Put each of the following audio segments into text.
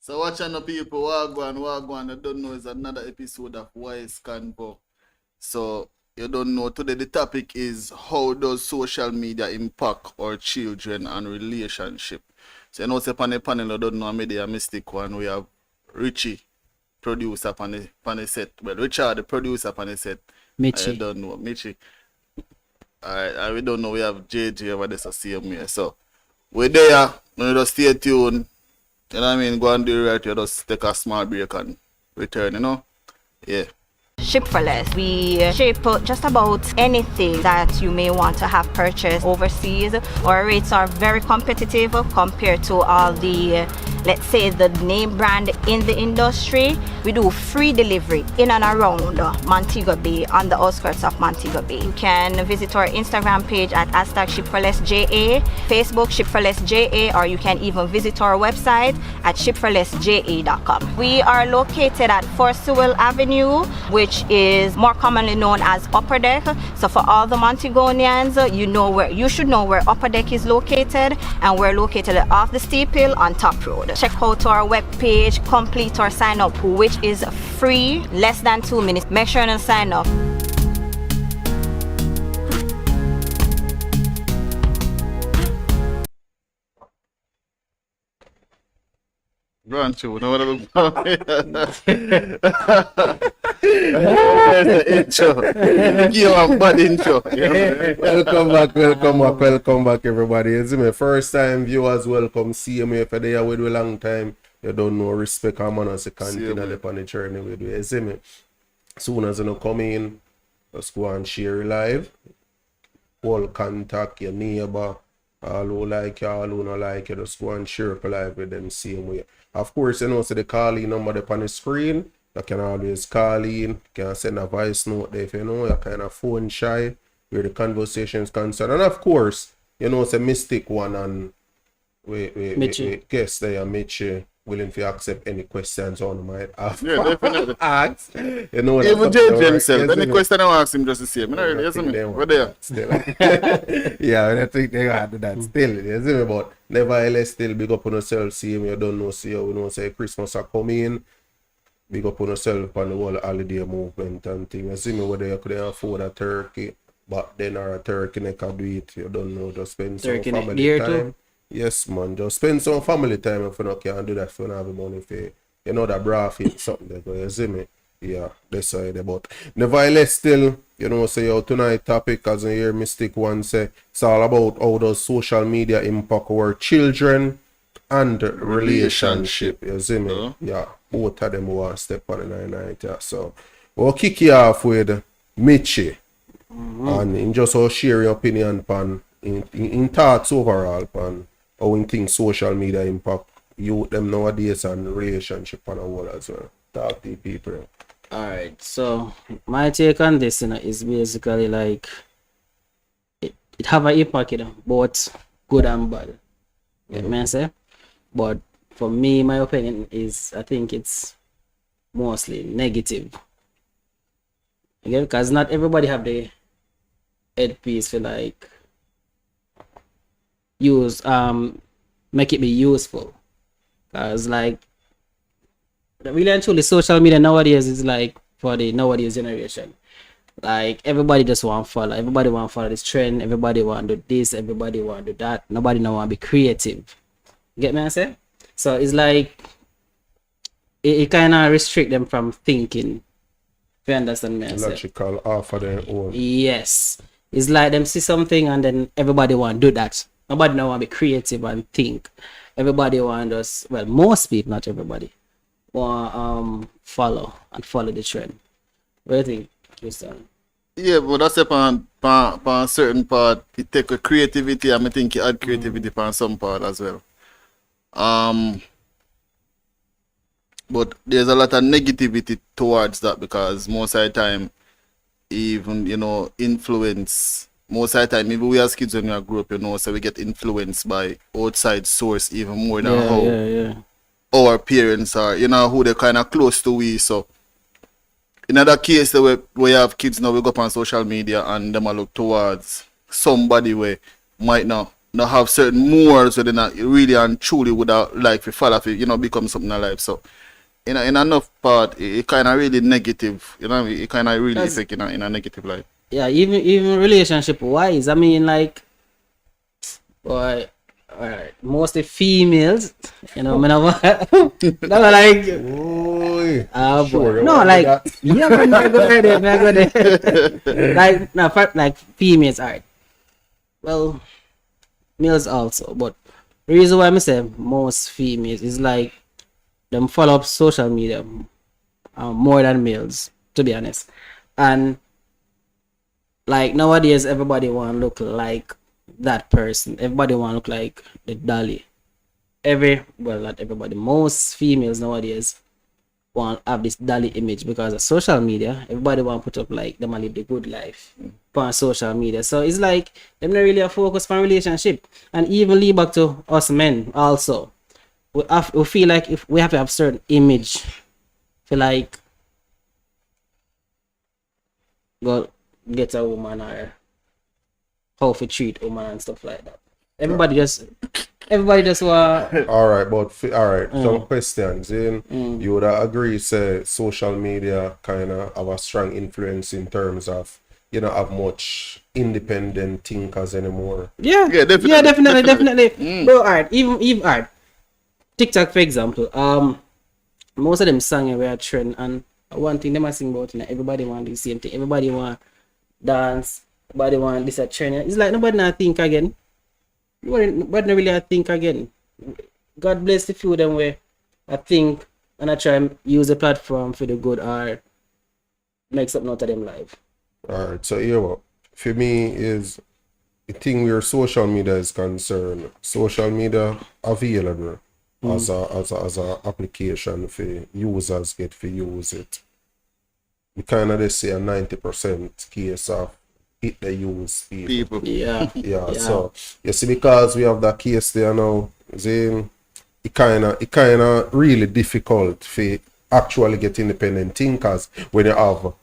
So watching the people Wagwan, I don't know, is another episode of Wise Convo. So you don't know, today the topic is how does social media impact our children and relationship. So you know, say upon the panel, I don't know, maybe a mistake one. We have Richie, producer upon the set. Well, Richard, the producer upon the set. Michi. I don't know, Michi. Alright, we don't know, we have JJ over there, so same way. So we're there, you just stay tuned. You know what I mean? Go and do it right, you just take a small break and return, you know? Yeah. Ship for Less. We ship just about anything that you may want to have purchased overseas. Our rates are very competitive compared to all the, let's say, the name brand in the industry. We do free delivery in and around Montego Bay, on the outskirts of Montego Bay. You can visit our Instagram page at #ShipForLessJA, Facebook ShipForLessJA, or you can even visit our website at ShipForLessJA.com. We are located at 4 Sewell Avenue, which is more commonly known as Upper Deck. So for all the Montegonians, you should know where Upper Deck is located, and we're located off the steep hill on Top Road. Check out our webpage, complete our sign up, which is free, less than 2 minutes. Make sure and sign up. Go on, Chu. No, intro. Give a bad intro. Welcome back, everybody. It's my first time viewers, welcome. See me if you're with me a long time. You don't know, respect and manners, you continue on the journey with me. You see me? Soon as you come in, just go and share live. All contact your neighbor, all who like you, all who not like you, just go and share live with them same way. Of course, you know, so the call-in number up on the screen. You can always call in, you can send a voice note there if you know you're kind of phone shy, where the conversation is concerned. And of course, you know, it's a mystic one, and we guess they are Michi willing to accept any questions on might have. Yeah, definitely. Ask. You know, even JJ himself, any question I ask him just to see him. You see me? We're there. Yeah, I think they got to do that still. You see me? But nevertheless, still big up on yourself. See him, you don't know, see how, you know, say Christmas are coming. Big up on yourself on the whole holiday movement and thing. You see me, whether you could afford a turkey, but then or a turkey neck can do it. You don't know, just spend some Turkey family time. too? Yes, man, just spend some family time if you not can do that if you don't have the money for you know that bra fit something there. You see me? Yeah, that's why they but nevertheless still, you know, say your tonight topic as I hear Mystic One say it's all about how does social media impact our children and relationship. You see me? Yeah, both of them want step on the night. Yeah. So we'll kick you off with Michi. And in just all share your opinion on in thoughts overall on how in things social media impact you them nowadays and relationship on a whole as well. Talk to the people. Alright, so my take on this, you know, is basically like it have an impact, you know, both good and bad. You know what I say? But for me, my opinion is I think it's mostly negative. Again, because not everybody have the headpiece for like use make it be useful. Cause like really and truly social media nowadays is like for the nowadays generation. Like everybody just want to follow. Everybody want to follow this trend. Everybody want to do this. Everybody want to do that. Nobody no want to be creative. Get me I say? So it's like it kind of restrict them from thinking. If you understand me I say? Logical off of their own. Yes. It's like them see something and then everybody want to do that. Nobody now want to be creative and think. Everybody want us, well, most people, not everybody, want follow the trend. What do you think, Christian? Yeah, but that's upon a certain part. It take a creativity, and I think you add creativity on some part as well. But there's a lot of negativity towards that because most of the time, even, you know, influence. Most of the time, even we as kids when we grew up, you know, so we get influenced by outside source even more than how our parents are, you know, who they're kind of close to we. So, in other case, we have kids now, we go up on social media and them look towards somebody where might not not have certain morals within that really and truly would have like to follow if you know become something alive. So in enough part it kind of really negative, you know, it kind of really That's- affect in a negative light. Yeah, even relationship wise, I mean, like, boy, alright, mostly females, you know, me no like, Oy. boy. Sure, you No, want like, that? yeah, man, I go there, man, I go there. Like, no, like females, alright. Well, males also, but the reason why I say most females is like them follow up social media more than males, to be honest. And like nowadays, everybody want to look like that person. Everybody want to look like the dolly. Well, not everybody. Most females nowadays want to have this dolly image because of social media. Everybody want to put up like them and live the good life on social media. So it's like them not really a focus on relationship. And even lead back to us men also. We feel like if we have to have certain image, feel like go get a woman or how to treat woman and stuff like that. Everybody just want All right, but all right. Some questions. You would agree, say social media kind of have a strong influence in terms of you don't have much independent thinkers anymore. yeah, Yeah, definitely, yeah, definitely. definitely. Bro, alright, even alright. TikTok, for example, most of them songs were a trend, and one thing they must sing about, you know, everybody want the same thing. Everybody want dance. Everybody want this a trend. It's like nobody not think again. Nobody not really think again. God bless the few of them where I think and I try and use the platform for the good or make something out of them life. All right, so here what for me is the thing where social media is concerned. Social media available as a application for users get to use it. We kind of just say a 90% case of it they use people. Yeah. Yeah, so you see, because we have that case there now, then it kind of really difficult for actually get independent thinkers when you have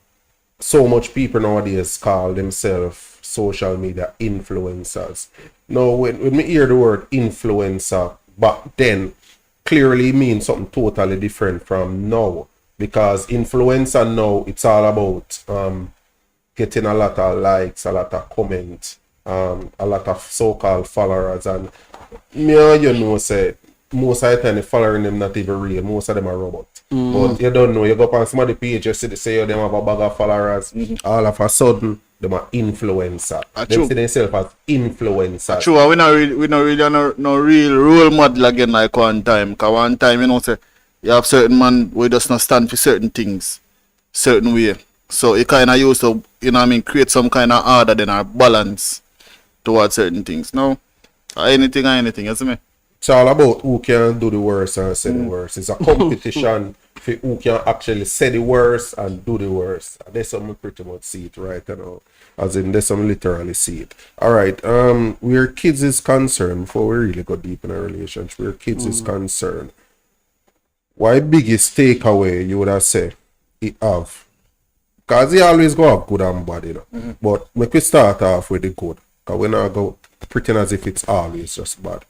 so much people nowadays call themselves social media influencers. Now, when me hear the word influencer back then, clearly it means something totally different from now, because influencer now it's all about getting a lot of likes, a lot of comments, a lot of so-called followers, and me you know say most of the time the following them not even real, most of them are robot. But you don't know, you go up on somebody page, you see they say them have a bag of followers, all of a sudden them are influencer. They true. see themselves as influencers. True, we not really no real role model again like one time. Cause one time, you know, say you have certain man who just not stand for certain things, certain way. So it kind of used to, you know what I mean, create some kind of order then or balance towards certain things. No, anything, you see me? It's all about who can do the worst and say the worst. It's a competition for who can actually say the worst and do the worst. And that's some pretty much see it right now. As in, there's some literally see it. All right. Where kids is concerned, before we really go deep in a relationship, where kids is concerned, why biggest takeaway you would have said it have? Because he always go up good and bad, you know. But make we start off with the good. Because we not go pretend as if it's always just bad.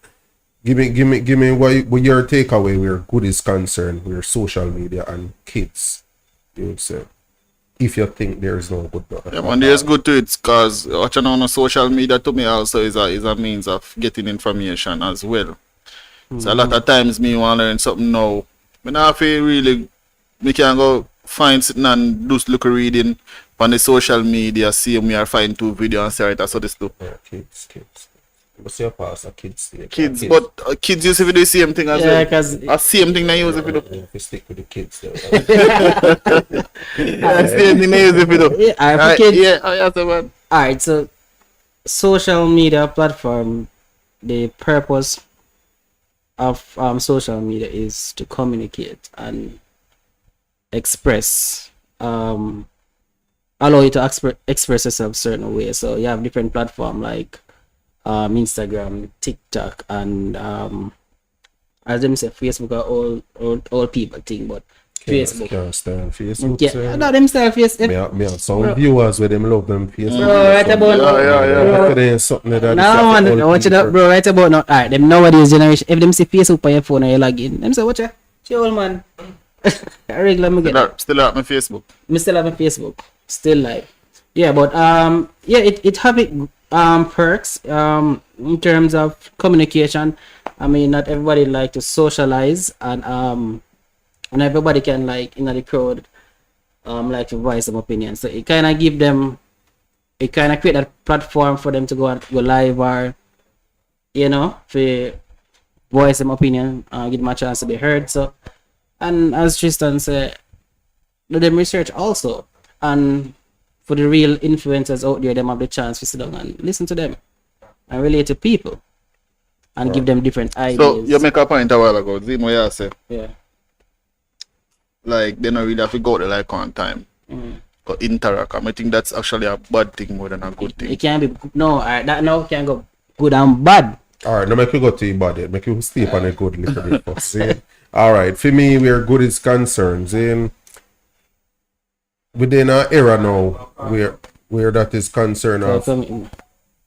Give me what your takeaway where good is concerned, where social media and kids, you would say, if you think there is no good. Yeah, man, there's good to it because watching on social media to me also is a means of getting information as well. So a lot of times me want to learn something now. Me not feel really, me can go find something and do look reading on the social media, see me or find 2 videos and say, right, that's what this do. Yeah, kids. What's your past? Kids. Kids, but kids used to do the same thing as Yeah, well. because The same thing they use if you do. If you stick with the kids, though. Same thing they use if you do. yeah, alright, for Right, kids. yeah, yes, man. Alright, so social media platform, the purpose of social media is to communicate and express, allow you to express yourself certain ways. So you have different platform like Instagram, TikTok, and as them say, Facebook are all people thing, but Facebook. Can't stand Facebook. Yeah, sir. no, themselves Facebook. Me have some viewers with them love them Facebook. Bro, right about now. Look at them, something like that. No, man, watch it up, bro. Right about now. Alright, them nowadays generation. If them see Facebook on your phone and you log in, them say, watch it. Chill, man. I regular me get. Still at my Facebook. Me still have a Facebook. Still like. Yeah, but yeah, it have it perks in terms of communication. I mean, not everybody like to socialize, and everybody can like in the crowd like to voice some opinions. So it kind of give them, it kind of create that platform for them to go live, or you know, for voice some opinion, give them a chance to be heard. So, and as Tristan said, do them research also, and for the real influencers out there, them have the chance to sit down and listen to them and relate to people and give them different ideas. So you make a point a while ago, Zimo, you say, Yeah. like, they don't really have to go out there like on time. Or interact. I think that's actually a bad thing more than a good thing. It can be no, that now can go good and bad. Alright, now make you go to your body. Make you sleep on a good little bit first. See? Alright, for me, where good is concerned, in within our era now, where that is concerned of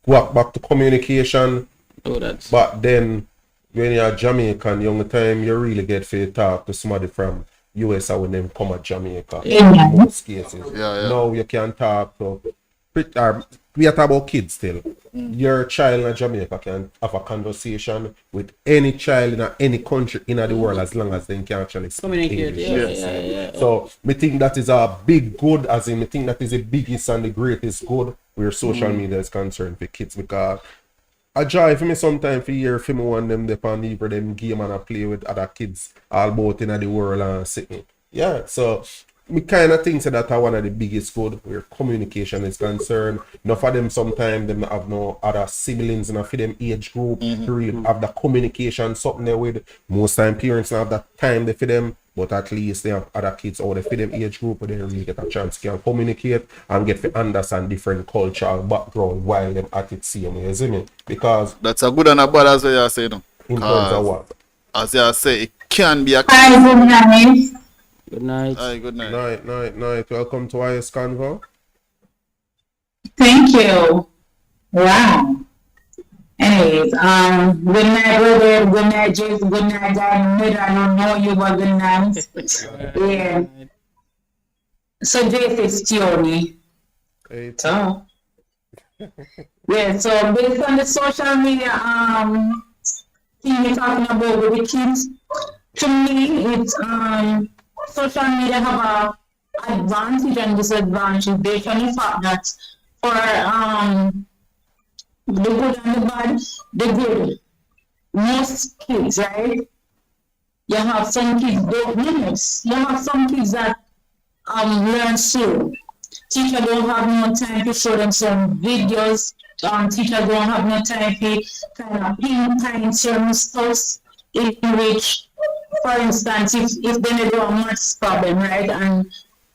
walk back to communication, That's but then when you're Jamaican, young time, you really get to talk to somebody from US when them come at Jamaica. In most cases. Yeah. Now you can talk to we are talking about kids still. Your child in Jamaica can have a conversation with any child in any country in the world as long as they can actually speak communicate. English. Yeah. So me think that is a big good, as in me think that is the biggest and the greatest good where social media is concerned for kids, because I joy for me sometimes for year for me want them depend either them game and I play with other kids all about in the world and sitting. Yeah, so me kind of think that are one of the biggest good where communication is concerned. Enough of them sometimes them have no other siblings in a for them age group to really have the communication something there with. Most time parents don't have that time there for them, but at least they have other kids or they for them age group where they really get a chance to communicate and get to understand different cultural background while them at it same way, isn't it? Because That's a good and a bad as you say, no? in terms of what? As you say, it can be a... Hi, good night. Good night. Aye, good night. Night. Welcome to IS Convo. Thank you. Wow. Anyways, good night, brother. Good night, Jason. Good night, Dad. I don't know you, but good night. Yeah. So, this is theory. Hey, So, yeah, so based on the social media thing you're talking about with the kids, to me, it's social media have a advantage and disadvantage based on the fact that for the good and the bad, the good, most kids, right? You have some kids don't miss. You have some kids that learn slow. Teacher don't have no time to show them some videos. Teacher don't have no time to kind of pinpoint certain stuff in which, for instance, if they do a maths problem, right, and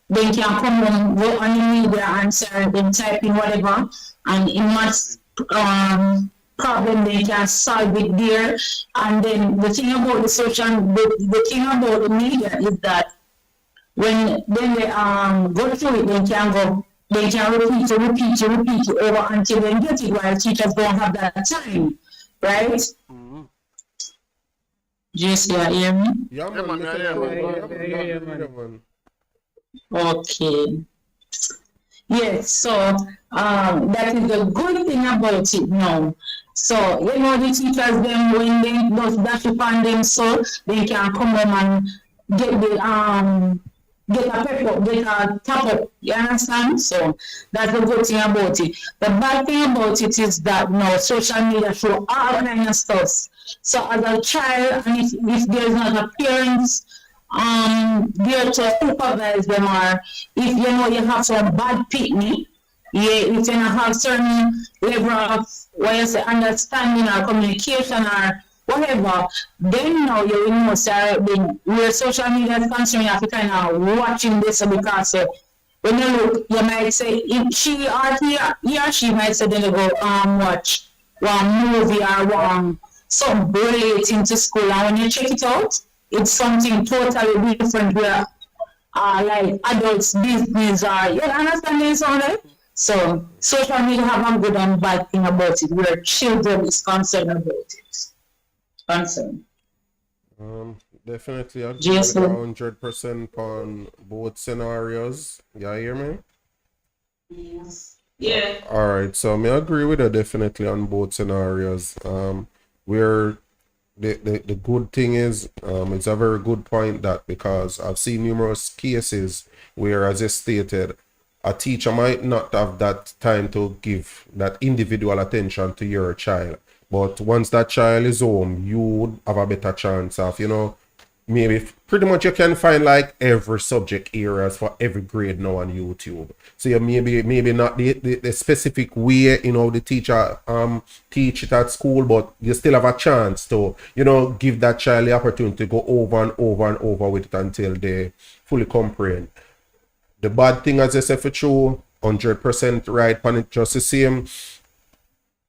they can come on, go on the media and start them typing whatever, and in maths problem they can solve it there. And then the thing about the thing about the media is that when then they go through it, they can repeat it over until they get it, while teachers don't have that time, right? Just hear me? Yeah, Yeah, man, man. Man. Okay. Yes, so that is the good thing about it now. So, you know, the teachers, them, when they does dash upon them, so they can come home and get the get a pep up, get a tap up, you understand? So that's the good thing about it. The bad thing about it is that now social media show all kind of stuff. So as a child, and if there's not a parents there to supervise them, or if you know you have some bad pitney, if you don't have certain level of what you say, understanding or communication or whatever, then now you will know, sir, where social media is concerned, you have to kind of watching this, because when you look, you might say, if she or he or she might say, then you go watch one movie or something relating to school, and when you check it out, it's something totally different where like adults' business or you understand this all right? So social media have a good and bad thing about it where children is concerned about it. Concerned. Definitely agree with Jason. 100% on both scenarios. You hear me? Yeah. All right, so I agree with her definitely on both scenarios. Where the good thing is, it's a very good point that because I've seen numerous cases where, as you stated, a teacher might not have that time to give that individual attention to your child. But once that child is home, you would have a better chance of, maybe pretty much you can find like every subject areas for every grade now on YouTube. So you maybe not the specific way, the teacher teach it at school, but you still have a chance to, give that child the opportunity to go over and over and over with it until they fully comprehend. The bad thing, as I said, for true, 100% right on it, just the same.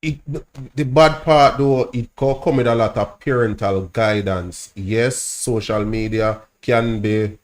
The bad part though, it can come with a lot of parental guidance. Yes, social media can be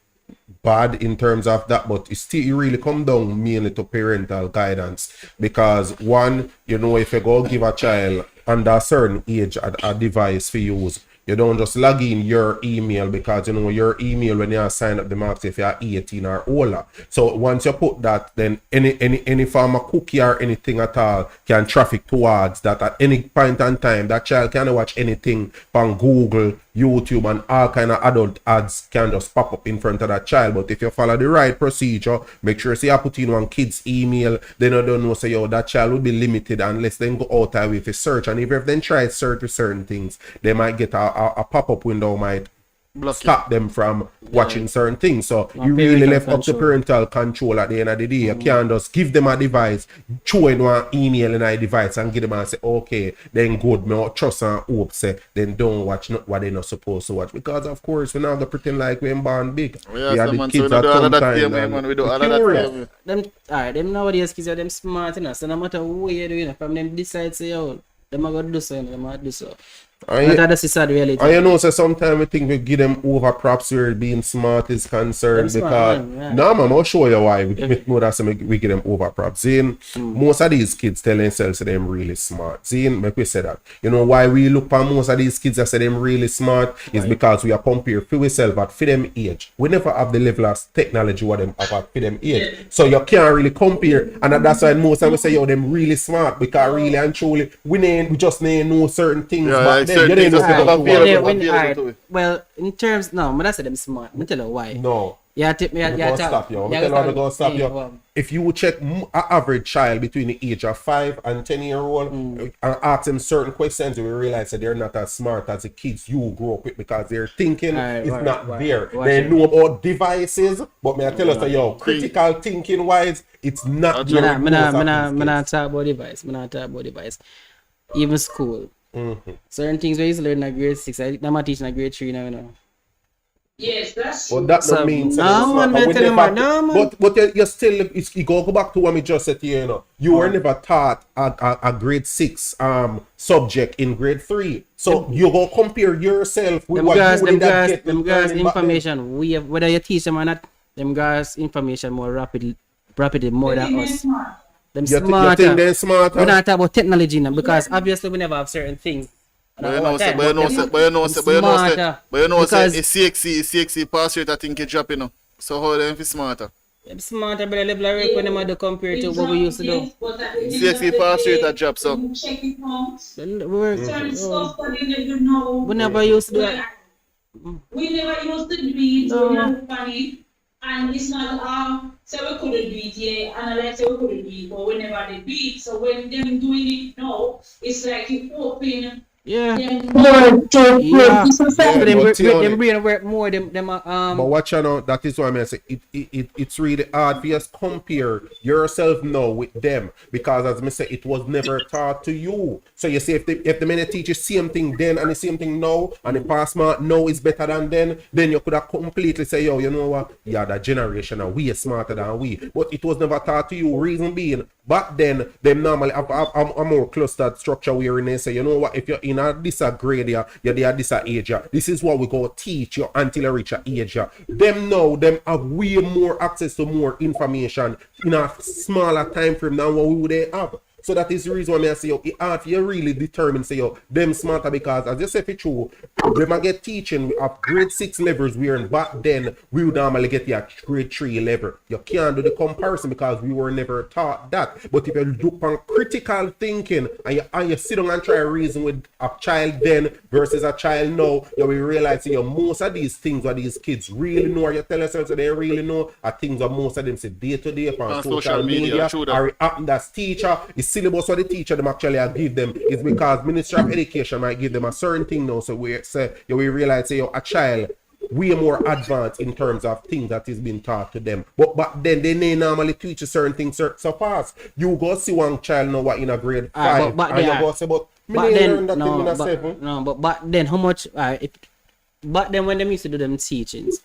bad in terms of that, but it really come down mainly to parental guidance. Because one, if you go give a child under a certain age a device for use, you don't just log in your email because your email when you sign up the marks if you're 18 or older. So once you put that, then any form of cookie or anything at all can traffic towards that at any point in time. That child can watch anything from Google, YouTube, and all kind of adult ads can just pop up in front of that child. But if you follow the right procedure, make sure you put in one kid's email, then you don't know say that child will be limited unless they go out there with a search. And if they try to search with certain things, they might get a pop-up window might stop them from watching certain things. So you really left up to parental control at the end of the day. You can't just give them a device, throw in one email in a device and give them and say, okay, then good, me trust and hope, say, then don't watch what they're not supposed to watch. Because of course, we're not going to pretend like we're born big. We are the kids at some time. Them nowadays kids are them smart enough. So no matter what you do, from them decide say, them are going to do so, them are do so. That's the sad reality. And so sometimes we think we give them over props where being smart is concerned because I'll show you why we know that we give them over props. Most of these kids tell themselves that they're really smart. Make we say that. Why we look for most of these kids that say them really smart is because we are compared for ourselves at for them age. We never have the level of technology what them have at for them age. So you can't really compare, and that's why most of we say them really smart because really and truly we just know certain things. Well, in terms, no, but I said them smart. I'm tell you why. No. Stop you. If you check an average child between the age of 5 and 10-year-old and ask them certain questions, you will realize that they're not as smart as the kids you grew up with because their thinking is not there. They know about devices, but may I tell us, critical thinking wise, it's not there. I'm not talk about device. Even school. Certain things we used to learn in grade 6. I'm teaching in grade 3 now. Yes, that's true. But that don't mean but you still you go back to what we just said here, you were never taught a grade 6 subject in grade 3. So you go compare yourself with what you would get. Them guys information we have, whether you teach them or not, them guys information more rapidly more than us. Them smarter. You think they're smarter? We're not talking about technology now because obviously we never have certain things. But you know, say, CXC pass rate I think it drop, So how them is smarter? Them smarter, but the level of work when them are compared to what we used to do. CXC pass rate a drop, so. We never used to do that. We never used to do it, so we never funny. And it's not say we couldn't do it, and like say we couldn't do it, but we never did it. So when them doing it now, it's like you open. Yeah. Them brain work more. But watch out, that is why I say it's really hard for you to compare yourself now with them because as I say, it was never taught to you. So you see, if the minute teach you same thing then and the same thing now, and the past smart now is better than then you could have completely say, yo, you know what? Yeah, that generation are way smarter than we. But it was never taught to you. Reason being, back then, them normally have a more clustered structure where they say, you know what? If you're in a this grade, you're there this age, this is what we go teach you until you reach a age. Them now, them have way more access to more information in a smaller time frame than what we would have. So that is the reason why I say, yo, you really determined, say, yo, them smarter because, as you say, it's true, they might get teaching at grade 6 levels, where back then, we would normally get at grade 3 level. You can't do the comparison because we were never taught that. But if you look on critical thinking, and you sit down and try to reason with a child then versus a child now, you will realize, say, yo, most of these things what these kids really know, or you tell yourself that they really know, are things that most of them say day to day on social media, or it happened as teacher, syllabus what the teacher them actually give them is because Ministry of Education might give them a certain thing now. So we say we realize say a child way more advanced in terms of things that is being taught to them. But then they normally teach a certain things so fast. You go see one child now what in a grade 5 and you go say but then back then how much back then when they used to do them teachings,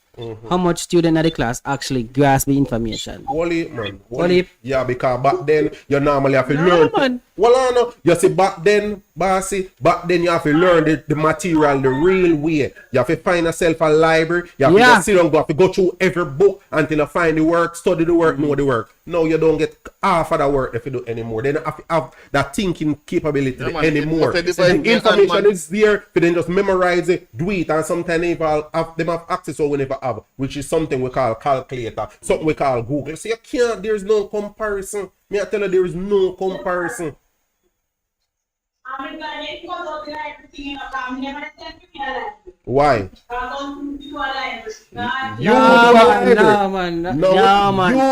how much student in the class actually grasp the information? Wally, man. Wally. Yeah, because back then you normally have to learn. Man. Well, I know. You see, back then you have to learn the material the real way. You have to find yourself a library. You have to just sit down, you have to go through every book until you find the work, study the work, know the work. No, you don't get half of the work if you do anymore. Then you have to have that thinking capability anymore. The information is there, you then just memorize it, do it, and sometimes them have access or we never have, which is something we call calculator, something we call Google. So you can't, there's no comparison. Me I tell you, there is no comparison. Why? You do a man. You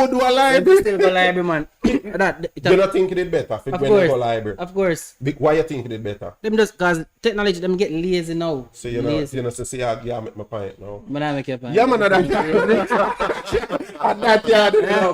do a library. Still go library, man. You not think it is better if when you go library? Of course. Why you think it is better? Them just cause technology them get lazy now. So you know, say yeah, make my point now. Man, I make your point. Yeah, man, that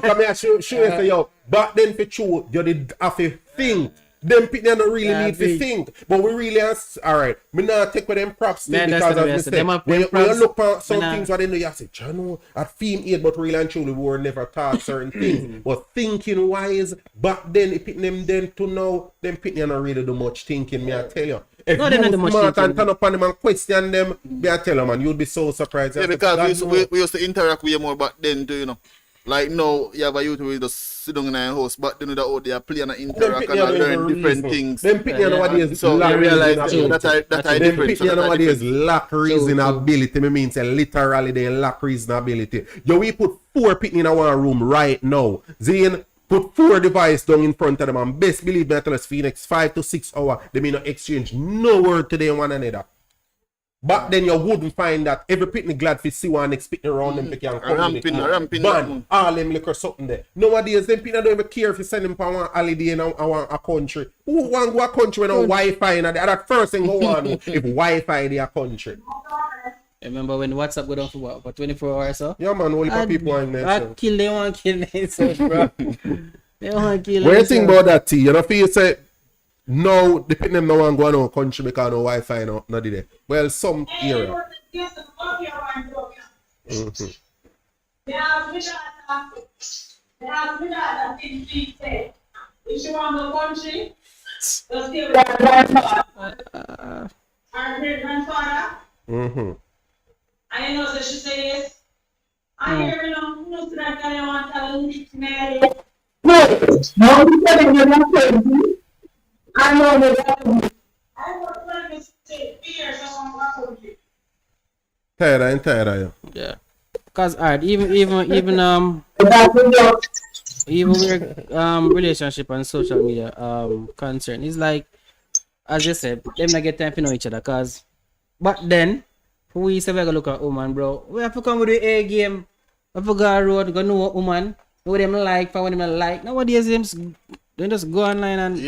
come here, show you say yo. Back then for true, you did have to think. Them people don't really need to think, but we really alright. Me not take with them props still because as I said, when you look at some things what they know, you say, you know, at theme 8, but really and truly we were never taught certain things. But thinking wise, back then, it pick them then to now, them people don't really do much thinking, me I tell you. If no, you smart and turn up on them and question them, me I tell you, man, you'd be so surprised. Yeah, because we used to interact with you more back then too, you know. Like now, you have a youth who just sit down in a house, but then out there playing and interact and learn different things. Them people nowadays so lack you realize that I different. Them people nowadays lack reasonability. Me means literally they lack reasonability. Yo, we put 4 people in one room right now. Zane, put 4 devices down in front of them and best believe me, I tell us for the next 5 to 6 hours, they may not exchange no word to them one another. Back then you wouldn't find that every picnic glad to see one next picnic around them can ramping man, all them liquor something there. Nowadays them people don't even care if you send them for one holiday in a country. Who want to go a country with no Wi-Fi and that first thing go on if Wi-Fi in a country. Remember when WhatsApp go down for what? For 24 hours so? Yeah man, only for people in there. So. Kill they want kill themselves, bro. They want kill What do you think about that T? You know feel say no, the people them no want go no country because no Wi-Fi no did it. Well, some area. If you want the country, just give it our grandfather. Our great grandfather. And you know, so she say yes. I hear you know, that guy want to leave marry. No, you're not crazy. I know that. I was trying to say fear, so I'm going to Tired. Yeah. Cause alright, even where relationship and social media concern is like, as you said, them not get time to know each other. Cause but then we used to go look at woman, bro. We have to come with the A game. We have to go road, go know a woman. Know them like, for what them like. Nowadays they just go online and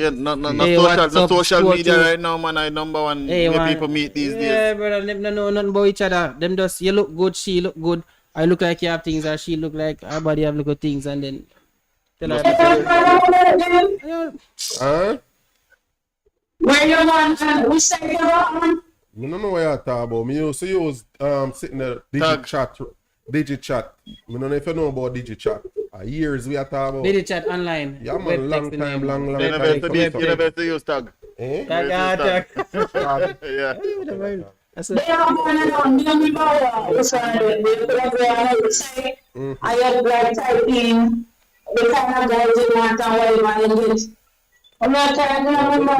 social media right now, man. I number one where people meet these days. Yeah, brother. Them don't know nothing about each other. Them just you look good, she look good. I look like you have things, and she look like her body have little things, and then tell her. Where you want, which side you want? I don't know what you're talking about. Me used to use sitting there DigiChat. I don't know if you know about DigiChat. Years we are talking about. Did you chat online? Yeah, Web man, long texting time, them. long You Web never time. have to text, you never have to use tag. Eh? Tag, tag. Yeah. That's They it. are going on, me and my boy, this one, they put up there on the website. I have like type in the kind of guys you want and what you want to get. I'm not trying to remember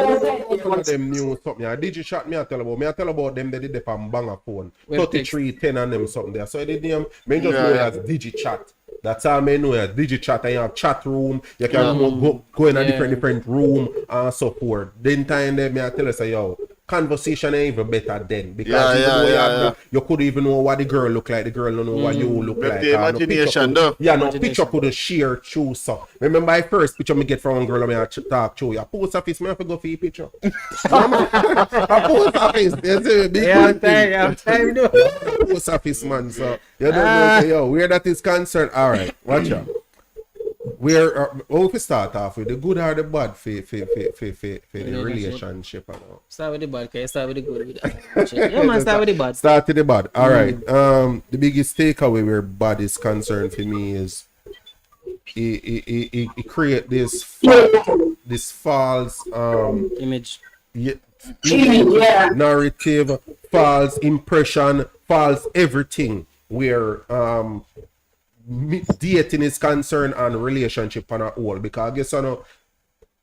what Some of them new something. I DigiChat me I tell about. Me I tell about them they did the on banger phone. Web 3310 and them something there. So I did them. Me just know it as DigiChat. That's all I know as DigiChat, and you have chat room. You can go in a different room and so forth. Then time there me I tell you say yo, conversation ain't even better then because you could even know what the girl look like. The girl don't know what you look like. The imagination, though. Yeah, no picture couldn't share through so. Remember my first picture me get from one girl I talk to you. Post office, me have to go for your picture. A post office, you see, big I'm time though. post office man. So you don't know, say, yo, where that is concerned. All right, watch out. Where if we start off with the good or the bad for the relationship and all. Start with the bad, okay? Start with the good. Yeah, man, start with the bad. Start with the bad. All right. The biggest takeaway where bad is concerned for me is he create this false Image. narrative, false impression, false everything where dating is concerned and relationship on a whole. Because I guess I know.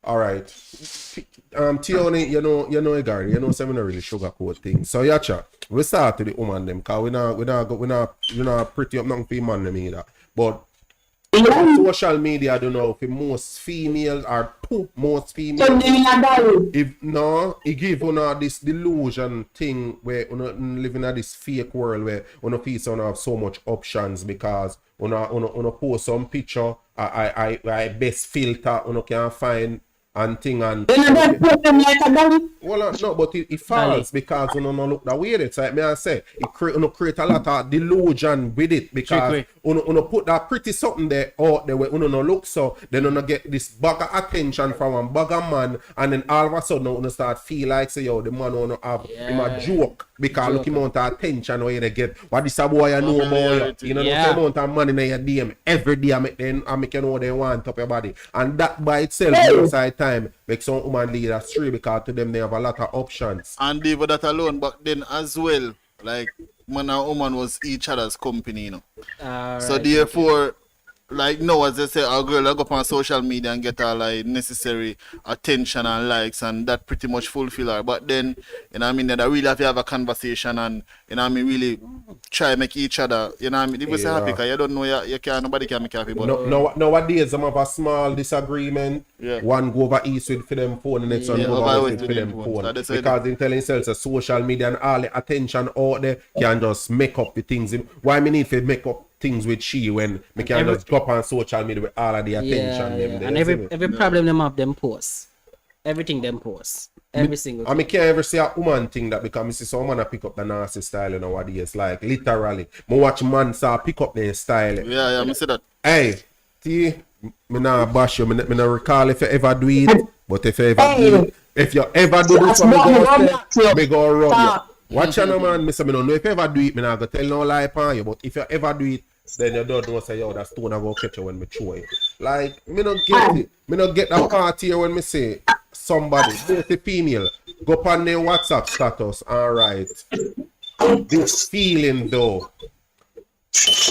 All right, Tioni, you know, Gary, you know, so we not really sugarcoat things. So yeah, chat. We start with the woman them, cause we not pretty up nothing for man them either. But social media, I don't know if most females are most females. If no, it give you this delusion thing where you living in this fake world where you feel so have so much options because you post some picture, I best filter you can find and thing and well no, but it falls because you don't look that way. It's like me I say it create a lot of delusion with it because you put that pretty something there out there where you no look so then you get this bag of attention from one bag of man and then all of a sudden you start feel like say yo the man wanna have him a joke because look amount of attention where you get what this a boy I know about you know the amount of money in your DM every day I make you know they want up your body and that by itself inside time make some woman lead astray because to them they have a lot of options. And even that alone, but then as well, like man and woman was each other's company, you know. So therefore, like no, as I say, our girl will go up on social media and get her like necessary attention and likes, and that pretty much fulfill her. But then, you know what I mean, they really have to have a conversation and you know what I mean, really try make each other, you know what I mean, even say happy because you don't know you can't nobody can make you happy. But nowadays some have a small disagreement. Yeah. One go over east with for them phone, and the next one go over west with them phone. Because they tell themselves that social media and all the attention out there can just make up the things. Why me need to make up things with she when me can just go up on social media with all of the attention them there. And every problem them have them post. Everything them post. Every single thing. I can't ever say a woman thing that because I see some man pick up the nasty style nowadays. Like literally. I watch man pick up their style. Yeah, I see that. Hey, see, me nah bash you, me nah recall if you ever do it, but if you ever do it, if you ever do this one, me go run you. Watch you no man, me say me don't know if you ever do it, me nah go tell no lie upon you, but if you ever do it, then you don't know say yo, that stone I go catch you when me throw it. Like, me not get it. Me not get that part here when me say somebody, both the female, go up on their WhatsApp status and write this feeling though.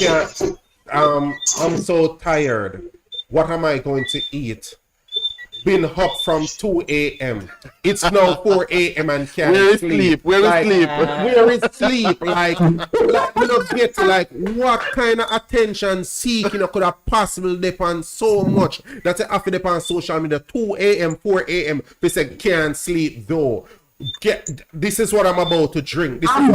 Yeah, I'm so tired. What am I going to eat? Been up from 2 a.m. It's now 4 a.m. and can't sleep. Where is sleep? Like, we don't get like what kind of attention seeking could have possibly depend so much that you have to depend on social media 2 a.m., 4 a.m. They say can't sleep though. This is what I'm about to drink. I'm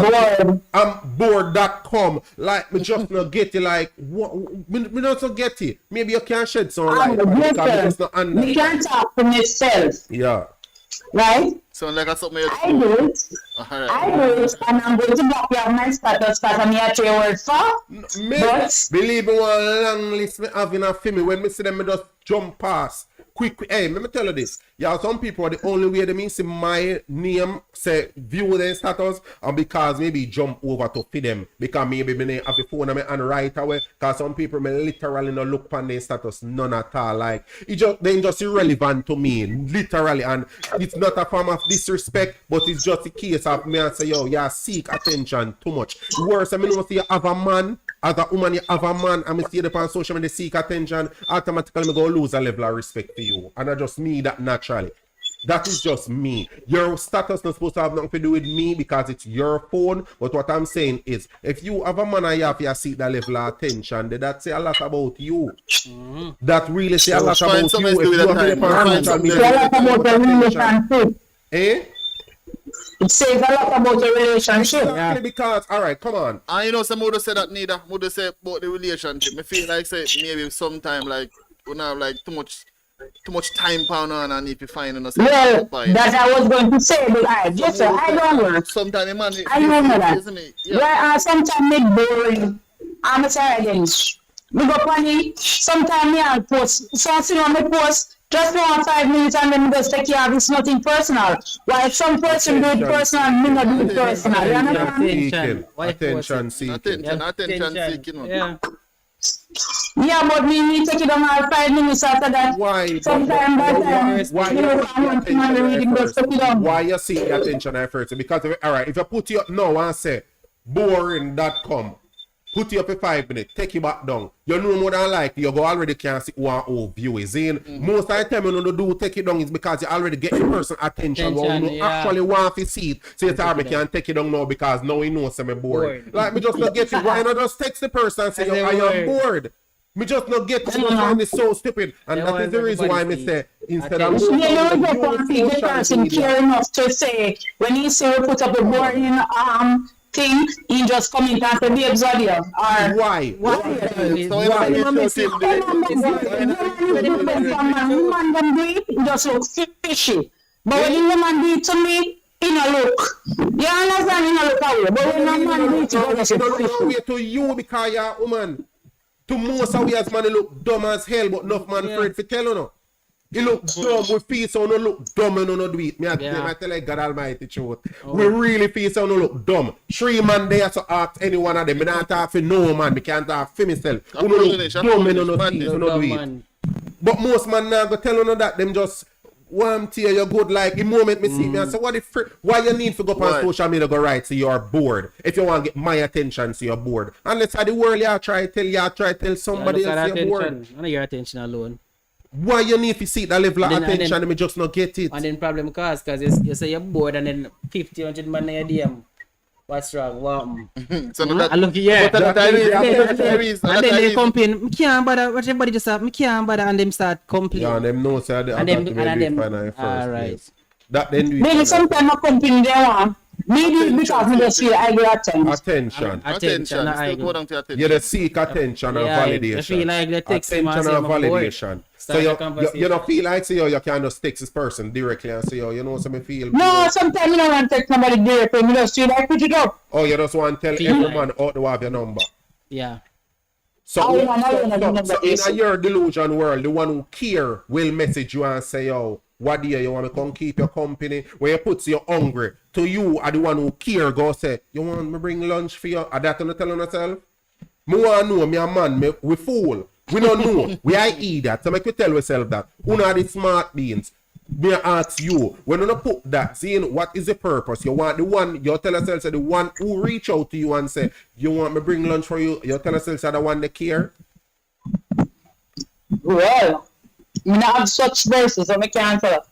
bored.com. Like me just not get it. Like what? Me not so get it. Maybe you can shed some light. Me can't talk for myself. Yeah. Right? So like something I do it. I do it, and I'm going to block you on my status because I'm here to your word for. Believe me, one long list me having a film when me see them me just jump past quick. Hey, let me tell you this. Yeah, some people are the only way they mean see my name say view their status and because maybe jump over to feed them because maybe me have the phone and right away because some people may literally not look on their status none at all. Like it just irrelevant to me literally, and it's not a form of disrespect, but it's just a case of me and say yo, yeah, seek attention too much. Worse, I mean, if you have a man, as a woman, you have a man, and me see it on social media, seek attention, automatically me go lose a level of respect for you. And I just me that naturally. That is just me. Your status not supposed to have nothing to do with me because it's your phone. But what I'm saying is, if you have a man and you have to seek that level of attention, then that say a lot about you. That really say a lot find about something you. to do If with you that have time. to Find be something. It's a lot about the relationship. Eh? It says a lot about the relationship. Exactly, because, alright, come on. And you know, some would say that neither. Would say about the relationship. I feel like say maybe sometime like we not have like too much time pound on and if you find enough. Well, that I was going to say, but I don't work. Sometimes man, I don't know that. isn't it? Yeah. Well, sometimes me boring. I'm sorry again. Me go funny. Sometimes me I'll post something on the post just for 5 minutes and then me just take care of it. It's nothing personal. While some person do it personal, me not do it personal. You understand? Seeking. Why Attention seeking. Attention seeking. Yeah. Yeah, but me take it on all 5 minutes after that. Why? Sometimes by time, Why you know, I want to man the reading, just take it on. Why you see the attention at first? Because alright, if you put you up now and say boring.com, put you up for 5 minutes, take you back down. You know more than likely you go already can see one whole view is in. Most of the time you don't do take it down is because you already get the person attention. Well, you actually want to see it. So you tell me can take it down now because now he knows I'm bored. Like me just not get it. Why not just text the person and say yo, I am bored? Me just not get it. I find it so stupid. And that is the reason why I say instead of You know, the person care enough to say when he say we put up a boring thing, he just come in and say babes are there. Or why? Woman them do it, it just look fishy. But when the woman do it to me, he no look. You understand? He no look away. But when the man do it, he just look fishy. To you because you're a woman. To most of we as man, they look dumb as hell, but enough man afraid to tell you no. He look dumb, we feel so no look dumb and no do it. Me I tell you God Almighty truth. We really feel so no look dumb. 3 man there to ask any one of them. Me not talk for no man, me can't talk for myself. We no look dumb and no see, so no do it. But most man now go tell you no that them just want to you good like the moment me see me and say what if why you need to go up on social media go right so you're bored if you want to get my attention so you're bored unless at the world you try to tell somebody else you're bored. I know your attention alone. Why you need to see that level of attention and me just not get it? And then problem cause you say you're bored and then 50, 100 man in your DM. What's wrong? What? So that, I look here. but that is And then they complain. Me can't bother. What everybody just have. Me can't bother. And them start complaining. Yeah, and them know say And them. Alright. That then do it. Maybe sometimes I company they want. Maybe because me just feel I get attention. attention. Still I go down to attention. You just seek attention and validation. I feel like they text him attention and and say, validation. So you don't feel like say you can just text this person directly and say you know so me feel. No, sometimes you don't want to text somebody directly. You just feel like pick it up. Oh, you just want to tell every man out to have your number. Yeah. So I in your delusion world, the one who care will message you and say, yo, what do you want me come keep your company? When you put you hungry, to you are the one who care, go say, you want me bring lunch for you? Are that you tell yourself? Me want to know, me a man, we fool. We don't know. We are idiot. So make we tell ourselves that. Who are the smart beings? Me ask you, when you put that, seeing what is the purpose? You want the one, you tell yourself, the one who reach out to you and say, you want me bring lunch for you? You tell yourself, the one that care? Well, I don't have such verses, so I can't tell.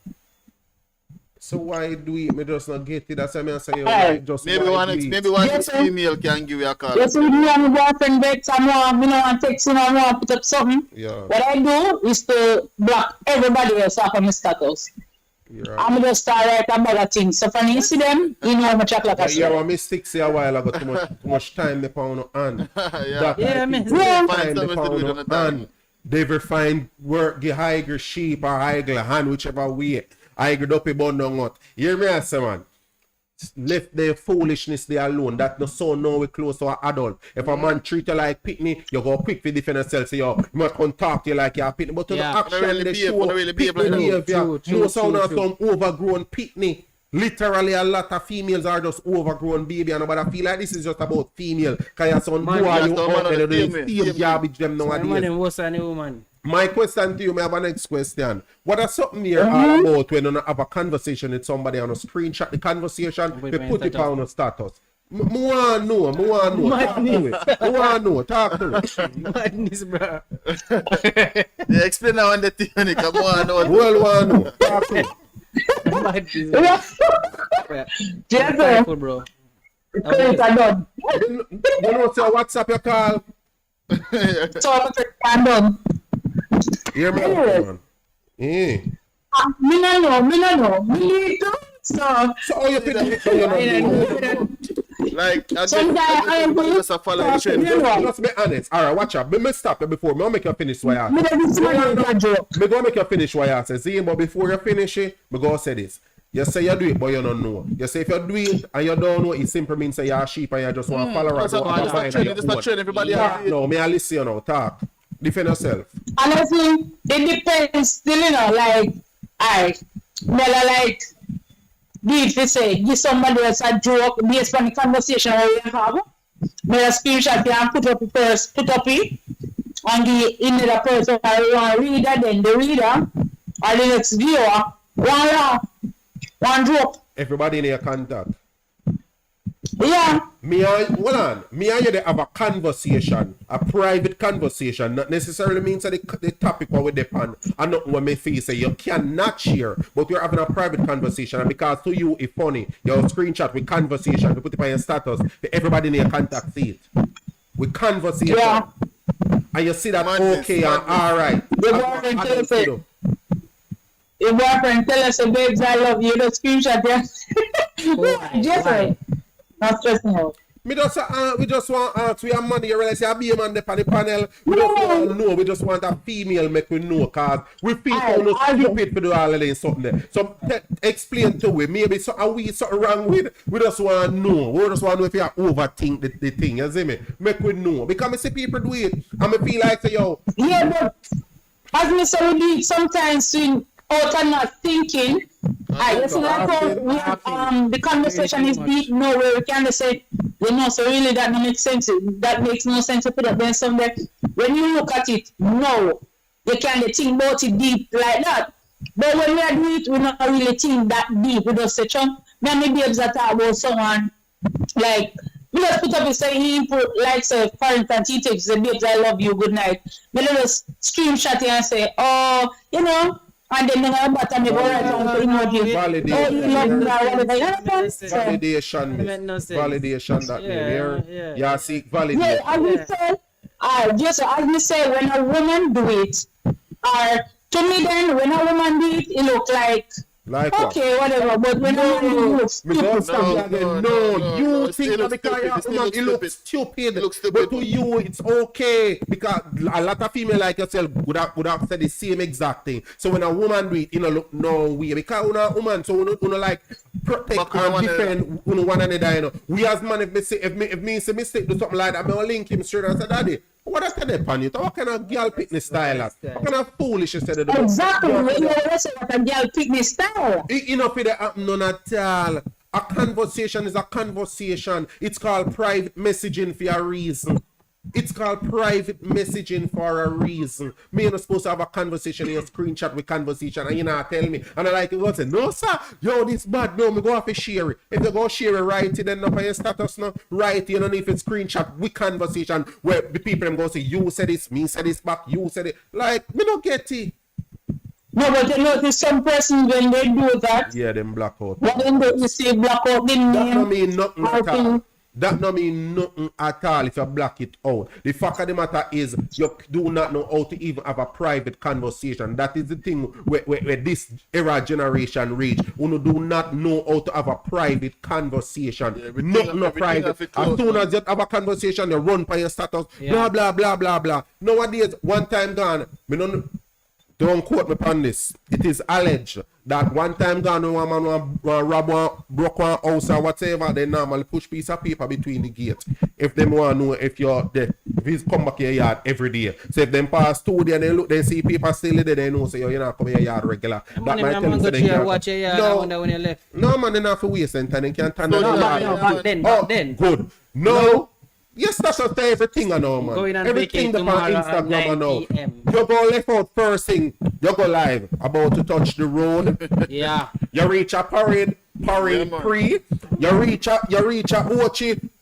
So why do we me just not get it? That's why I say, like, just Maybe one female can give you a call. Yes, with me and my boyfriend get someone, you know, and text him and want to put up something. Yeah. What I do is to block everybody else off of my status. Yeah. I'm just start write about things. So when you see them, you know how much I like. Yeah, well, me stick say a while ago too much time they found on. Yeah, man. Time they found on. They will find work get higher sheep or higher hand whichever way. I get up a bun down out. Hear me, I say, man. left their foolishness there alone. That no so now we close to an adult. If a man treat you like pitney, you go quick for defend yourself. Say yo, you must come talk to you like you're pitney. But to Yeah. the action Don't really they behave, show don't really behave pitney like that. behavior. True, No sound of true. some overgrown pitney. Literally a lot of females are just overgrown baby and nobody feel like this is just about female. Cause your son Man, boy yeah, you some out man there are the doing same same garbage them Man, nowadays. them worse than the woman. My question to you, I have a next question. What are something here all about when you have a conversation with somebody and you screenshot the conversation, Wait, you man, put it status. on a status? I want to know, talk to it. I want to know, talk to it. Madness, bro. Yeah, explain now on the thing. Come on, no. Well, want to know, talk to it. Madness, bro. Yes, sir. Thankful, bro. It's a done. You know, say WhatsApp you call. So I'm done. Hear me out, man. Eh. Me no know. Me need to. So So how you think so you know? Like, I Sometimes I am just, just a follow the trend. You know. Just be honest. Alright, watch out. Me stop you before. Me make you finish what you ask. me don't see my joke. Me go make you finish what you say. See, but before you finish it, me go say this. You say you do it, but you don't know. You say if you do it and you don't know, it simply means say you're a sheep and you just want to follow That's around. not trend. It's not trend. Everybody has it. No, me I listen you now. Talk. Defend yourself. And I think it depends still, you know, like like if you say give somebody else a joke based on the conversation that we have, me a screenshot it and put up it and give another person I want reader, then the reader or the next viewer one joke. Everybody in your contact. Yeah. Me and you they have a conversation, a private conversation. Not necessarily means that the topic what we depend and not what me feel say you cannot share, but we're having a private conversation, and because to you it's funny, your screenshot with conversation, you put it on your status, everybody in your contact see it. With conversation. Yeah. And you see that Madness, okay and madness. alright. Your boyfriend tell us, babes, I love you. The screenshot, yeah. Why? Just Why? right. Not stressing out. We just want to ask, we have money, you realize you have a man there on the panel. We just want to know, we just want a female make we know, because we feel so no stupid for do all of this something there. So explain to we, maybe something wrong with, we just want to know. We just want to know if you overthink the thing, you see me? Make we know. Because I see people do it, and I feel like, say, yo, Yeah, but as me say, we do it sometimes in out and not thinking. You see, like how the conversation is deep, no way we can just say, you know, so really that don't make sense. That makes no sense to put up there somewhere. When you look at it, no, you can't think about it deep like that. But when we are doing it, we not really think that deep. We just say, chum, many babes that talk about someone, like, we just put up a say he put like say for instance he takes the babes I love you good night. We just screenshot it and say, oh, you know, and then the bottom me go right on the emoji. validation. Oh, you love me or whatever. You understand? So, Validation, It make no miss. sense. Validation that Yeah, mean. yeah. Yeah, seek yeah, validation. as we say, just as we say, when a woman do it, or to me then when a woman do it, it look like Like what? okay, whatever. But when a woman do it, it looks Because stupid. No, you it think still that looks because stupid. It still woman, looks it looks stupid. It looks But stupid. to you, it's okay. Because a lot of female like yourself would have said the same exact thing. So when a woman do it, you know, look no way. Because when a woman, so you know, like protect Back on and one defend one another, you know. We as man, if me say mistake, do something like that, I will link him straight and say, Daddy, what I said upon you? What kind of girl pick style? What kind of foolish you said? Exactly. You know, that's what a girl pick me style. Enough with the happen none at all. A conversation is a conversation. It's called private messaging for a reason. It's called private messaging for a reason. Me and supposed to have a conversation in a screenshot with conversation and you not tell me. And I like it, go say, no sir, yo, this bad, no, me go have to share it. If you go share it, write it, then up on your status, no, write it, you know, if it's screenshot with conversation where the people them go say, you said this, me said this back, you said it. Like, me don't get it. No, but you notice some persons when they do that, Yeah, them black out. what then they you see black out the That no name. mean nothing or at all. thing. That no mean nothing at all if you black it out. The fact of the matter is you do not know how to even have a private conversation. That is the thing where this era generation reach. You do not know how to have a private conversation. everything- Nothing no everything private. have it As close, soon man. as you have a conversation, you run by your status. Yeah. Blah blah blah blah blah. Nowadays, one time gone, me no don't quote me on this. It is alleged that one time gone one man rob one, broke one house or whatever, they normally push piece of paper between the gate. If them want to know if you're there, if he's come back your yard every day. So if them pass 2 days and they look, they see paper still there, they know say you're not coming your yard regular. That Man, might man, tell you go so to they your can't- watch your yard. I wonder when you left. No man, they not for waste and time. They can't turn No, that no, yard. no, Back then, Oh, back then. good. No. Yes, that's just everything I know, man. Going and Everything vacate that on tomorrow at Instagram I 9 know. PM. You go left out first thing, you go live, about to touch the road. Yeah. You reach a parade Yeah, man. pre. You reach a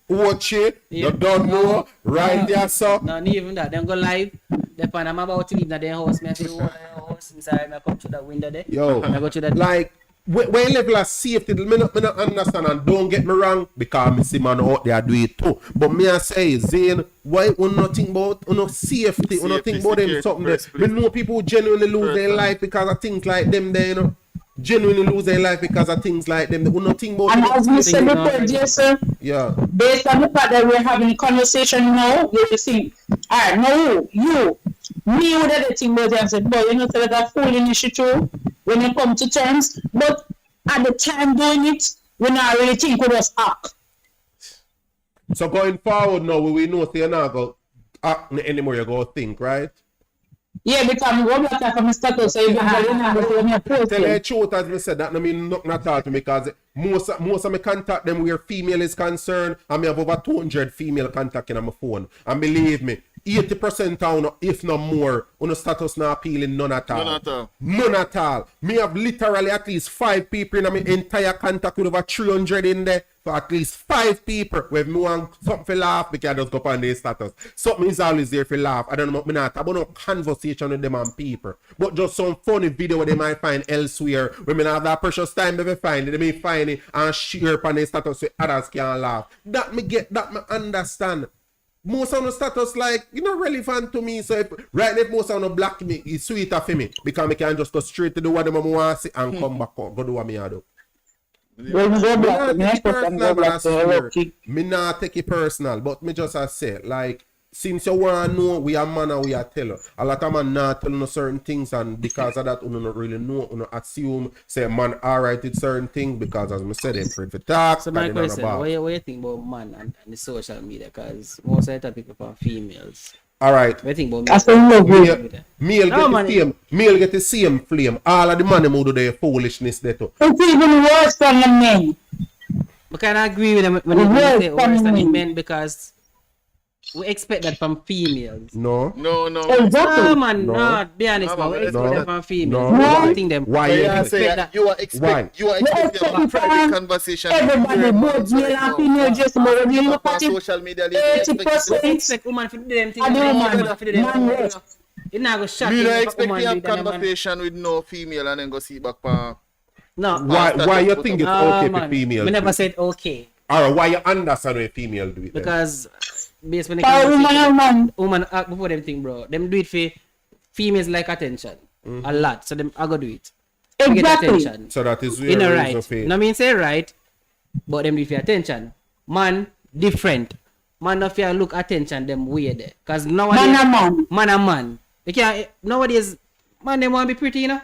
Ochi, you Yeah. don't know, right there, so. No, not even that. Then go live. The pan I'm about to leave that their house. Me I see the house inside. I come through that window there. Yo, I go through that. like, when level of safety, me not understand, and don't get me wrong, because me see man out there do it too. But me I say, Zane, why you not think about safety, you not think about them security something there. first, Me please. know people who genuinely lose their First, life because of things like them there, you know. Genuinely lose their life because of things like them. You not think about And as we Think said about before, it. Jason, yeah. based on the fact that we're having a conversation now, you will think, all right, no, you, me would have the thing about it and said, boy, you know, so that fooling issue too, when you come to terms, but at the time doing it, we not really think we just act. So going forward now, we know say you're not go act anymore, you go think, right? Yeah, because I'm going back from my status, so you can go to me post Tell you the it. truth, as me said, that no mean nothing at all to me, because most of my contact them where female is concerned, and me have over 200 female contact in my phone. And believe me, 80% of if not more, on the status not appealing none at all. None at all. None at all. Me have literally at least 5 people in my entire contact with over 300 in there. For at least 5 people. When me want something to laugh, because I just go on their status. Something is always there for laugh. I don't know, me not about no conversation with them and people. But just some funny video where they might find elsewhere. When me not have that precious time they find it, they may find it and share upon their status so others can laugh. That me get, that me understand. Most of the status like, you know, relevant to me. So if right now if most of them block me, it's sweeter for me. Because I can just go straight to do what them want to see and come back up. Go do what me I do. When you go Me back, not me take it not personal, go but I back to swear. lucky. Me not take it personal, but me just I say, like, since you want to know, we are man and we are tell you. A lot of man not telling you certain things, and because of that, you don't really know, you assume, say, man, alright with certain things, because as I said, they're afraid to talk. So my and they're not question, about. what you think about man and the social media? Because most of the time people are females. Alright. What do you think about That's what I love social you. media? Male No, get man. the same, male get the same flame. All of the man who do their foolishness there too. It's even worse than the men. I kind of agree with them when Yes, they say worse than the family. men, because we expect that from females. No. No. No Exactly. man, No. no, be honest, No, man, we man, expect no. that from females. No. We Why? don't think them. Why But you you expect say that? you are Why? expecting a expect private from conversation. Everybody, Very both much male right and now. female, just about when you look On at it, social media, they expect 80% Expect woman to do them things. I do, man. Man to do them Man, things. yes. You not go shot Me you not if a expect woman to do have it, and a man- conversation with no female and then go see back pa. No. Why you think it's okay for man. female? We never said okay. Or why you understand when female do it? then? Because based on the for a woman conversation, and man. woman act before them thing, bro. Them do it for females like attention a lot, so them I go do it. To get Exactly. attention. So that is In a your right. reason for it. No mean say right, but them do it for attention. Man different. Man not fear look attention them weird. Cause nowadays Man and man. man and man. You can't nowadays man them want to be pretty, you know.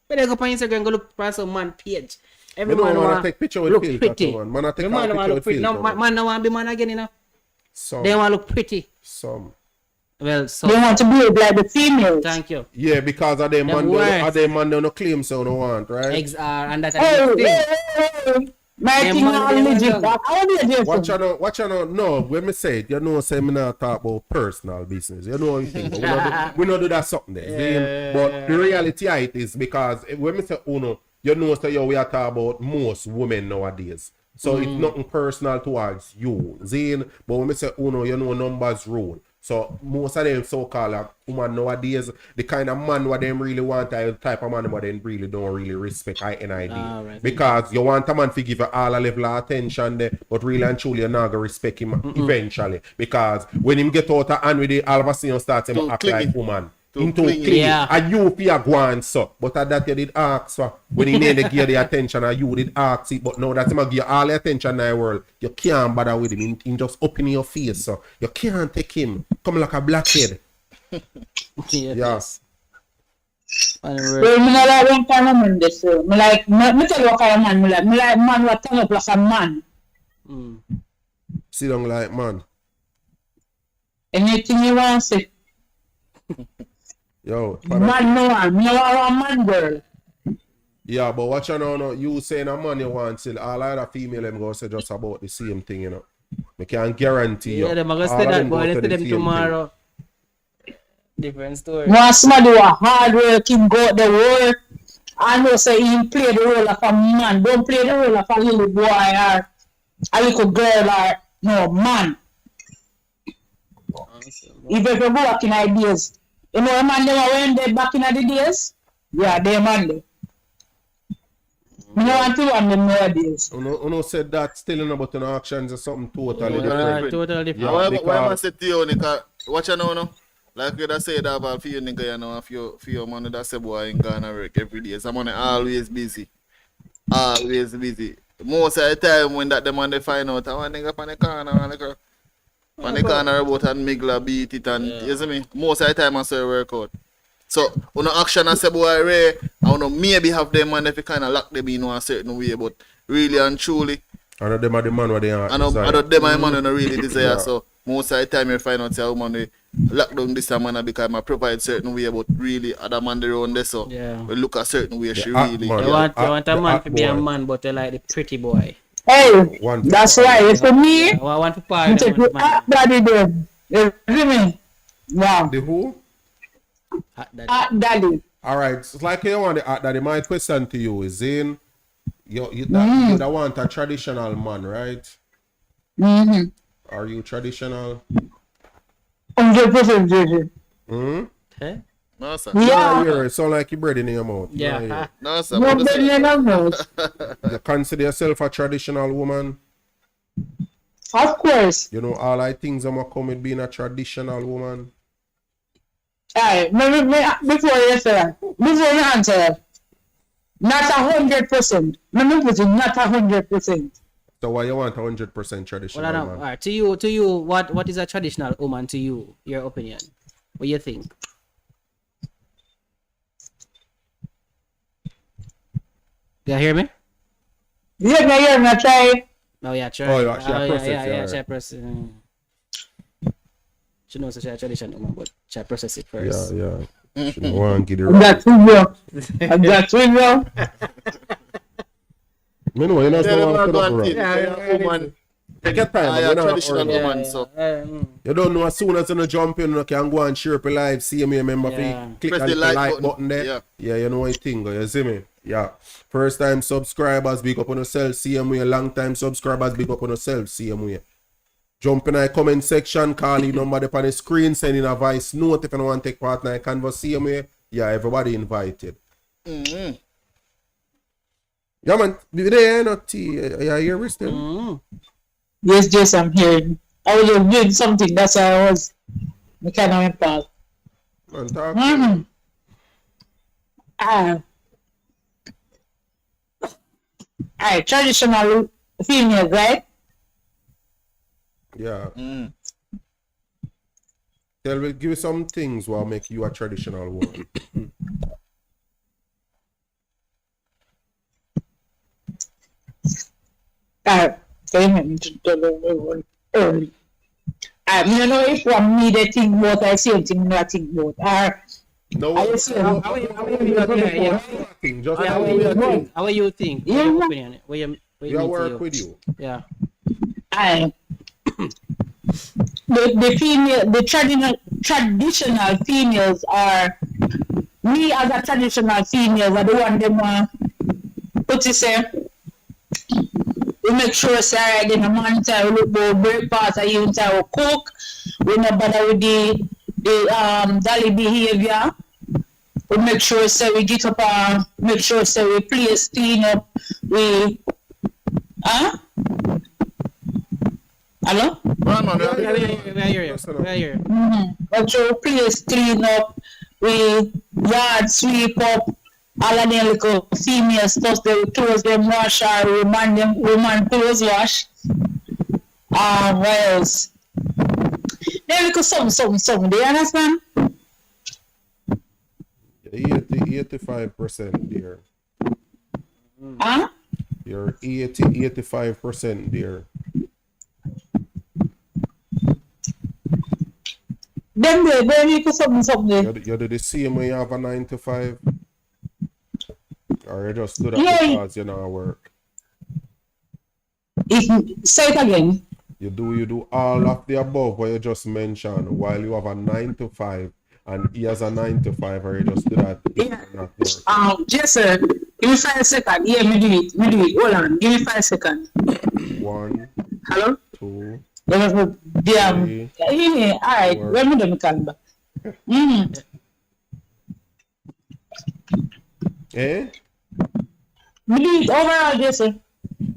But they go on Instagram go look for some man page. Every You know, man man, I want take picture with look filter, pretty. man. Man, I take The a man picture want look with pretty. No, filter, man no want to be man again, you know. Some. They want look pretty. Some. Well, so They want to be like the females. thank you. Yeah, because of them man, words. of them man, they no claim so no want, right? XR and that Hey, thing. hey. My Them thing man, all they legit. young. How do you Watch do? out, no, when me say it, you know, say me not talk about personal business. You know what you think, but we not do that something there. But the reality of it is because when me say uno, you know, say yo, we are talking about most women nowadays. So it's nothing personal towards you, Zane. But when me say uno, you know, numbers rule. So most of them so-called like, woman nowadays, the kind of man what them really want, the type of man what they really don't really respect INID. Right. Because you want a man to give you all a level of attention there, but really and truly you're not going to respect him eventually. Because when him get out of hand with it, all of a sudden you start him Too act clingy. like woman. Too Into clingy. clingy. Yeah. And you fear go on so. But at that you did ask so. When he nearly give the attention and you did ask it. But now that him give you all the attention in the world, you can't bother with him. He just up in your face so. You can't take him. Come like a blackhead. Yeah. Yes. Well, me not like one kind of man this. Me like, me tell you what kind of man me like. Me like man what turn up like a man. Sit down like man. Anything you want to say. Yo, Man no one. Me want a man girl. yeah, but what you know, no, you saying a man you want till all other female them go say just about the same thing, you know. I can guarantee you. Yeah, they're gonna all say of that, them but go let's to see the them same tomorrow. Different story. Want somebody who are hard working, go out the work. I know say he play the role of a man. Don't play the role of a little boy or a little girl or no man. If you go back in ideas, you know a man they were when they back in the days? Yeah, they man they. Me no want to want them nowadays. Uno said that still in about an actions or something totally Yeah, different. Totally different. Yeah, Why because- man say to you, Nika, watch you know, no? Like you that say that about for you nigga, you know, for your man that say boy in Ghana work every day. Someone always busy. Always busy. Most of the time when that the man they find out, I want nigga pan the corner, pan the corner about and Migla beat it and you see me? Most of the time I say work out. So on action I say boy Ray, I wanna maybe have them man if you kinda lock them in a certain way, but really and truly I know them are the man what they are. I know them are man who don't really desire. Yeah. So most of the time you find out say a woman we lock down this man because I provide certain way, but really other man they run there so Yeah. we look a certain way she act really man. You want a The man hot to be a boy. man, but they like the pretty boy. Hey, One that's to why for me, I want to me party. take you hot daddy them. You see me? Wow. The who? Hot daddy. Alright, so like you want the daddy, my question to you is Zane, you that want a traditional man, right? Mm-hmm. Are you traditional? 100% JJ. Hmm? Huh? no sir. Yeah. You sound like you bread in your mouth. Yeah. No sir. No What better say? than us. You consider yourself a traditional woman? Of course. You know all I things I'm come with being a traditional woman. Alright, before you say that, before you answer that, not 100%. Let me put it not 100%. So why you want 100% traditional Well, I don't, man? all right. To you, what is a traditional woman to you? Your opinion. What do you think? Do you hear me? Yeah, no, you're not try. Oh yeah, try. Oh, you actually process it, yeah, alright. try process. She knows she's a traditional woman, but try process it first. Yeah. She don't want to get it I right. got two, bro. I got two, bro. Me know, you know, Tell them so I go and wrong. think. Say a woman, Take your time, I man, a you know, traditional hurry. woman, so You don't know as soon as you jump in, you can go and share up your live, see me, remember, Yeah. click Press on the the like like button. button there. Yeah. Yeah, you know what thing, you see me? Yeah. First time subscribers, big up on yourself, same way. Long time subscribers, big up on yourself, same way. Jump in the comment section, call the number up on the screen, send in a voice note if you want to take part in the canvas, same way. Yeah, everybody invited. mm-hmm. Yeah, man, be there, not tea. Yeah, you're resting. Mm. Yes, Jess, I'm here. I was just doing something. That's how I was. I kind of went past. Man, talk. Mm-hmm. Alright, traditional females, right? Yeah. Mm. Tell me, give me some things will make you a traditional woman. Payment to the early. I don't know if one me they think about I same thing I think about. No, I see. thing, just How like what we you are think? doing. How you think? Yeah. Your opinion. What you We mean to work you? with you. Yeah. I the traditional females are me as a traditional female are the one them put it say we make sure say alright in the morning time we look for breakfast and even time we cook, we not bother with the daily behavior. We make sure say we get up and make sure say we place clean up, we hello? Man, We are here. Make sure we place clean up, we yard sweep up, all of them little female stuff, they clothes them wash or woman clothes wash. What else? They little something, do you understand? You 85% there. Huh? You're 85% there. Then they need to something. You do the same when you have a 9 to 5? Or you just do that Yeah. because you know work? Say it again. You do all of the above what you just mentioned while you have a 9 to 5 and he has a 9 to 5, or you just do that if Yeah. you're not working? Jesse, give me 5 seconds. Yeah, me do it. Hold on, give me 5 seconds. 1, Hello? 2, Damn. Three. Yeah, all right. Four. When me done come back. Eh? Me do it overall, Jesse.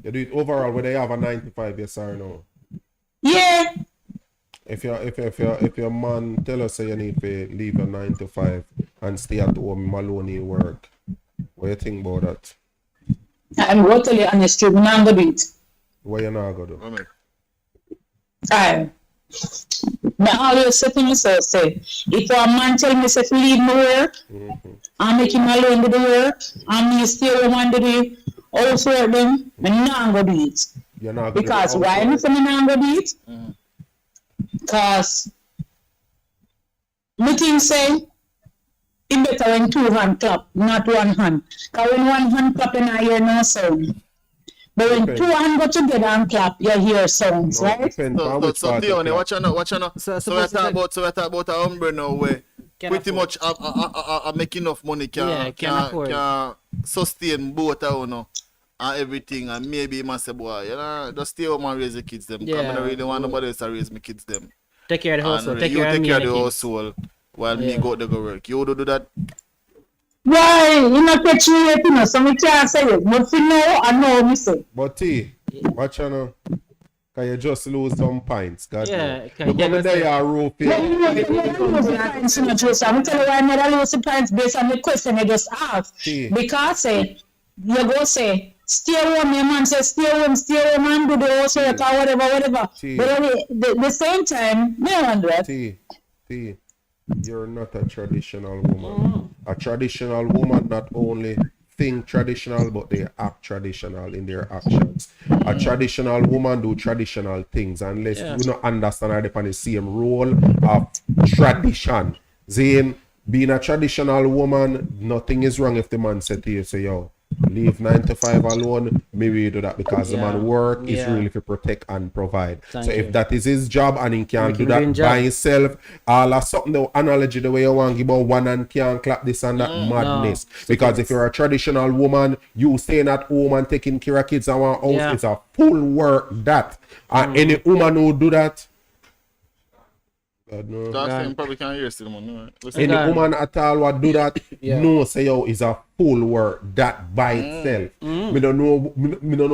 You do it overall whether you have a 9 to 5, yes or no? Yeah. If your man tell us say you need to leave your 9 to 5 and stay at home alone in work, what you think about that? I'm going to tell you honest truth. I'm not going to do it. What you not gonna do? Amen. Alright. I always say to myself, say, if a man tell me say to leave my work, I make him alone do the work, and me stay home and do the housework them, I'm not gonna do it. You're not gonna Because do the why am I housework. not gonna do it? Because me think say it better when 2 hand clap, not 1 hand. Because when 1 hand clap, you not hear no sound. But when Depends. 2 hands go together and clap, you hear sounds, No, right? depends on So which part you Dione, clap. watch out. So So we suppose talk about a umbrella now where Can pretty afford. much I make enough money Yeah, can afford. can sustain both of you know, and everything, and maybe you must say, boy, you know, just stay home and raise the kids them. Because I don't really want nobody else to raise my kids them. Take care of the household. And Take you care of take me care and of the the kids. household while me Yeah. go out there go work. You would do that? Why? You not catch me yet, you know, so I can't say it. But for now, I know me say. But T, watch out now. Can you just lose some pints? God Yeah, know. can Look you over just there, say- you are roofing. Yeah, you know, you don't lose the points, you know, Joseph. I'm telling you why I never lose the points based on the question I just asked. See. Because say, you go say, stay home, your man says, stay home and do the housework or whatever. See. But at the same time, me I wonder that. T, you're not a traditional woman. A traditional woman not only think traditional, but they act traditional in their actions. A traditional woman do traditional things unless you not understand her upon the same role of tradition. Zane, being a traditional woman, nothing is wrong if the man said to you, say, yo, leave 9 to 5 alone, maybe you do that because the man work is Yeah. really to protect and provide. Thank so you. if that is his job and he can Make do him that doing by job. himself, all of something the analogy the way you want give about one and can't clap this and that madness. Because if you're a traditional woman, you staying at home and taking care of kids and one house, Yeah. it's a full work that. And any woman who do that, God no. That's him probably can't hear still, man. No, listen. Any God. woman at all what do that, Yeah. no say yo is a full work that by itself. Me don't know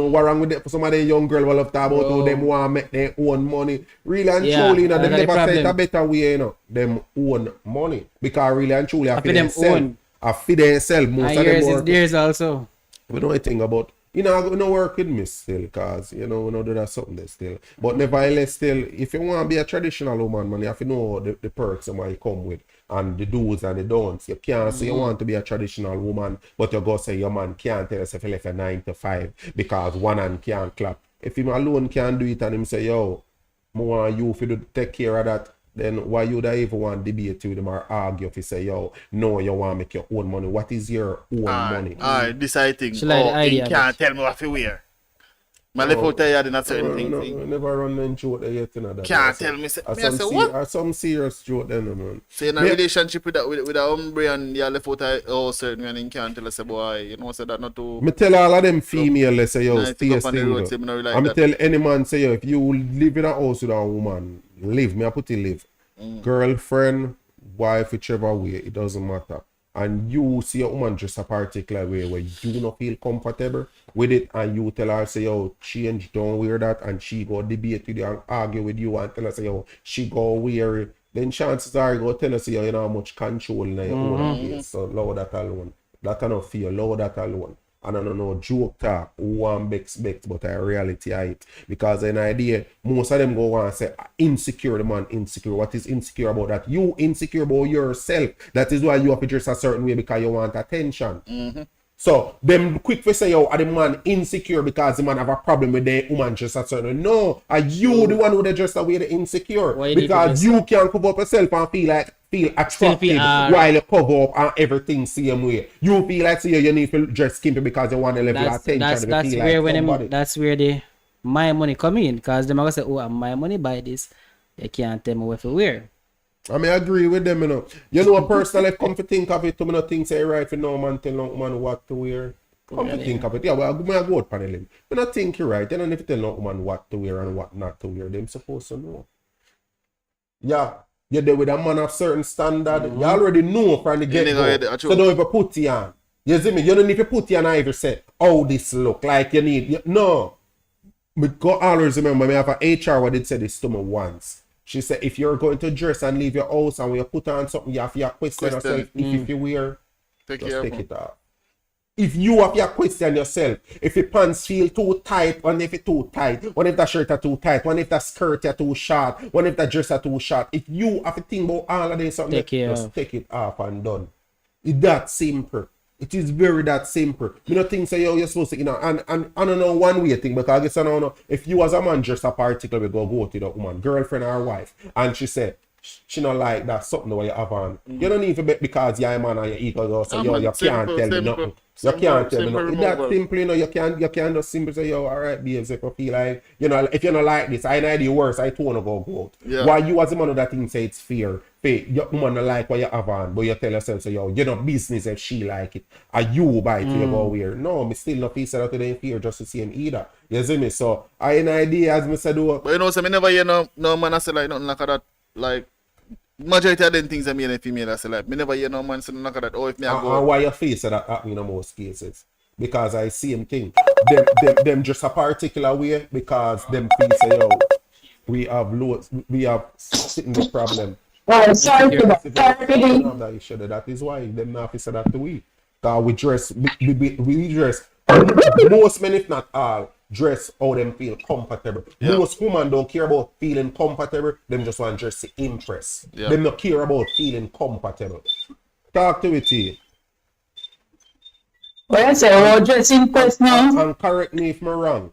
what wrong with it for some of the young girl will have talk about how them want to make their own money. Really and Yeah, truly, you know, them that's the never say it a problem. better way, you know. Them own money. Because really and truly, I For feel them themselves. own. I feel themselves. Most And of them yours is work. theirs also. We know anything about, you know, I don't work with me still, cause you know, we know do that something there still. But nevertheless, still, if you want to be a traditional woman, man, you have to know the perks and what you come with, and the do's and the don'ts. You can't say you want to be a traditional woman, but you go say your man can't tell us if you left a 9 to 5 because one hand can't clap. If him alone can do it and him say, yo, I want you to take care of that, then why you even want to debate with them or argue if you say, yo, no, you want to make your own money. What is your own money? Alright, this I think. She like the He idea of can't it. tell me what to wear. My left out there in a certain thing. No, thing. never run them joke there yet, you know, that. Can't tell me, say- me I say, what? Some serious joke then, man. So in a Me- relationship with a hombre and you left out a certain and he can't tell us, boy, you know, say that not to. Me tell all of them female, they say, yo, Nice to stay go up on the road, say, single. me not really like I'm that. tell any man, say, yo, if you live in a house with a woman, live, me I put it live. Girlfriend, wife, whichever way, it doesn't matter. And you see a woman just a particular way where you not feel comfortable with it, and you tell her, say, yo, change, don't wear that, and she go debate with you and argue with you and tell her, say, yo, she go wear it, then chances are you go tell her, say, yo, you know how much control in your own place. So allow that alone. That enough for you, allow that alone. And I don't know joke talk, who want bex, but a reality I it. Because an idea, most of them go on and say, insecure, the man insecure. What is insecure about that? You insecure about yourself. That is why you have to dress a certain way because you want attention. So, them quick for say, yo, are the man insecure because the man have a problem with the woman just a certain. No, are you the one who they just away the insecure? Why you need to Because dress you can cover up yourself and feel attractive while you cover up and everything same way. You feel like you need to dress skimpy because you want to level attention. That's feel where like when that's where the my money come in, because them are gonna say, oh, my money buy this. You can't tell me what to wear. I mean, I agree with them, you know. You know, personally, come to think of it, to me not think say right for no man tell no man what to wear. Come to think of it, yeah, well, I go out panel him. You not think you're right. They don't need to tell no man what to wear and what not to wear. Them supposed to know. Yeah, you're there with a man of certain standard. You already know from the get-go. So don't even put it on. You see me? You don't need to put it on either say, oh, this look like you need. No. Because always remember, I have an HR who did say this to me once. She said, if you're going to dress and leave your house and when you put on something, you have to question yourself if you wear, take it off. If you have to question yourself, if your pants feel too tight, what if it's too tight, what if that shirt are too tight, what if that skirt are too short, what if that dress are too short. If you have to think about all of this, something, just take it off and done. It's that simple. It is very that simple. You know, things say, yo, you're supposed to, you know, and I don't know one way thing, because I guess I don't know, if you as a man dress a particular way, go to the woman, girlfriend or wife, and she said, she not like that, something what you have on. You don't need to be because you're a man and you're equal, so yo, you can't tell me nothing. You can't tell me nothing. It's that simple, you know, you can't just simply say, yo, alright, babes, if you feel like, you know, if you're not like this, I know the worst, I want to go out. Yeah. Why you as a man of that thing say it's fear? Your woman don't like what you have on, but you tell yourself, so yo, you're not business if she like it. Are you buy it you go wear? No, me still not feel set out today in fear just to see him either. You see me? So I an idea as me said do. But you know, so me never hear no man I say like nothing like that. Like majority of them things are male and female I say like me never hear no man say nothing like that. Oh, if me I go. And why your face that happen in most cases? Because I see him thing. Them just a particular way because them feel say yo, we have sitting the problem. Oh, sorry for that. That issue. That is why them not say that to we. Because we dress, we dress. Most men, if not all, dress how them feel comfortable. Yeah. Most women don't care about feeling comfortable. Them just want to dress to impress. Yeah. Them not care about feeling comfortable. Talk to it here. Well, I say, oh, dress impress now. And correct me if I'm wrong.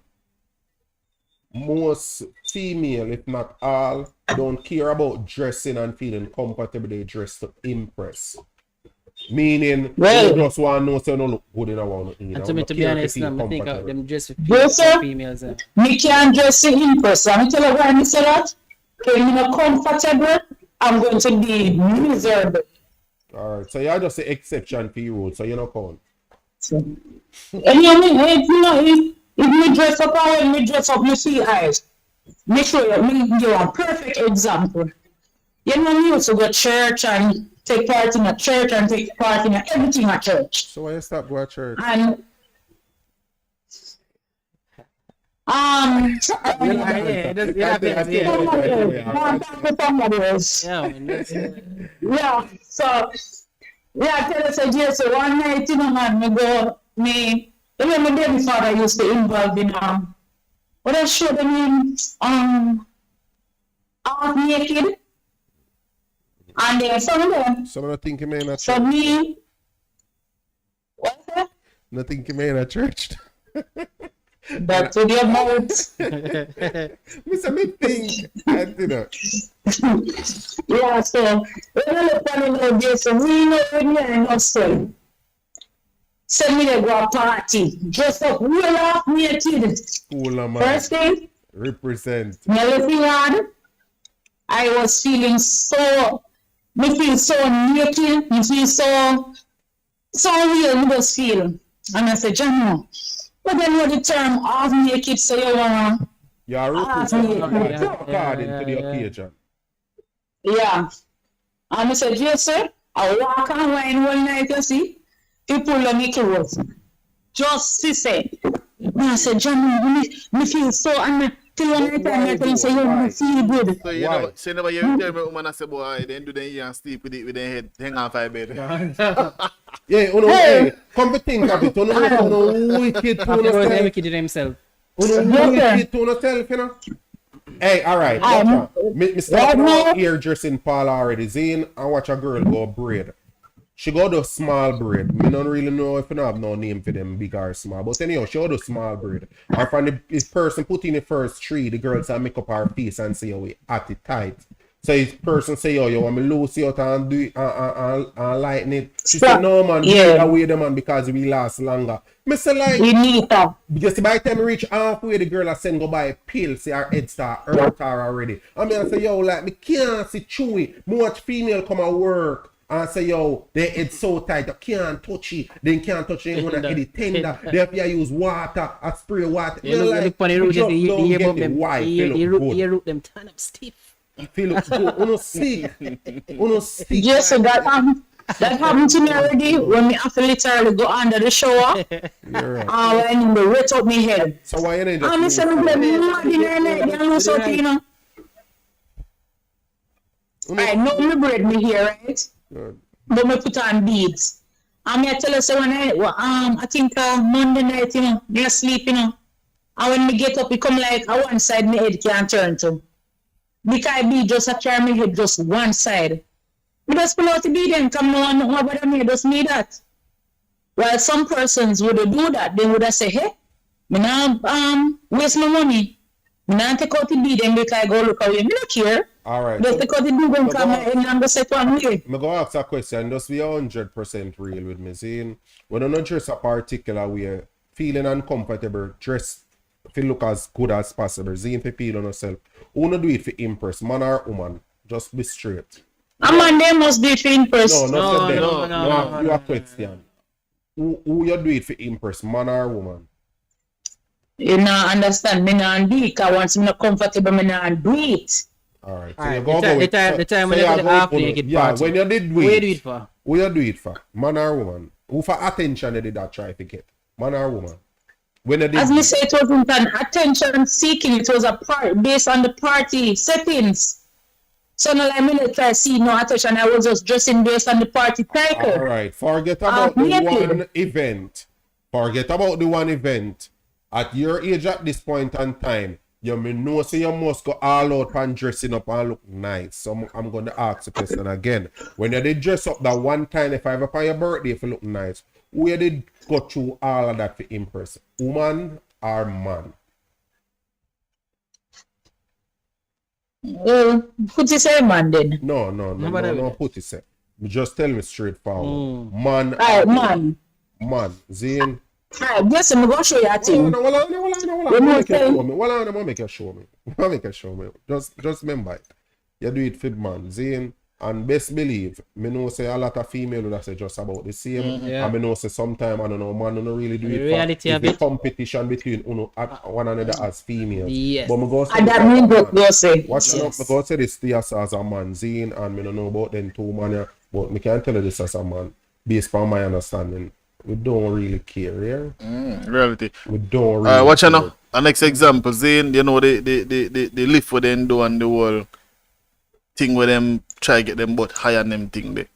Most female, if not all, don't care about dressing and feeling comfortable. They dress to impress. Meaning, well, they just want to know so they don't look good in a one. And to be honest, I think them dress for females. Me can't dress to impress. I'm tell you why I say that. Because I'm not comfortable, I'm going to be miserable. Alright, so you're just an exception for your rule, so you don't count. So, and you know, if me dress up or when me dress up, me see eyes. Make sure me give a perfect example. You know, me used to go to church and take part in a church and take part in everything at church. So why you stop going to church? And yeah, so yeah, tell us again. So one night, you know, man, me my baby father used to involve in what I showed them half naked, and then some of them. So I think you may not. So me, what's that? I think you may not church. Back to the amount. Mr. Me think, you know. Yeah, so when I look at it like this, so we know when you're in hostel. Send me to go a party, dress up real off naked. Cool, man. First thing, represent. I was feeling so, me feel so naked, me feel so real, me just feel. And I said, John, but then what the term half naked, so you wanna. Yeah, represent according to the occasion. Yeah. And I said, yes, sir, I walk and wine one night, you see. People let me clothes. Just to say. I said, John, me feel so, and till one night I tell him, say, you feel good. So you never hear me tell me woman I say, boy, then do then you and sleep with it with their head hang off my bed. Yeah, hey, come to think of it. Wicked to Happy birthday, yourself. wicked to himself. Wicked to yourself, you know. Hey, alright, watch out. Me start now hairdressing Paul already. Zane, I watch a girl go braid. She go do small braid. Me don't really know if you have no name for them big or small. But anyhow, she go do small braid. And from the person put in the first three, the girls will make up her face and say, oh, we at it tight. So if person say, oh, you want me loose it out and do it and lighten it. She say, no man, do it away the man because we last longer. Me say like, We need that. because by the time we reach halfway, the girl I send go buy a pill, say her head start hurt her already. I mean, I say, yo, like, me can't see chewy. Me watch female come and work and say, yo, their head so tight, you can't touch it. They can't touch it, when it tender. They have to use water, a spray water. You look funny, you just you don't hear get about it. them. Why? You root them turn up stiff. Feel look good. Uno sick. Uno sick. Yes, so that happened to me already when me have to literally go under the shower. You're right. When they wet up my head. So why you ain't I'm just saying, mad in the neck, you know, something, you know. I know me braid me here, right? Good. But me put on beads. I tell you, so when I think Monday night, you know, me asleep, you know. And when me get up, it come like one side my head can't turn to. Because bead just a turn my head just one side. Me just pull out the bead and come on, no about me, just me that. While some persons would do that, they would have say, hey, me not waste my money. Me not take out the bead and because I go look away. Me not care. All right. Just take out the bead and come and go set one way. I'm going to ask a question, just be 100% real with me. Seeing, when you don't dress a particular way, feeling uncomfortable, dress to look as good as possible, seeing for feel on yourself. Who not do it for impress, man or woman? Just be straight. A man, they must do it for impress. No. No. You a question. Who you do it for impress, man or woman? You know, understand, me not do it, because once I'm not comfortable, me not do it. Alright, so Alright, you go go with... the time when you do the half naked Yeah, party. when you did do What you it. do it for? Who you do it for? Man or woman? Who for attention you did that try to get? Man or woman? When you did As do me it. say, it wasn't an attention seeking, it was a part based on the party settings. So now like me not try to see no attention, I was just dressing based on the party cycle. Alright, forget about the naked. one event. Forget about the one event. At your age at this point in time, you may know say you must go all out and dressing up and look nice. So I'm going to ask the question again. When you did dress up that one time, if I ever for your birthday, if you look nice, where did go through all of that for impress? Woman or man? Well, put it say man then. No, put it say. Just tell me straightforward. Man Alright, or man. man. Zane. Alright, guess I'm gonna show you a thing. Hold on. Make you show me. Just remember it. You do it for man, Zane. And best believe, me know say a lot of female would say just about the same. Yeah. And me know say sometime, I don't know, man don't really do The it reality for of the it. competition between one another as females. Yes. But me go say And that means what go say. watch out, Yes. me go say this to you as a man, Zane, and me don't know about them two man, yeah, but me can tell you this as a man, based on my understanding. We don't really care, yeah? Reality. We don't really Watch out care. now. An next example, Zane, you know, they lift for them do on the wall thing where them try get them but higher than them thing there.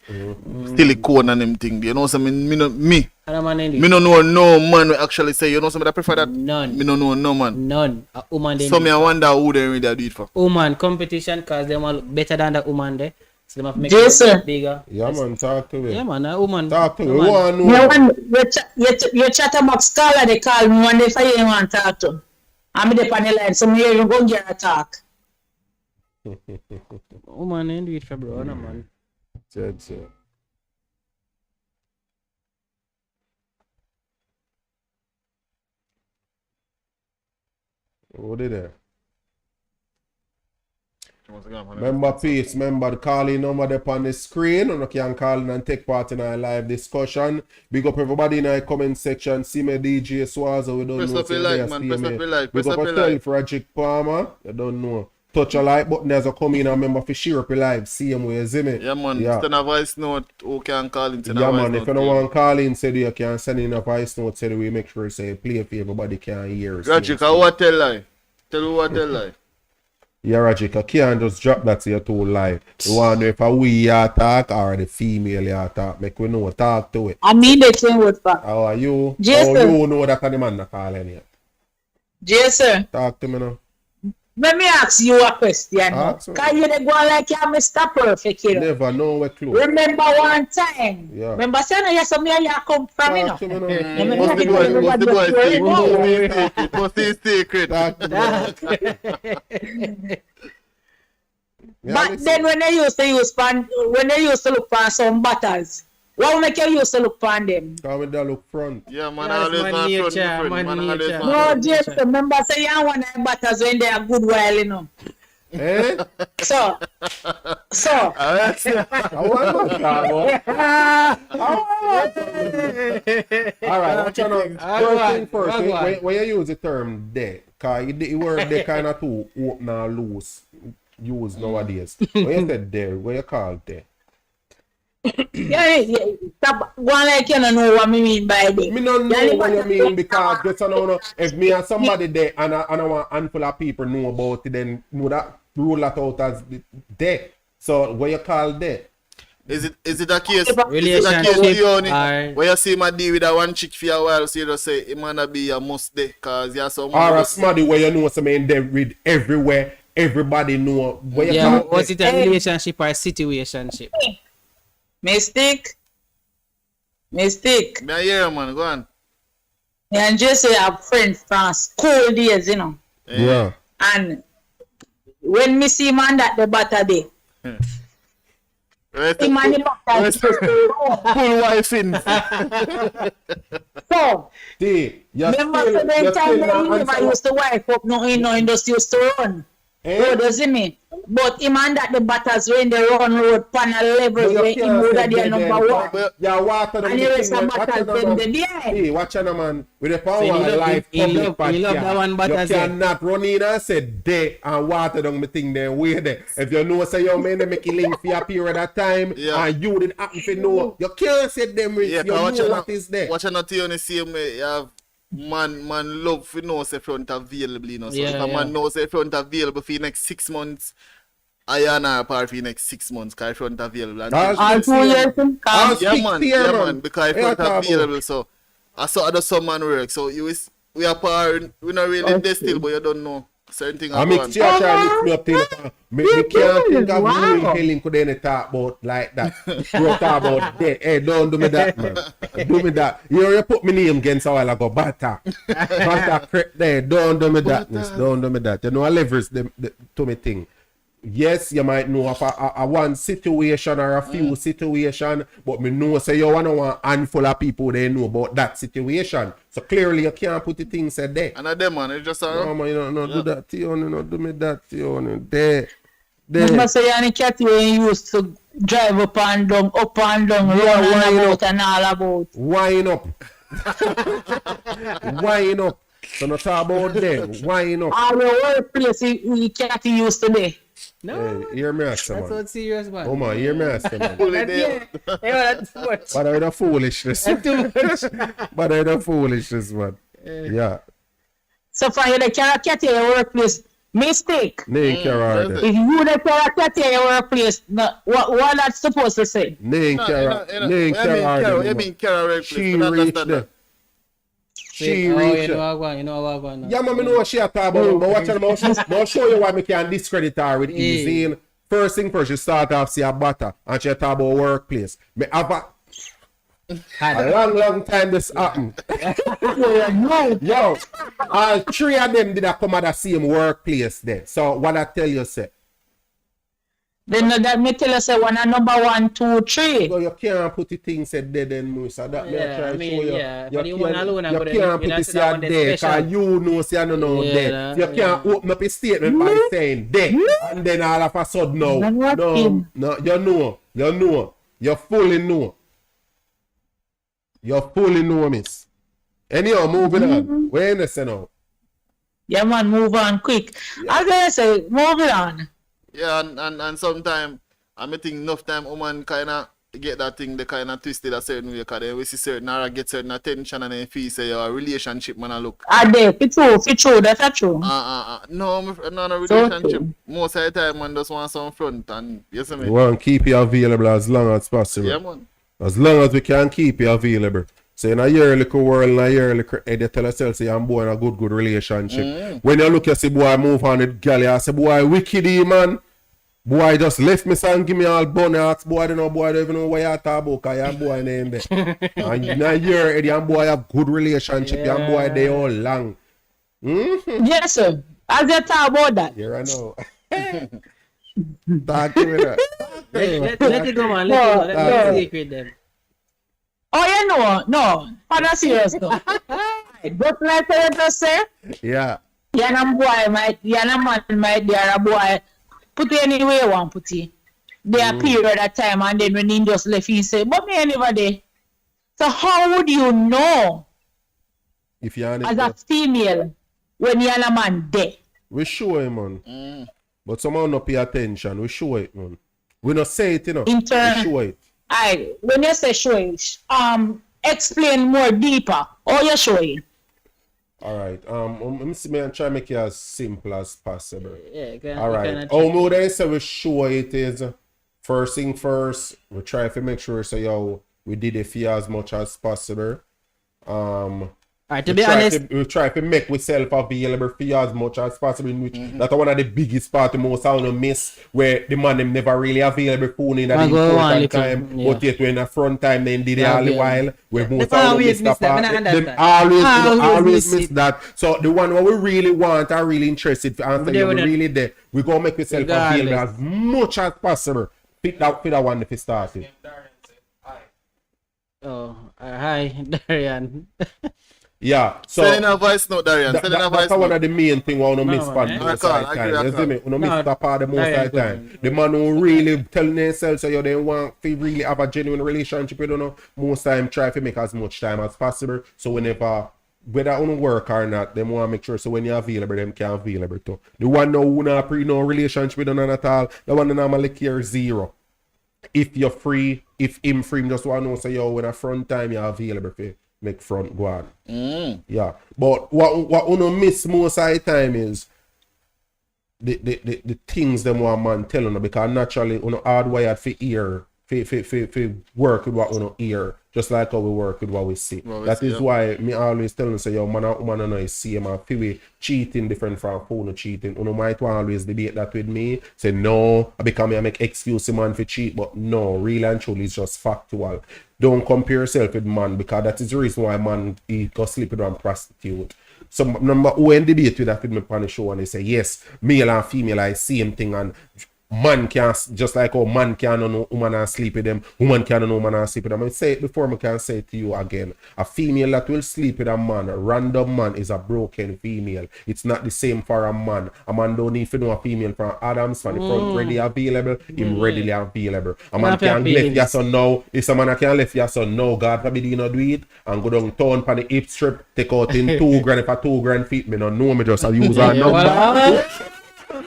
Silicone and them thing there. You know what I mean? Me no know no man will actually say, you know something I prefer that? None. Me no know no man. None. A woman they So me I wonder who they really do it for. woman competition because they want look better than the woman there. So they have to make Yes, sir. it bigger. Yeah, man, talk to me. Yeah, man, a woman. Talk to me. woman. We want to You know. want your chatterbox scholar they call me one day for you want to talk to. I'm the panel line, so me you go get a talk. Woman ain't do it for bro, no man. Judge. What did they? Remember peace, remember the calling number there on the screen. You can call in and take part in our live discussion. Big up everybody in our comment section. See me DJ Swazo, we don't Press know. up your like, man. Press up your like. Big Press up up your yourself, like. Rajic Palmer. You don't know. Touch a like button as a come in and remember for share up your live. See him where you see me. Yeah, man. Yeah. Send a voice note. Who can call in? Send a Yeah, voice man, note if you don't to want to call in, say you can send in a voice note, say we make sure say play for everybody can hear. Rajic, how I tell lie? Tell who I tell lie? Yeah, Roger, I can't just drop that to your two live. You want to know if a we you talk or the female you talk. Make we know, talk to it. I mean the thing with back. How are you? Jason. How you know that the man not calling you? Jason, Talk to me now. let me ask you a question. Ask me. Can you dey go like you're Mr. Perfect, you know? Never know where close. Remember one time? Yeah. Remember saying yes, me and you come from, you know? Talk to me now. What's the boy? What's the boy? What's his secret? Talk to me now. Yeah, But listen. then when they used to look for some butters, what make you used to look for them? Come with that look front. Yeah, man, That's always man not front, nature, my friend. man Man, always nature. not No, front. James, remember say you want them butters when they are good while, you know. Eh? So, I want to Alright, what you know? First thing first, when you use the term there, because the word there kind of too open and loose use nowadays. When you said there, what you call there? yeah. Stop going like you don't know what me mean by that. Me don't know what you mean because just know if me and somebody there and I want a handful of people know about it, then know that rule that out as there. So what you call there? Is it a case? Relationship or- Where you see my deal with that one chick for a while, so you just say it might not be a must day, cause you have some. Or a somebody where you know something there with everywhere, everybody know what you Yeah, call was there. it a relationship or a situationship? Mistake. Me a hear, man, go on. And just say a friend from school days, you know. Yeah. And when me see man that the butter day, Right, the man the butter full wife in. so See, you remember still, so them you time still that not he never answer. used to wife up, no, he no, he just used to run. Eh? Road, you see me? But him and that the butters when they run road pan a level But you where he can't know say that they are dead number then, one. but you water them And the the rest thing, of watch butters out, them man. the there. Hey, watch out, man. With the power So he of love- life he public love podcast, that one butters you there. cannot run in and say there and water down the thing there way there. If you know say your man they make a link for a period of time Yeah. and you didn't happen to know, you can't say them with Yeah, you cause know what is there. watch not you on the same way. You have man love for know say front available, you know. So Yeah, if a yeah. man knows say front available for the next 6 months, I and I apart for the next 6 months, cause front available. And That's All 2 years I'll come. yeah, speak man, here, yeah, man. man, because Yeah, front talk about. available. So I saw other some man work. So we are par, we not really there still, but you don't know certain things. I mix you try to mix me up till me can't think of who in Helen could any talk about like that. You talk about that. Hey, don't do me that, man. Do me that. You put my name against a while ago, Bata. Bata correct there. Don't do me that, miss. Don't do me that. You know I leverage them to me thing. Yes, you might know of a one situation or a few situation, but me know say you want one handful of people they know about that situation. So clearly you can't put the things said there. And them man, it's just No, man, you don't do that to you, you don't do me that to you. There. Remember say any cat when you used to drive up and down, run and why about and all about. Wine up. Wine up. So not talk about them. Wine up. All your workplace we cat used to be. No, Hey, hear me ask that's man. what serious, man. Oh man, hear me ask man. fully there. Yeah, that's too much. But I the foolishness. Too much. But I the foolishness, man. Yeah. So for you the cat in your workplace, mistake. Name Kara. that's If you the cat in your workplace, no, what that's supposed to say? Name Kara. Name Kara. You mean Kara right She place? reached there. She Oh, reached you know there. what, you know what, going on. Yeah, man, I know what she talk about, but watch out, I'll show you why I can discredit her with easy. First thing first, she start off see a butter and she talk about workplace. Me have a long time this happened. Yo, all three of them did come at the same workplace there. So what I tell you, say, Then that me tell you say one a number 1, 2, 3. so you can't put the thing said dead and move. So that me I Yeah, try I to mean, show you. yeah, You for the one alone, can't, but you then can't you put have this to that one here that's there special. because you know say you know Yeah, there. that- You can't open up a statement by saying there and then all of a sudden no, Then what no, him? no, you fully know. You fully know, miss. Anyhow, moving on. Where you say now? Yeah man, move on quick. I gonna say, move it on. Yeah, and sometimes I think enough time woman kinda get that thing they kind of twisted a certain way because then we see certain or get certain attention and then feel say your relationship man I look. Are they? For true, that's a true. No, no So relationship. true. Most of the time man just want some front and you see me. We want to keep you available as long as possible. Yeah man. As long as we can keep you available. So in a year little world, in a year little head, you tell yourself, say, I'm boy in a good relationship. When you look, you see boy move on with girl, you say, boy, wicked, man. Boy just left me son, give me all bun, ask boy, don't know, boy, don't even know what you talk about, because your boy name there. And in a year, Eddie, and boy have good relationship, your boy they all long. Yes, sir. As you talk about that. Here I know. Talk to me that. Let it go, man. Let it go. Let me secret them. Oh, you know, no. For the serious though. Just like you just say, Yeah. you're a boy, you're a man, you're a boy. Put it anywhere you want put it. There a period of time and then when he just left, he say, but me anywhere there. So how would you know If you're as a female when you're a man there? we show it, man. But someone not pay attention. We show it, man. We not say it, you know. In turn- We show it. Aye, when you say show it, explain more deeper. How you show it? All right. Let me see me and try to make it as simple as possible. Yeah, All right. How we would say we show it is first thing first. We try to make sure so yo we did it for you as much as possible. Alright, to be honest, we try to make ourselves available for you as much as possible. In which that's one of the biggest part, the most I want to miss, where the man them never really available phone in at the important time, but yet when the front time they did it all the while. Where most I want to miss that part. Them always miss that. So the one what we really want, are really interested to answer you, we really there. We gonna make ourselves available as much as possible. Pick that one if it started. oh, hi, Darian. Yeah, so Send in a voice note, Darian. Send in a voice that's one note. of the main thing we want to miss man. for the most I of the agree, time. You see me? We don't miss that part the most of the Darian, time. The man who really telling themselves so you they want to really have a genuine relationship with you know, most time try to make as much time as possible. So whenever whether on work or not, them want to make sure so when you're available, them can available too. The one now who not pre no relationship with none at all, the one that normally care zero. If you're free, if him free, just want to know so yo when a front time you're available for make front go on. Yeah. But what you miss most of the time is the things them one man telling you because naturally you know hardwired for ear for work with what you know hear. Just like how we work with what we see. That is why me always tell them say yo man and woman and I see him and feel cheating different from phone cheating. You know might always debate that with me. Say no, because I make excuse man for cheat, but no, really and truly it's just factual. Don't compare yourself with man because that is the reason why man he go sleep with one prostitute. So number when debate with that with me on the show and they say yes, male and female are the same thing and man can just like how man can know woman and sleep with them, woman can know woman and sleep with them. I say it before I can say it to you again. A female that will sleep with a man, a random man is a broken female. It's not the same for a man. A man don't need to know a female from Adams from the front ready available, him readily available. A man can left your son now. If someone can left your son now, God forbid you not do it and go down town for the hip strip, take out in 2 grand for 2 grand feet. Me no know me just a use a number. Me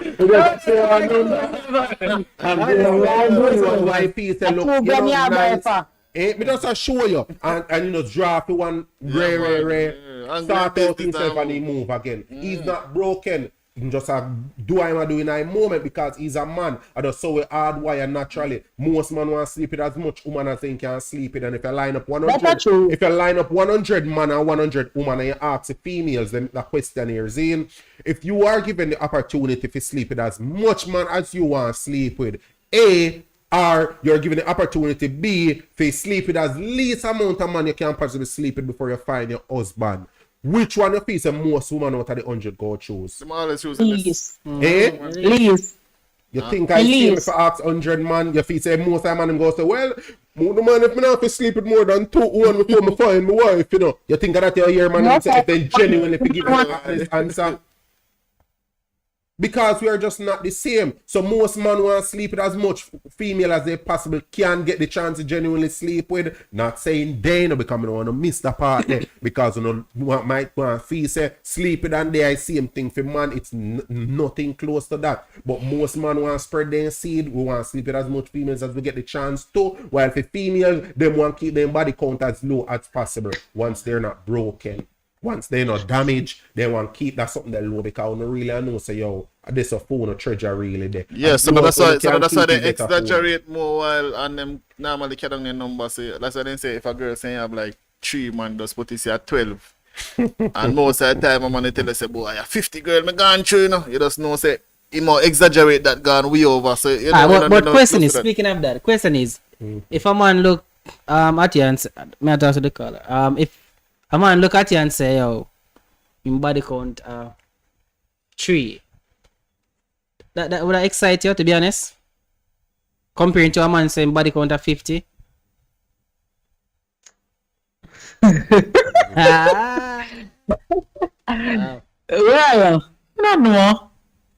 just show you and you know draft one rare start out himself and he move again. He's not broken. He can just do what I'm doing in a moment because he's a man. I just saw it hardwired naturally. Most men want to sleep with as much woman as they can sleep with. And if you line up 100, if you line up 100 man and 100 woman and you ask the females, then the question here is in, if you are given the opportunity to sleep with as much man as you want to sleep with, A, or you're given the opportunity B, to sleep with as least amount of man you can possibly sleep with before you find your husband. Which one you feel the most woman out of the 100 go choose? Please. Eh? Please. You think I see if I ask 100 man, you feel say most of the man go say, well, more the man if me not sleep with more than 2 women before me find my wife, you know. You think that you hear man say if they genuinely give you an honest answer? Because we are just not the same. So most men want to sleep with as much female as they possibly can get the chance to genuinely sleep with. Not saying they no because I don't want to miss the part there. Because you know might want to feel say sleep with and they I same thing for man. It's nothing close to that. But most men want to spread their seed. We want to sleep with as much females as we get the chance to. While for females, they want to keep their body count as low as possible once they're not broken. Once they're not damaged, they want to keep that something that low because we really know say yo, this a phone or treasure really there. Yeah, so that's why they exaggerate more while and them normally carry down their number. So that's why they say if a girl say you have like 3 man just put this at 12. And most of the time I'm gonna tell you say boy I have 50 girl me gone through, you know. You just know say he more exaggerate that gone way over. So you know, but question is, speaking of that, question is if a man look at you and say, may I talk to the caller? If a man look at you and say, yo, in body count 3. That would excite you, to be honest? Comparing to a man saying body count 50. Well, no more.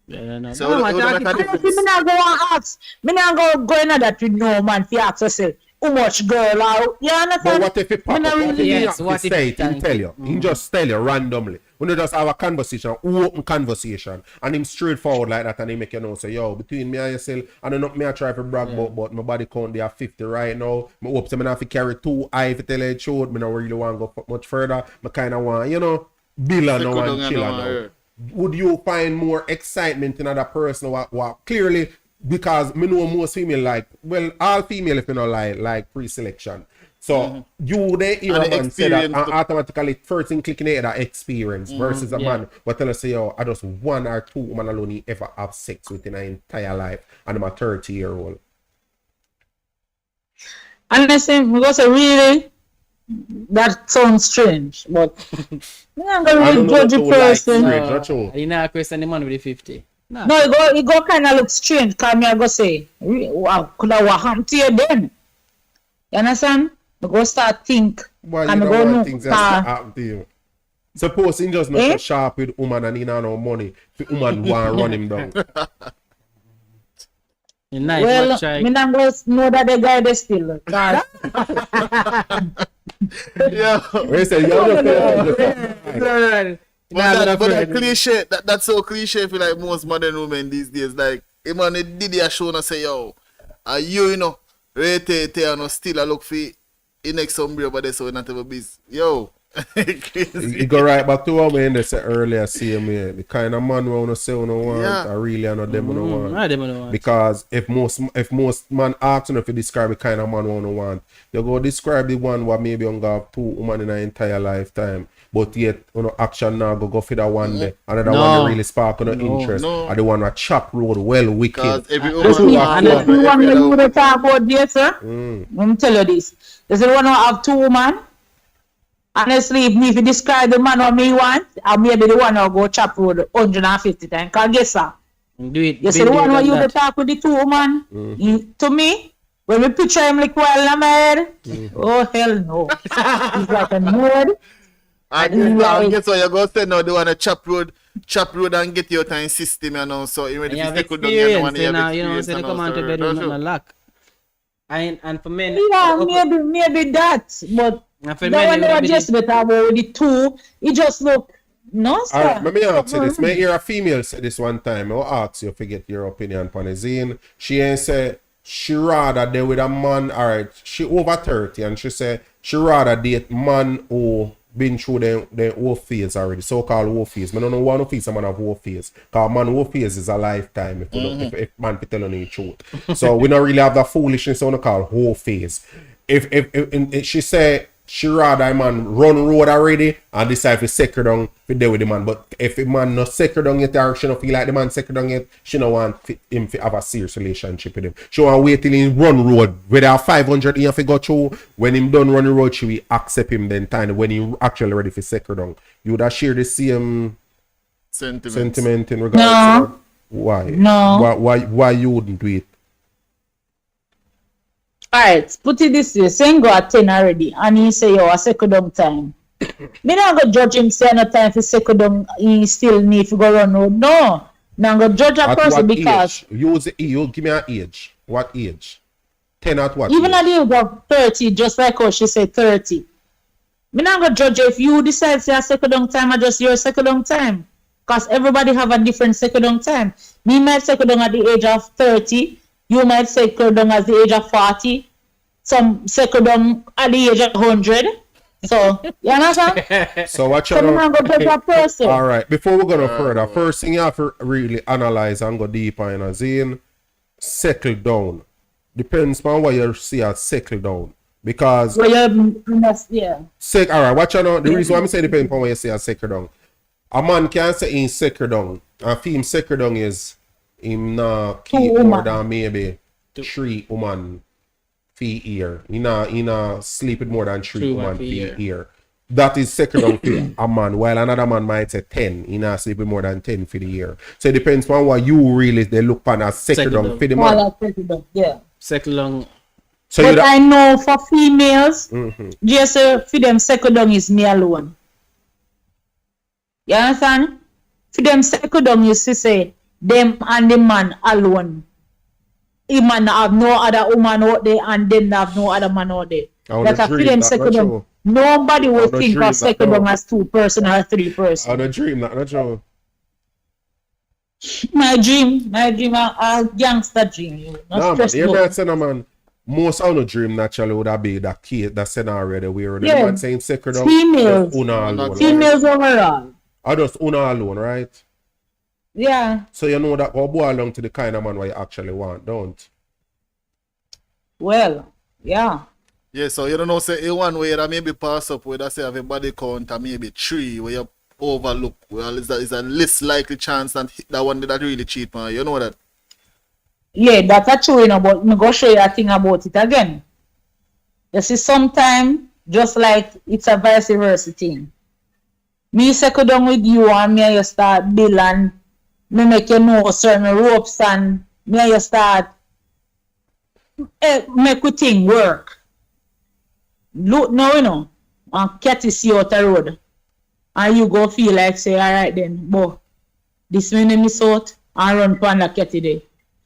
Yeah, no. So No, what man, about talking- the Me not go and ask. Me not go into that with no man fi ask yourself how much girl out. You understand? But what if it pop Me up? not What if really- he Yes, have what to if- say it and thank tell you. you? He just tell you randomly. When you just have a conversation, open conversation, and him straightforward like that, and he make you know, say, yo, between me and yourself, I don't know, me I try to brag about, but my body count they are 50 right now. I hope so I have to carry 2 I if tell you the truth. Me not really want to go much further. I kind of want, you know, bill and Settle no down and and chill no and one now. hurt. Would you find more excitement in another person what clearly because me know most female like well all female if you know like pre-selection. So you they hear And a the man say that and experience- automatically first thing clicking in that experience versus a man but tell us say yo I just 1 or 2 women alone he ever have sex with in an entire life and I'm a 30-year-old. Honestly, because really, that sounds strange, but I'm gonna I really don't know judge a what to like person. strange, not true. You know, question the man with the 50. Nah. No, it go kind of look strange. Cause me I go say, wow, could I what happened to you then? You understand? I go start think. Why you and don't go want no, things that car. happen to you? Suppose he just not Eh? so sharp with woman and he not no money. The woman want run him down. You nice, Well, but try. me not go know that the guy they still. Cause Yeah. When you say you don't know, But that cliche, that's so cliche for like most modern women these days. Like, if man did a show and say, yo, are you know, right there, no still I look for the next somebody over there so we not have a biz. Yo. Crazy. you go right back to what we ended say earlier, same way. The kind of man we want to say we don't want, Yeah. I really are not them we don't want. I don't know. Because if most man ask you if you describe the kind of man we don't want, you go describe the one what maybe you have 2 women in an entire lifetime. But yet, action now go for that one day. Another No. one that really spark on interest. no. And the one that chop road well wicked. Because every this woman me, want and that's the every one when other you woman. would talk about this, sir. Let me tell you this. This is the one who have 2 women. Honestly, if you describe the man what me want, I may be the one who go chop road 150 times. Cause guess what? Do it. You see the one where you the talk with the 2 women? To me, when we picture him like well in my head, oh hell no. He's like a nerd. And guess what? You go say now, they want to chop road and get your time system, you know. So you ready You to have settle down, you know, experience, and you have you know, experience so they and come all, on to so bedroom that's and lock. And for men, Yeah, maybe that. But and for the men, one it that would be just better about the 2, it just look no sir. Alright, let me ask you this. May hear a female say this one time. I'll ask you if you get your opinion upon it. Zine, she ain't say she rather date with a man, alright, she over 30 and she say she rather date man who been through the whole phase already, so-called whole phase. I don't know one who phase, a man have whole phase. Because man whole phase is a lifetime if, if man be telling the truth. So we don't really have that foolishness on call whole phase. If she say she rather a man run road already and decide to secure down to deal with the man. But if the man not secure down yet or she don't feel like the man secure down yet, she don't want him to have a serious relationship with him. She want to wait till he run road. Whether 500 he have to go through, when him done run the road, she will accept him then time when he actually ready for secure down. You would have share the same sentiment in regards No. to that? Why? No. Why you wouldn't do it? Alright, put it this way, saying go at 10 already, and he say, yo, a second down time. Me not go judge him say no time for second down, he still need to go run road. No. Now I'm gonna judge a At person what because age? You give me an age. What age? 10 at what even age? at the age of 30, just like how she said 30. Me not gonna judge you if you decide to second down time or just your second down time. Because everybody have a different second down time. Me might second down at the age of 30. You might second down at the age of 40. Some second down at the age of 100. So, you understand? So what you So me not gonna judge a person. All right. Before we go no further, first thing you have to really analyze and go deeper in a zine, settle down. Depends on what you see as settle down. Because So you must, yeah. all right, watch out now. The reason why I'm saying depends on what you say as second down. A man can say in second down. And for him second down is him not keep more woman. than maybe 3 woman for year. He not sleep with more than 3 woman for year. That is second down for a man. While another man might say 10. He not sleep with more than 10 for the year. So it depends on what you really they look upon as second Second down down. for the All man. that second down, yeah. Second long. So But you I know for females, Mhm. just for them second down is me alone. You understand? For them second down is to say them and the man alone. The man have no other woman out there and them have no other man out there. I would That's a for agree them that, second not down. true. Nobody will would think agree of that, second no. down as 2 person or 3 person. On a dream, not true. My dream, a gangster dream. You No, not man, stress you no. might say, no, man, most of the dream naturally would have been that case, that scenario that we were in. Yeah. Man saying second down, Females. just una alone, right? Females overall. Or just una alone, right? Yeah. So you know that go boil along to the kind of man what you actually want, don't? Well, yeah. Yeah, so you don't know, say, one way that maybe pass up where that say have a body count and maybe 3 where you overlook. Well, is a less likely chance than that one that really cheat, man. You know that? Yeah, that's a true, you know, but I'm going to show you a thing about it again. You see, sometimes, just like it's a vice versa thing. Me second down with you and me and you start build and me make you know certain ropes and me and you start make the thing work. Look now, you know, and Ketty see out the road. And you go feel like say, alright then, but this minute miss out and run pan the Ketty there.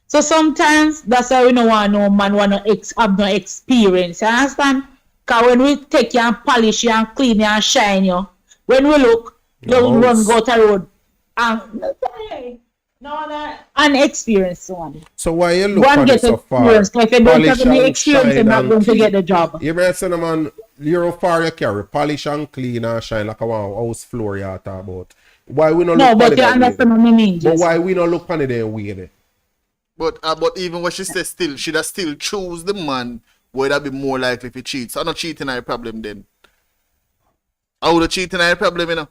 So sometimes that's why we don't want no man want to have no experience. You understand? Because when we take you and polish you and clean you and shine you, when we look, you run go to the road and unexperienced one. So why you look One on it gets so far? experience. If you don't Polish have any and experience, you're shine not and going to clean. get the job. You might say, no, man, you're how far you carry, polish and clean and shine like a house floor you talk about. Why we not No, look but on you it that understand way? what I mean. But Just. why we not look on it that way then? But even what she says still, she'd have still choose the man where that be more likely if he cheats. So not cheating is a problem then. How would cheating is a problem, you know?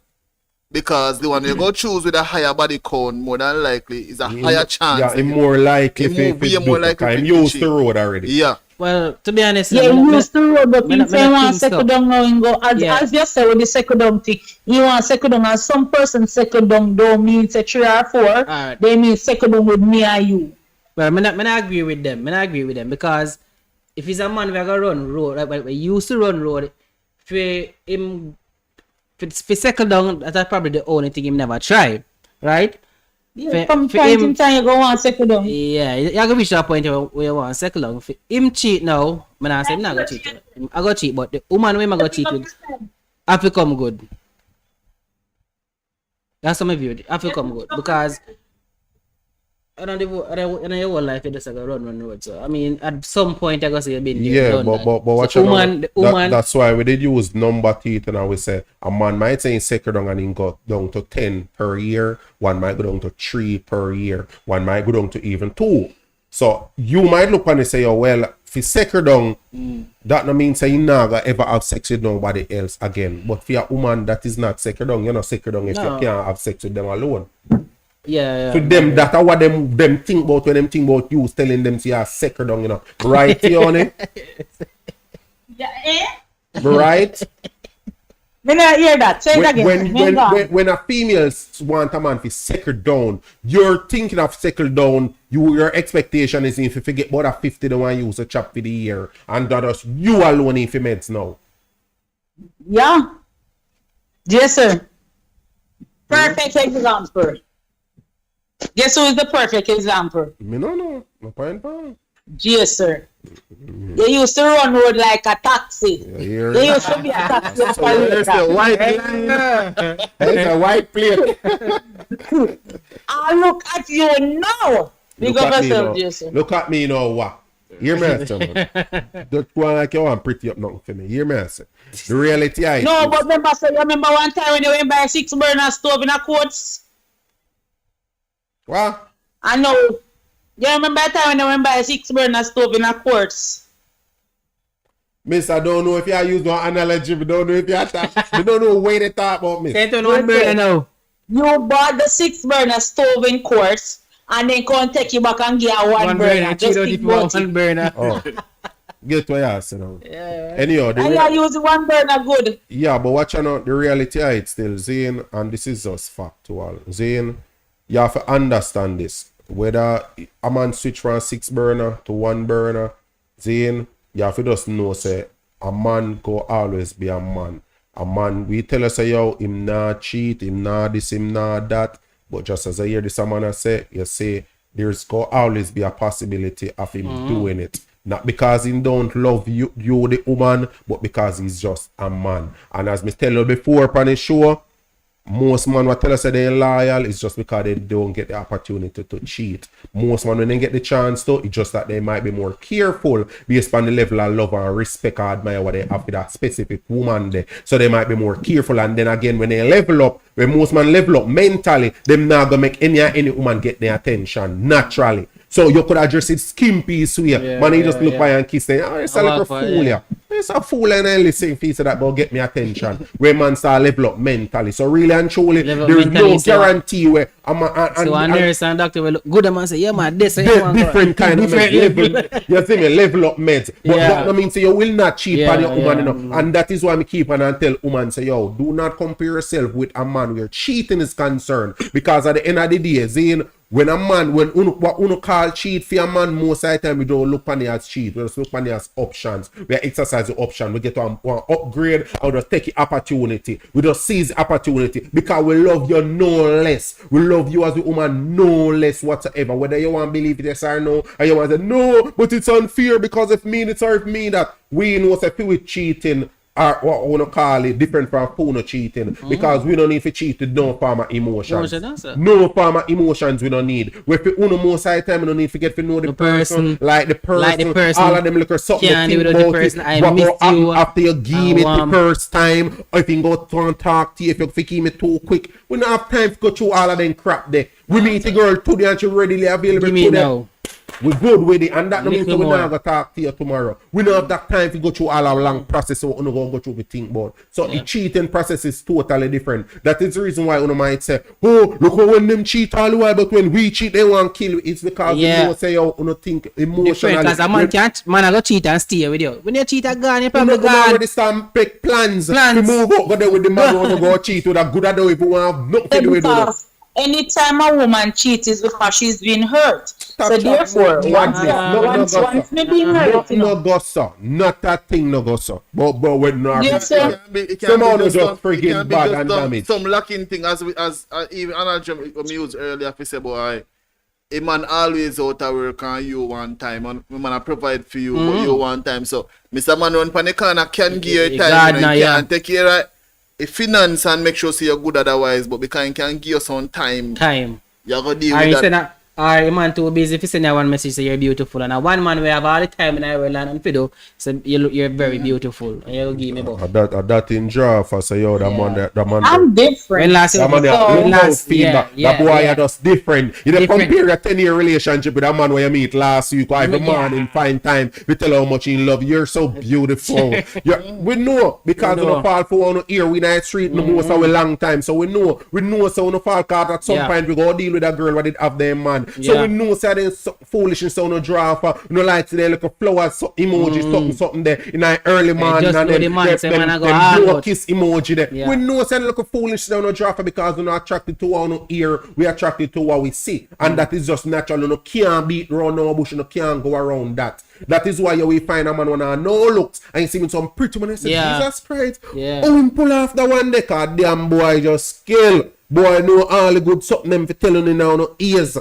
Because the one you go choose with a higher body count, more than likely, is a higher chance. Yeah, it's more likely Him if be it more do, likely because to I'm cheat. used to road already. Yeah. Well, to be honest, Yeah, me- you me- used to road, but me you not- me say not want think so. second down now and go. Yeah. As you said with the second down thing, you want second down, and some person second down don't mean say 3 or 4. Alright. They mean second down with me and you. Well, me not agree with them. Me not agree with them because if he's a man we go run road, like we used to run road, for him, for second down, that's probably the only thing him never try, right? Yeah, For- from for time him- to time you go want second down. Yeah, you gotta reach that point where you want second down. For him cheat now, me not say him not go cheat. I go cheat, but the woman when I go cheat with, have to come good. That's my view. Have to come good because. I don't in your whole life you just go run road. So I mean, at some point I go say you've been there, Yeah, done but that. what So you know, the woman, that's why we did use number teeth and we say a man might say in second down and he go down to 10 per year, one might go down to 3 per year, one might go down to even 2. So you might look and say, oh well, if you second down, that no mean say you never ever have sex with nobody else again. But for a woman that is not second down, you're not second down if No. you can't have sex with them alone. yeah. To them, that's what them think about when them think about you telling them see a second down, you know. Right, Fiona? Right? Me not hear that. Say it again. When a female want a man to settle down, you're thinking of settle down. Your expectation is if you forget about a 50, they want to use a chop for the year, and that is you alone in for meds now. Yeah. Yes, sir. Perfect example. Guess who is the perfect example? Me no know. No point for. Yes, sir. You used to run road like a taxi. Here. You used to be a taxi There's operator. a white line. It's a white plate. I look at you now. Big Look up at me yourself, now. Jason. Look at me now, what? Hear me, I say, man. Don't go on like you want pretty up nothing for me. Hear me, I say. The reality is. No, but remember one time when you went by a 6-burner stove in a Courts? What? I know. You remember that time when you went by a 6-burner stove in a Courts? Miss, I don't know if you use one analogy. We don't know if you talk. We don't know where they talk about me. Say to one burner now. You bought the 6-burner stove in Courts and then come take you back and get a one burner. Just think about it. One burner. Oh. Get what you say now. Anyhow, And you use the one burner good. yeah, but watch out, the reality is it's still Zane, and this is just factual. Zane, you have to understand this. Whether a man switch from 6-burner to 1-burner, Zane, you have to just know say a man go always be a man. A man, we tell us say yo, him not cheat, him not this, him not that. But just as I hear this a man say, you say there's go always be a possibility of him doing it. Not because he don't love you the woman, but because he's just a man. And as me tell you before on the show, most man what tell us that they're loyal is just because they don't get the opportunity to cheat. Most man when they get the chance to, it's just that they might be more careful based on the level of love and respect or admire what they have for that specific woman there. So they might be more careful, and then again when they level up, when most man level up mentally, them not gonna make any woman get their attention naturally. So you could have just said skin piece here. Yeah, Man, he just look yeah. by and kiss them. Oh, it's a little fool, yeah. It's a fool and I listen piece that about get me attention. Where man start level up mentally. So really and truly, Level up there's mentally, no so- guarantee where I'm So a nurse and doctor will look good and man say, yeah man, this different kind of level. You see me level up meds. But Yeah. that means say you will not cheat Yeah, on your woman, yeah. you know. And that is why I keep on and tell woman say, yo, do not compare yourself with a man where cheating is concerned. Because at the end of the day, Zane, when a man, what uno call cheat for a man, most of the time we don't look on it as cheat. We just look on it as options. We exercise the option. We get one upgrade and we just take the opportunity. We just seize the opportunity because we love you no less. We love you as a woman no less whatsoever. Whether you want to believe it yes or no, or you want to say no, but it's unfair because if me, it's or if me that we know if we cheating. Or what we want to call it different from phone cheating because we don't need to cheat with no form of emotions. No form of emotions we don't need. If we most of the time we don't need to get to know the person, like the person, all of them look or something. Can't Think do with about the person. it. I What missed will you. happen after you give I it the want- first time, or if you go to and talk to you, if you give it too quick, we don't have time to go through all of them crap there. We meet the girl today and she readily available Give me today. now. We good with it, and that don't mean Little we more. not gonna talk to you tomorrow. We don't have that time to go through all our long process, so we're gonna go through the think about. So the cheating process is totally different. That is the reason why you might say, oh, look how when them cheat all the while, but when we cheat, they want to kill you. It's because Yeah. you know say you think emotionally. Different, because a man can't, man I go cheat and stay with you. When you cheat a gun, you You probably know, gone. already start make plans to Plans. move up, go there with the man who wanna go cheat with a good idea if you want to have nothing to do with it. Because anytime a woman cheats is because she's been hurt. Stop So chatting. therefore, No, once no, me being hurt, you no know. go so. Not that thing no go so. But when no Yes, sir. Somehow they just friggin' bad and damaged. Some lacking thing as even analogy we used earlier. If you say, boy, a man always out of work and you one time, and a man provide for you, but you one time. So, Mr. Man run pan the corner can give you time, God, you nah, know, yeah. and take care of a finance and make sure so you're good otherwise. But because he can give you some time, you're gonna deal Or with you that. say that, or a man too busy if you send you one message say you're beautiful, and a one man we have all the time in our land and fido say you're very beautiful and you give me both. That in draft, I say, yo, that man. I'm different. When last That man, So- you last feedback. yeah, That boy yeah. are just different. You don't Different. compare a 10-year relationship with a man where you meet last week or every Yeah. morning, find time. We tell how much you love. You're so beautiful. We know because We we know. don't fall for one ear. We not street no most of a long time. So we know so we don't fall cause at some Yeah. point we go deal with a girl what did have them man. So Yeah. we know say they so foolishness so no draw for no like today look a flowers so emoji something there in the early morning just and know then the man say, man, I go them hard blow out. kiss emoji there. Yeah. We know say look a foolish down no draw for because we're not attracted to what we hear, we attracted to what we see. And that is just natural. You can't beat around no bush, you can't go around that. That is why you find a man when I no looks and you see him some pretty man and say, Yeah. Jesus Christ. Yeah. Oh, him pull off the one day, cause damn boy just skill. Boy, know all the good something them for telling you now no ears.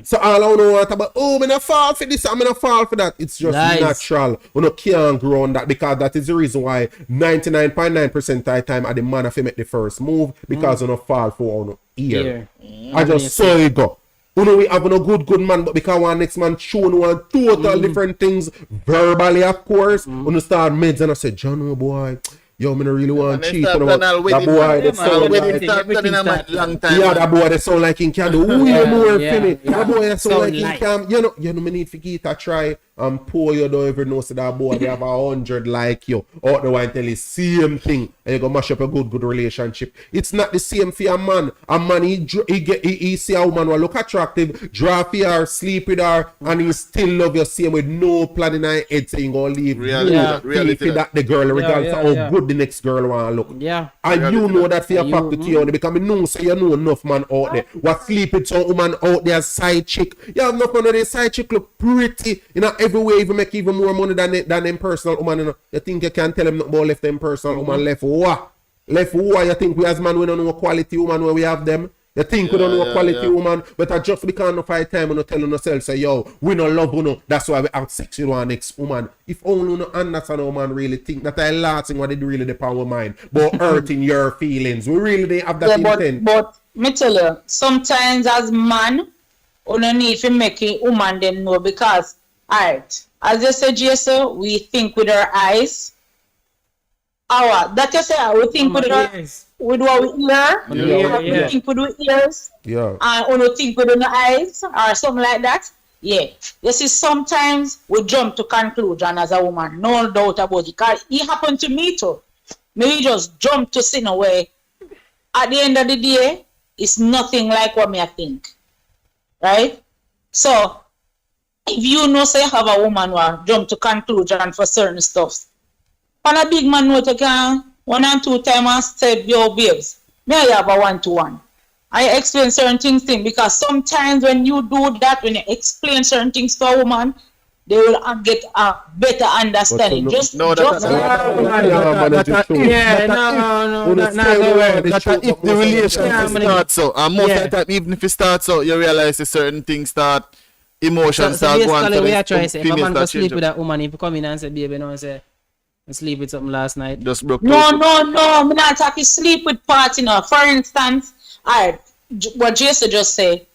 So all I know what about, oh, I'm not fall for this, I'm not fall for that. It's just Lies. natural. You can't grow on that because that is the reason why 99.9% of the time the man have to make the first move because you not fall for no ear. I just saw it go. We have no good man, but because one next man show one total different things verbally, of course. You start meds and I say, John, oh boy, yo, I don't really want And cheap. they start planning all That boy, wedding, that sound wedding like, start planning a man long time. yeah, that boy, that sound like he can do way more yeah, for me. yeah. That boy, that sound like he Sound can, you know, me need to get a try and pour you don't even know so that boy, they have 100 like you. Out the one tell you same thing and you go mash up a good relationship. It's not the same for a man. A man, he see a woman who look attractive, draw for her, sleep with her, and he still love you same with no plan in her head saying gonna leave. Reality For that the girl, regardless of how good the next girl wanna look. Yeah. And you know that for your fact to you, because you know, so you know enough man out there. What sleep with some woman out there, side chick. You have enough man out there, side chick look pretty. You know, every way even make even more money than them personal woman. You know, you think you can tell them nothing about left them personal woman, left what? Left what? You think we as man we don't know quality woman where we have them? You think we don't know quality woman, but I just because of our time, we not telling ourselves, say, yo, we no love you, that's why we have sex with our next woman. If only you no understand how man really think, that I last thing what they do really the power mind, but hurting your feelings. We really didn't have that intent. But me tell you, sometimes as man, you don't need to make a woman them know because, alright, as you said, Jason, we think with our eyes. That you say, we think with our Ears. with what we hear, we think with our ears, Yeah. and we think with our eyes, or something like that. Yeah. You see, sometimes we jump to conclusion as a woman, no doubt about it. Because it happened to me too. Me just jump to sin away. At the end of the day, it's nothing like what me I think. Right? So, if you know say you have a woman who jump to conclusion for certain stuff, and a big man note you can 1 and 2 times and say, yo, babes, may I have a 1-to-1? I explain certain things because sometimes when you do that, when you explain certain things to a woman, they will get a better understanding. But Just no, just if the relationship starts so, and most of the time, even if it starts out, you realize that certain things start, emotions So start going. basically, we are trying to say, if a females man go start sleep changing. with that woman, if you come in and say, baby, no, say, I sleep with something last night. Just broke No, two. I'm not talking sleep with party now. For instance, what Jason just said,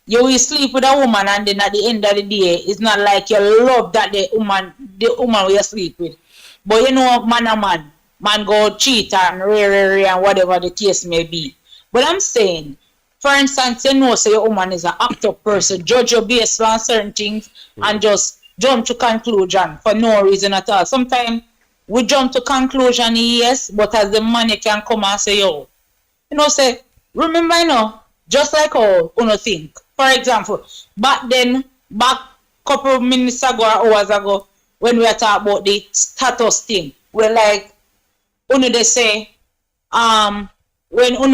you will sleep with a woman and then at the end of the day, it's not like you love that the woman you sleep with. But you know, man go cheat and and whatever the case may be. But I'm saying, for instance, you know, say your woman is an act up person, judge you based on certain things and just jump to conclusion for no reason at all. Sometimes we jump to conclusion, yes, but as the man you can come and say, yo, you know, say, remember, you know, just like how you think. For example, back couple of minutes ago or hours ago, when we were talking about the status thing, we're like, they say, when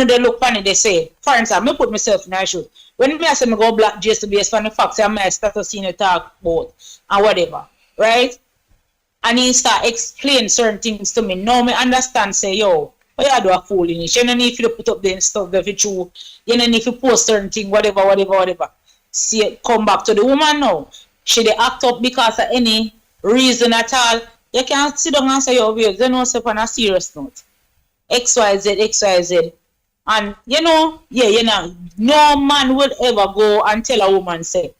they look funny, they say, for instance, I put myself in their shoes. When I say I go black just to be as funny facts, I'm my status in the talk about and whatever, right? And he start explain certain things to me. Now me understand, say, yo, why you do a fool in it? You don't need to put up the stuff that you true. You don't need to post certain thing, whatever. See, come back to the woman now. She they act up because of any reason at all. You can't sit down and say, yo, babes, you know, say on a serious note. XYZ. And, you know, no man would ever go and tell a woman, say,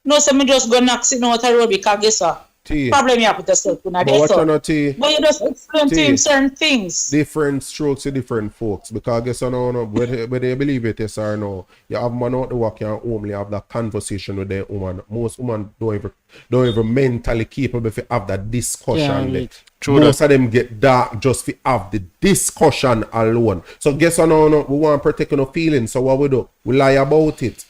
no, say, me just go knock sitting out the road because guess what? Problem you have with yourself. But you just explain to him certain things. Different strokes to different folks. Because I guess I know whether they believe it, yes or no. You have man out the work and only have that conversation with their woman. Most women don't even mentally capable to have that discussion. Most of them get dark just to have the discussion alone. So guess I know we want to protect your feelings. So what we do? We lie about it.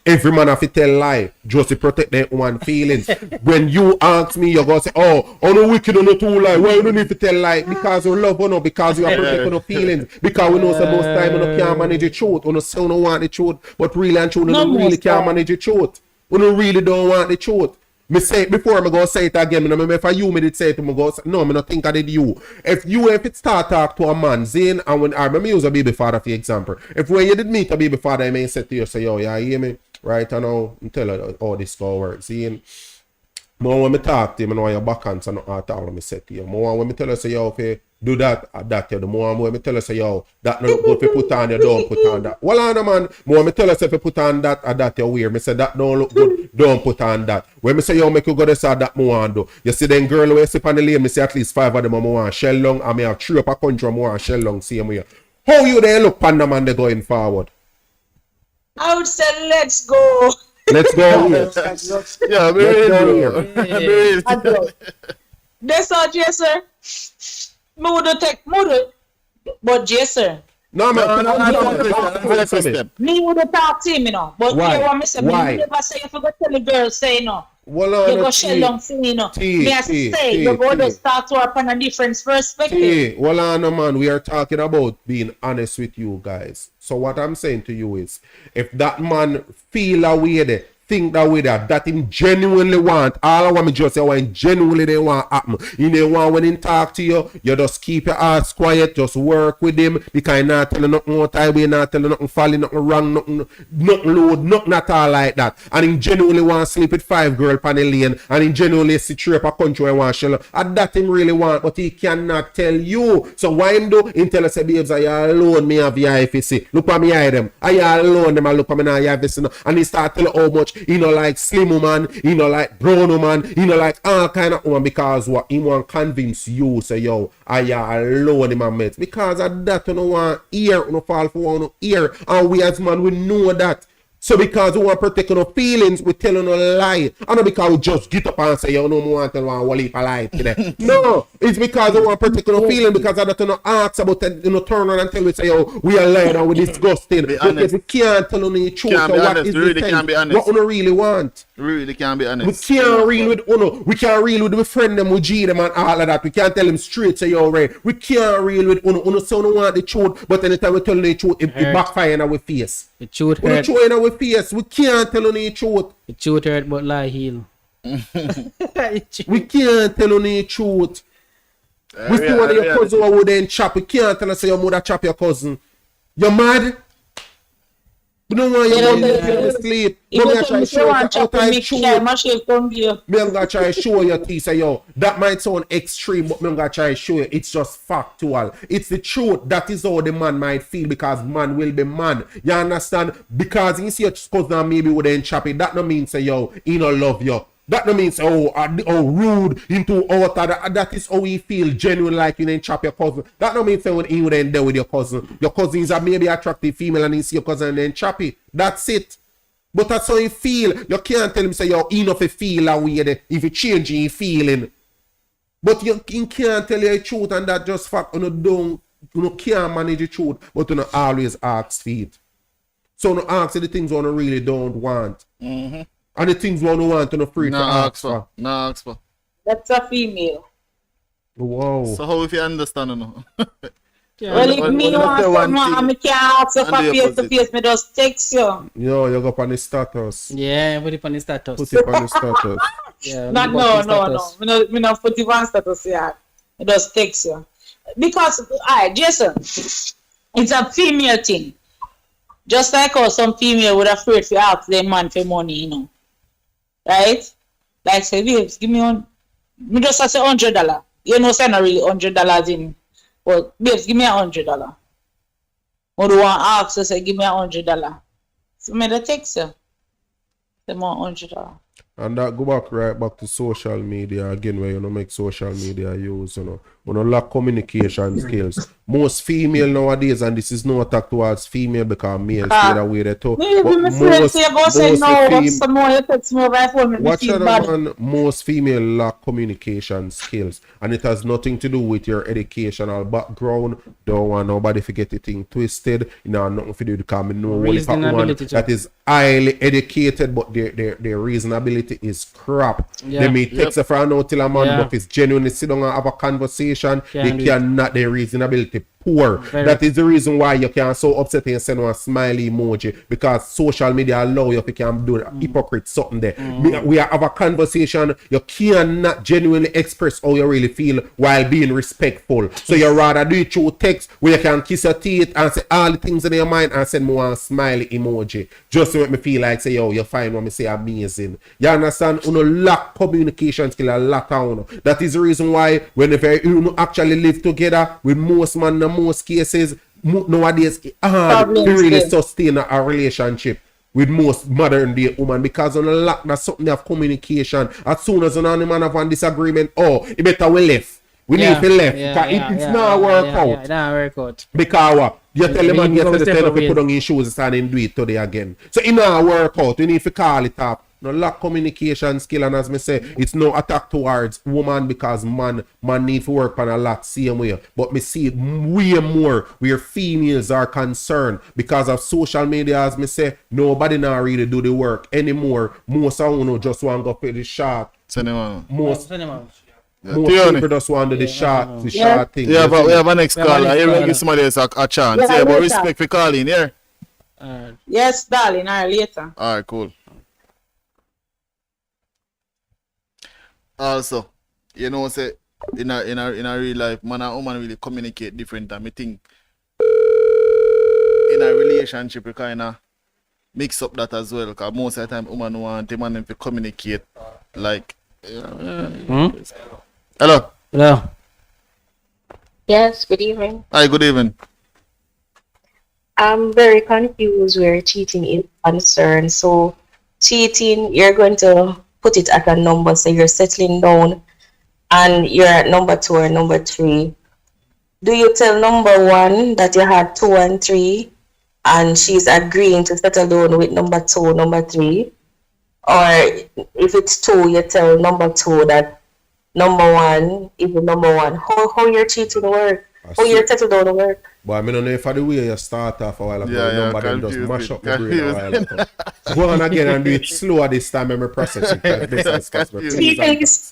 Every man have to tell lie just to protect their own feelings. When you ask me, you're going to say, oh, no wicked or no too lie. Why you don't need to tell lie? Because you love or no, because you are protecting your feelings. Because we know so most time you can't manage the truth. You say you don't want the truth, but really and truly you really can't manage the truth. You really don't want the truth. Me say it before, me go say it again. Me if I you me did say it, me go say, no, me not think I did you. If it start talk to a man, Zane, and when I remember use a baby father for example. If when you did meet a baby father, I may say to you, say, yo, yeah, you hear me? Right, I know, tell her how this go work. Zane. More when me talk to him, I know your backhands and not at all when me say to you. More when me tell her, say, yo, if you do that, the more when me tell her, say, yo, that not good if you put on, you don't put on that. Well, on man, more when me tell her, say, if you put on that you wear. Me say, that don't look good, don't put on that. When me say, yo, make you go to say that more want do. You see them girl who sit on the lane, me say at least 5 of them I want shell long, and me have 3 up a country more want shell long, same way. How you they look on them and they going forward? I would say, let's go. Let's go here. Yeah, me ready. That's all, Jason. Me would take, but Jason. No, man. Me would talk to him, you know. But Why? you want me say, Why? me never say if you go tell the girl, say no. Well, You go shell long thing, you know. Me I say, you go to start to work on a different perspective. Hey, well, no, man, we are talking about being honest with you guys. So what I'm saying to you is, if that man feel a way there, think that way that him genuinely want, all I want me just say what genuinely they want happen. You know, want when he talk to you, you just keep your ass quiet, just work with him, because he not telling nothing more time, he not telling nothing falling, nothing wrong, nothing load, nothing at all like that. And he genuinely want to sleep with 5 girls on the lane, and he genuinely see trip a country and want shell. And that him really want, but he cannot tell you. So why him do? He tell us, babes, I alone me have your IFC. Look at me eye them. I alone them, I look at me now IFC. And he start telling how much he no like slim woman, he no like brown woman, he no like all kind of woman, because what he want convince you say, yo, I alone in my mates. Because of that you no want ear, no fall for one ear. And we as man we know that. So because we want to protect our feelings, we tell you no lie. And not because we just get up and say, yo, no more tell one wall heap a lie today. No, it's because we want to protect our feelings, because of that you no ask about it, you know, turn around and tell we say, yo, we are lying and we disgusting. Because we can't tell you the truth. Can't So be what honest. is We really the can't be thing? honest. What you really want? We really can't be honest. We can't real with Uno. We can't real with the friend them, with G them and all of that. We can't tell them straight, say yo, right. We can't real with Uno. Uno say Uno want the truth, but anytime we tell them the truth, it backfire in our face. The truth Uno hurt. show in our face. We can't tell them the truth. The truth hurt, but lie heal. We can't tell them the truth. We see one of your cousin who would then chop. We can't tell us say your mother chop your cousin. You're mad? We don't want your mother to sleep. If But me you I try to show you outside truth. Me I'm gonna try to show you teeth, say yo, that might sound extreme, but me I'm gonna try to show you it's just factual. It's the truth. That is how the man might feel, because man will be man. You understand? Because you see your cousin maybe wouldn't chop it, that no mean say yo, he no love you. That no means rude into outer. That is how he feel genuine, like you didn't chop your cousin. That no means say when he wouldn't there with your cousin. Your cousins are maybe attractive female and he see your cousin and then chop it. That's it. But that's how he feel. You can't tell him say you're enough to feel that way there, if you change your feeling. But you can't tell you the truth, and that just fact you can't manage the truth, but you always ask for it. So you ask the things you really don't want. Mm-hmm. And the things one want to free to ask for. No, ask for. That's a female. Wow. So how if you understand or no? Well, if me want someone and me can't ask you for face to face, me just text you. Yo, you go up on the status. Yeah, put it on the status. Put it on the status. Yeah, No. Me not put it on status yet. Me just text you. Because, alright, Jason, it's a female thing. Just like how some female would afraid to ask their man for money, you know. Right? Like say, babes, give me me just say $100. You know, say not really $100 in. But babes, give me $100. Or the one ask you say, give me $100. So me the text you. Say more $100. And that go right back to social media again, where you know make social media use, you know lack communication skills. Most female nowadays, and this is no attack towards female because male say that way they talk. Most female lack communication skills, and it has nothing to do with your educational background. Don't want nobody to get the thing twisted. You know, nothing to do because I know one that is highly educated, but their reasonability is crap. Yeah. They may text a friend out till a man, but if it's genuinely sit down and have a conversation, they cannot, their reasonability poor. Very. That is the reason why you can so upset and send one smiley emoji, because social media allow you to can do hypocrite something there. We have a conversation, you cannot genuinely express how you really feel while being respectful. So you rather do it through text where you can kiss your teeth and say all the things in your mind and send me one smiley emoji just to make me feel like say, yo, you find what me say amazing. You understand? You lack communication skill a lot of. That is the reason why whenever you actually live together, with most man in most cases nowadays it's hard to really sustain a relationship with most modern day women, because on a lack that something of communication. As soon as an man have a disagreement, it better we left. We need to left. It's not work out. Not work out. Because what? You tell the man yesterday step to away. put on his shoes and then do it today again. So it not work out. You need to call it up. No lack communication skill, and as me say, it's no attack towards woman, because man need to work on a lot same way. But me see it way more where females are concerned because of social media. As me say, nobody now really do the work anymore. Most of them just want to go for the shot. Send him on. Most Tierney. people just want to do the shot thing. Yeah, but we have a next caller. You will give somebody else a chance. Yeah, Yeah, but later. respect for calling, yeah? Yes, darling, later. Alright, cool. Also, you know, say in a real life, man and woman really communicate different, and me think in a relationship you kinda mix up that as well, because most of the time woman want the man to communicate like Hello. Hello. Yes, good evening. Hi, good evening. I'm very confused where cheating is concerned. So, cheating, you're going to put it at a number, so you're settling down and you're at number 2 or number 3. Do you tell number 1 that you had 2 and 3 and she's agreeing to settle down with number 2, number 3? Or if it's 2, you tell number 2 that number 1 is the number 1. How your cheating work? How your settle down work? But I don't know if the way you start off a while ago, number them just mash up the brain a while ago. Go on again and do it slower this time and me process it.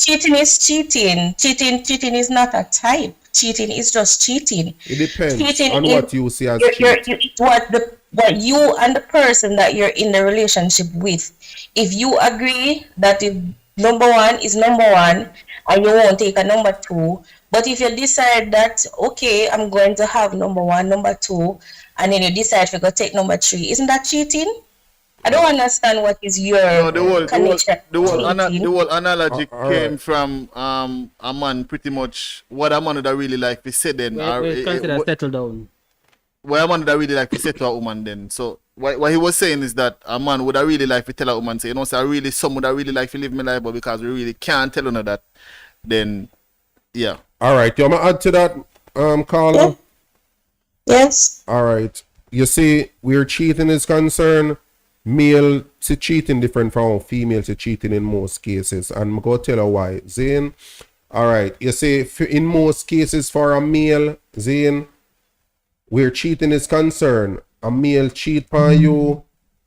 Cheating is cheating. Cheating is not a type. Cheating is just cheating. It depends Cheating on is- what you see as cheat. What you and the person that you're in the relationship with, if you agree that if number 1 is number 1 and you won't take a number 2, but if you decide that, okay, I'm going to have number 1, number 2, and then you decide to go take number 3, isn't that cheating? I don't understand what is your No, the connection. whole analogy Alright. came from a man pretty much what a man would really like to say then. We consider settle down. What a man would really like to say to a woman then. So what he was saying is that a man would really like to tell a woman, say, you know, so some would really like to live my life, but because we really can't tell her that, then yeah. All right, you want to add to that, Carla? Yes. All right. You see, where cheating is concerned, male to cheating different from female to cheating in most cases. And I'm going to tell you why. Zane, all right. You see, in most cases for a male, Zane, where cheating is concerned, a male cheat on you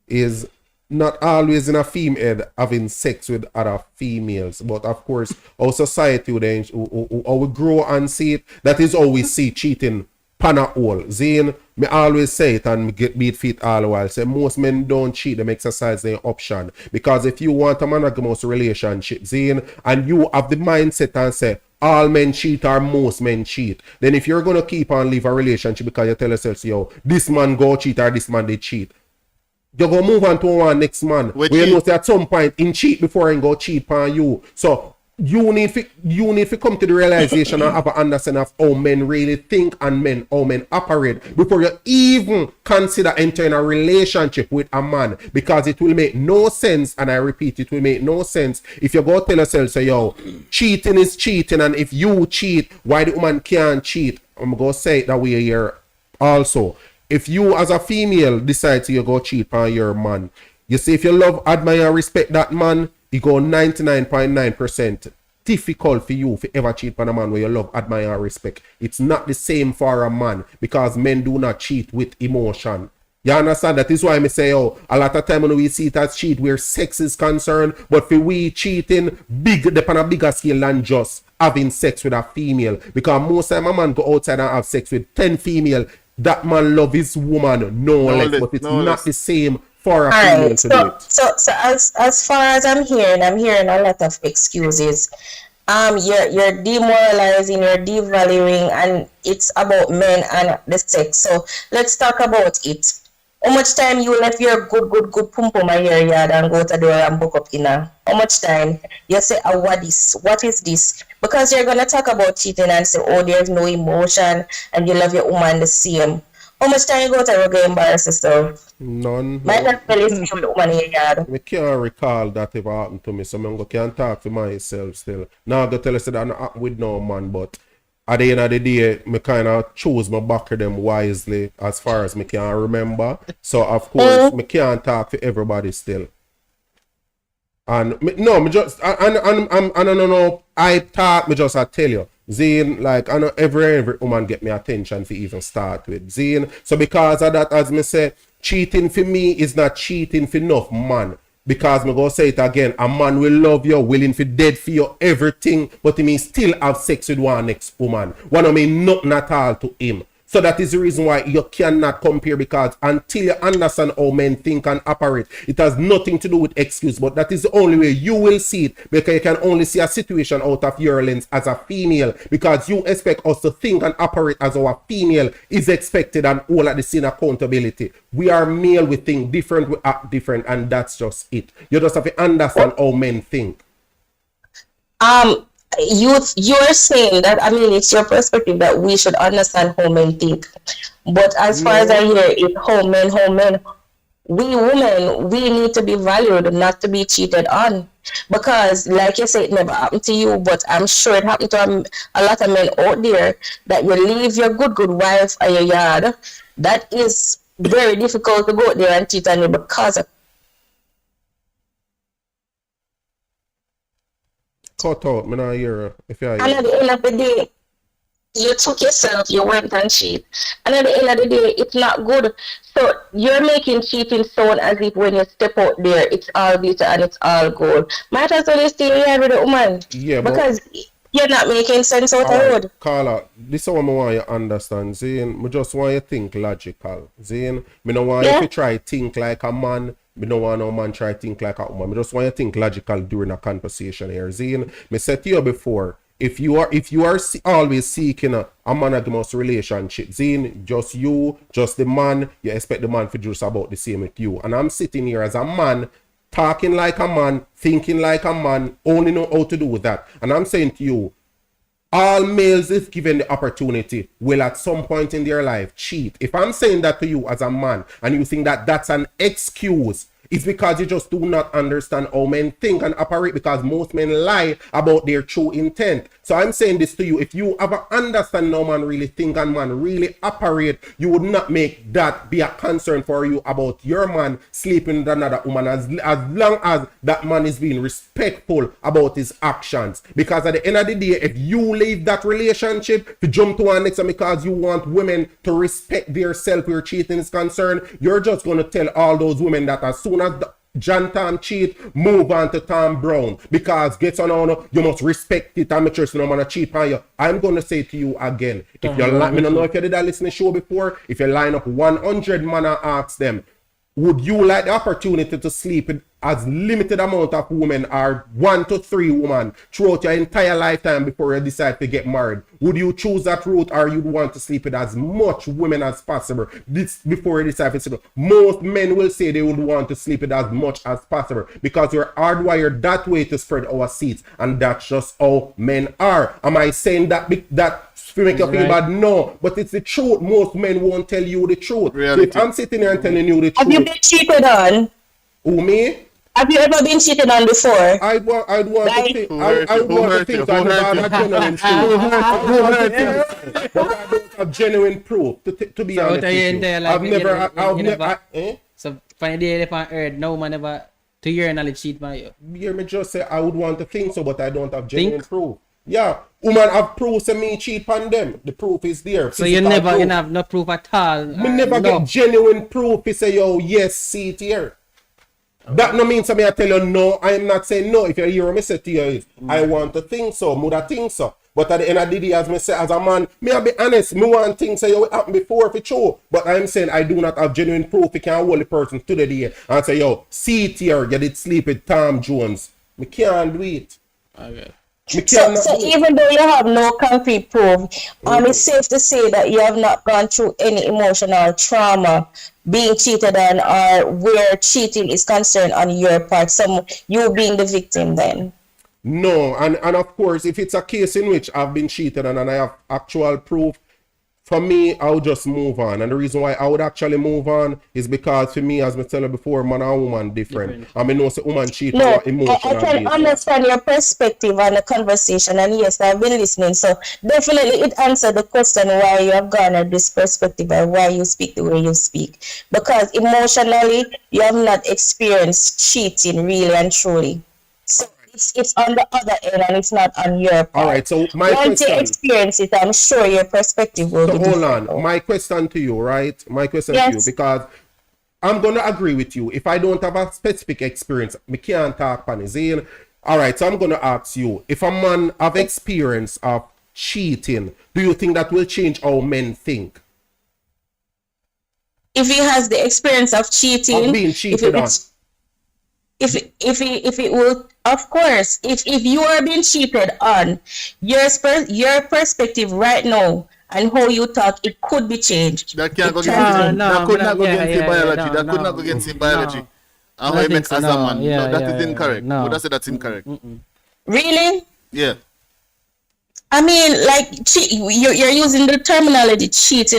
is not always in a female having sex with other females, but of course our society how we grow and see it, that is how we see cheating pan a hole. Zane, me always say it and me get beat feet all the while. Say most men don't cheat, them exercise their option. Because if you want a monogamous relationship, Zane, and you have the mindset and say all men cheat or most men cheat, then if you're gonna keep on live a relationship because you tell yourself, yo, this man go cheat or this man they cheat, you go move on to one next man. We Where you know cheat. say at some point in cheat before he go cheat on you. So you need to come to the realization and have an understanding of how men really think and how men operate before you even consider entering a relationship with a man, because it will make no sense, and I repeat, it will make no sense if you go tell yourself, say, yo, cheating is cheating, and if you cheat, why the woman can't cheat? I'm gonna say it that way here also. If you as a female decide to go cheat on your man, you see, if you love, admire, and respect that man, it go 99.9% difficult for you to ever cheat on a man where you love, admire, and respect. It's not the same for a man, because men do not cheat with emotion. You understand? That is why I say, oh, a lot of time when we see it as cheat where sex is concerned, but for we cheating big, on a bigger scale than just having sex with a female. Because most time a man go outside and have sex with 10 female, that man love his woman no less, but it's not the same for a female Alright, to do it. so as far as I'm hearing a lot of excuses. You're demoralizing, you're devaluing, and it's about men and the sex. So let's talk about it. How much time you left your good pum pum in your yard and go to the door and book up inna? How much time? You say, what is this? Because you're gonna talk about cheating and say, oh, there's no emotion and you love your woman the same. How much time you go to go embarrass yourself? None. Might not really see the woman in your yard. I can't recall that ever happened to me, so I can't talk for myself still. Now I go tell you that I'm not with no man, but at the end of the day, I kind of choose my backer them wisely as far as I can remember. So of course, I can't talk for everybody still. And no, I don't know. I talk, me just I tell you. Zane, like I know every woman get me attention for even start with. Zane, so because of that, as me say, cheating for me is not cheating for enough man. Because me go say it again, a man will love you, willing for dead for you, everything, but he may still have sex with one next woman. One of me nothing at all to him. So that is the reason why you cannot compare, because until you understand how men think and operate, it has nothing to do with excuse, but that is the only way you will see it, because you can only see a situation out of your lens as a female, because you expect us to think and operate as our female is expected and all at the same accountability. We are male, we think different, we act different, and that's just it. You just have to understand how men think. You're saying that, I mean, it's your perspective that we should understand how men think, but as far as I hear it, how men, we women, we need to be valued, not to be cheated on, because like you said, it never happened to you, but I'm sure it happened to a lot of men out there, that you leave your good wife at your yard. That is very difficult to go out there and cheat on you because of Cut out, me not hear if you and at the end of the day, you took yourself, you went and cheat. And at the end of the day, it's not good. So you're making cheating sound as if when you step out there, it's all glitter and it's all gold. Might as well stay here with the woman. Yeah, because you're not making sense out the road. Carla, this is what I want you to understand, Zane. I just want you to think logical. Zane, I don't want you to try to think like a man. I don't want no man try to think like a woman. I just want you to think logical during a conversation here. Zane, I said to you before, if you are always seeking a monogamous relationship, Zane, just you, just the man, you expect the man to do just about the same with you. And I'm sitting here as a man, talking like a man, thinking like a man, only know how to do that. And I'm saying to you, all males, if given the opportunity, will at some point in their life cheat. If I'm saying that to you as a man and you think that that's an excuse, it's because you just do not understand how men think and operate, because most men lie about their true intent. So I'm saying this to you, if you ever understand how man really think and man really operate, you would not make that be a concern for you about your man sleeping with another woman, as long as that man is being respectful about his actions. Because at the end of the day, if you leave that relationship to jump to one next one because you want women to respect their self where cheating is concerned, you're just going to tell all those women that as soon as John Tom cheat, move on to Tom Brown, because get on, you must respect it and make sure no man cheat on you. I'm going to say to you again, if you like, I don't know if you did that listening show before, if you line up 100 man and ask them, would you like the opportunity to sleep with as limited amount of women or 1 to 3 women throughout your entire lifetime before you decide to get married? Would you choose that route, or you want to sleep with as much women as possible before you decide to sleep? Most men will say they would want to sleep with as much as possible, because we're hardwired that way to spread our seeds, and that's just how men are. Am I saying that to make you feel bad? No, but it's the truth. Most men won't tell you the truth. So if I'm sitting here and telling you the truth, have you been cheated on? Who, me? Have you ever been cheated on before? I'd want to think I never had genuine proof. But I don't have genuine proof, to be honest with you. I've never, So, find the elephant heard, no man ever, to your knowledge, cheat by you. Hear me just say, I would want to think so, but I don't have genuine proof. Yeah, woman have proof to me cheat on them. The proof is there. So you never have no proof at all? Me never get genuine proof to say, yo, yes, see it here. That no means me I tell you no. I am not saying no. If you hear me say to you, is, I want to think so, would I think so. But at the end of the day, as me say, as a man, me I be honest, me want things say you happen before for sure. But I'm saying I do not have genuine proof. You can hold the person to the day and say, yo, see it here, you did sleep with Tom Jones. Me can't do it. Okay. Me So, cannot so do it. even though you have no concrete proof, it's safe to say that you have not gone through any emotional trauma being cheated on, or where cheating is concerned on your part, you being the victim then. No, and of course, if it's a case in which I've been cheated on and I have actual proof, for me, I'll just move on. And the reason why I would actually move on is because for me, as I tell you before, man and woman different. I mean, no, say woman cheat No, on emotional I can basis. understand your perspective on the conversation, and yes, I've been listening. So definitely it answered the question why you have garnered this perspective and why you speak the way you speak. Because emotionally, you have not experienced cheating really and truly. So it's on the other end and it's not on your part. All right, so my Once you question. experience it, I'm sure your perspective will So be hold different. on. My question to you, right? My question to you, Yes. because I'm gonna agree with you. If I don't have a specific experience, me can't talk on his own. All right, so I'm gonna ask you: if a man have experience of cheating, do you think that will change how men think? If he has the experience of cheating, Of being cheated on. if it will, of course, if you are being cheated on, your perspective right now and how you talk, it could be changed. That can't go It against can him. No, That could no, not go yeah, against his yeah, biology. no, That could no, not go against his biology. no. And I how he think makes so, as a no. man. Yeah, No, that yeah, is incorrect. no. Would I say that's incorrect? Really? Yeah. I mean, like, you're using the terminology cheat,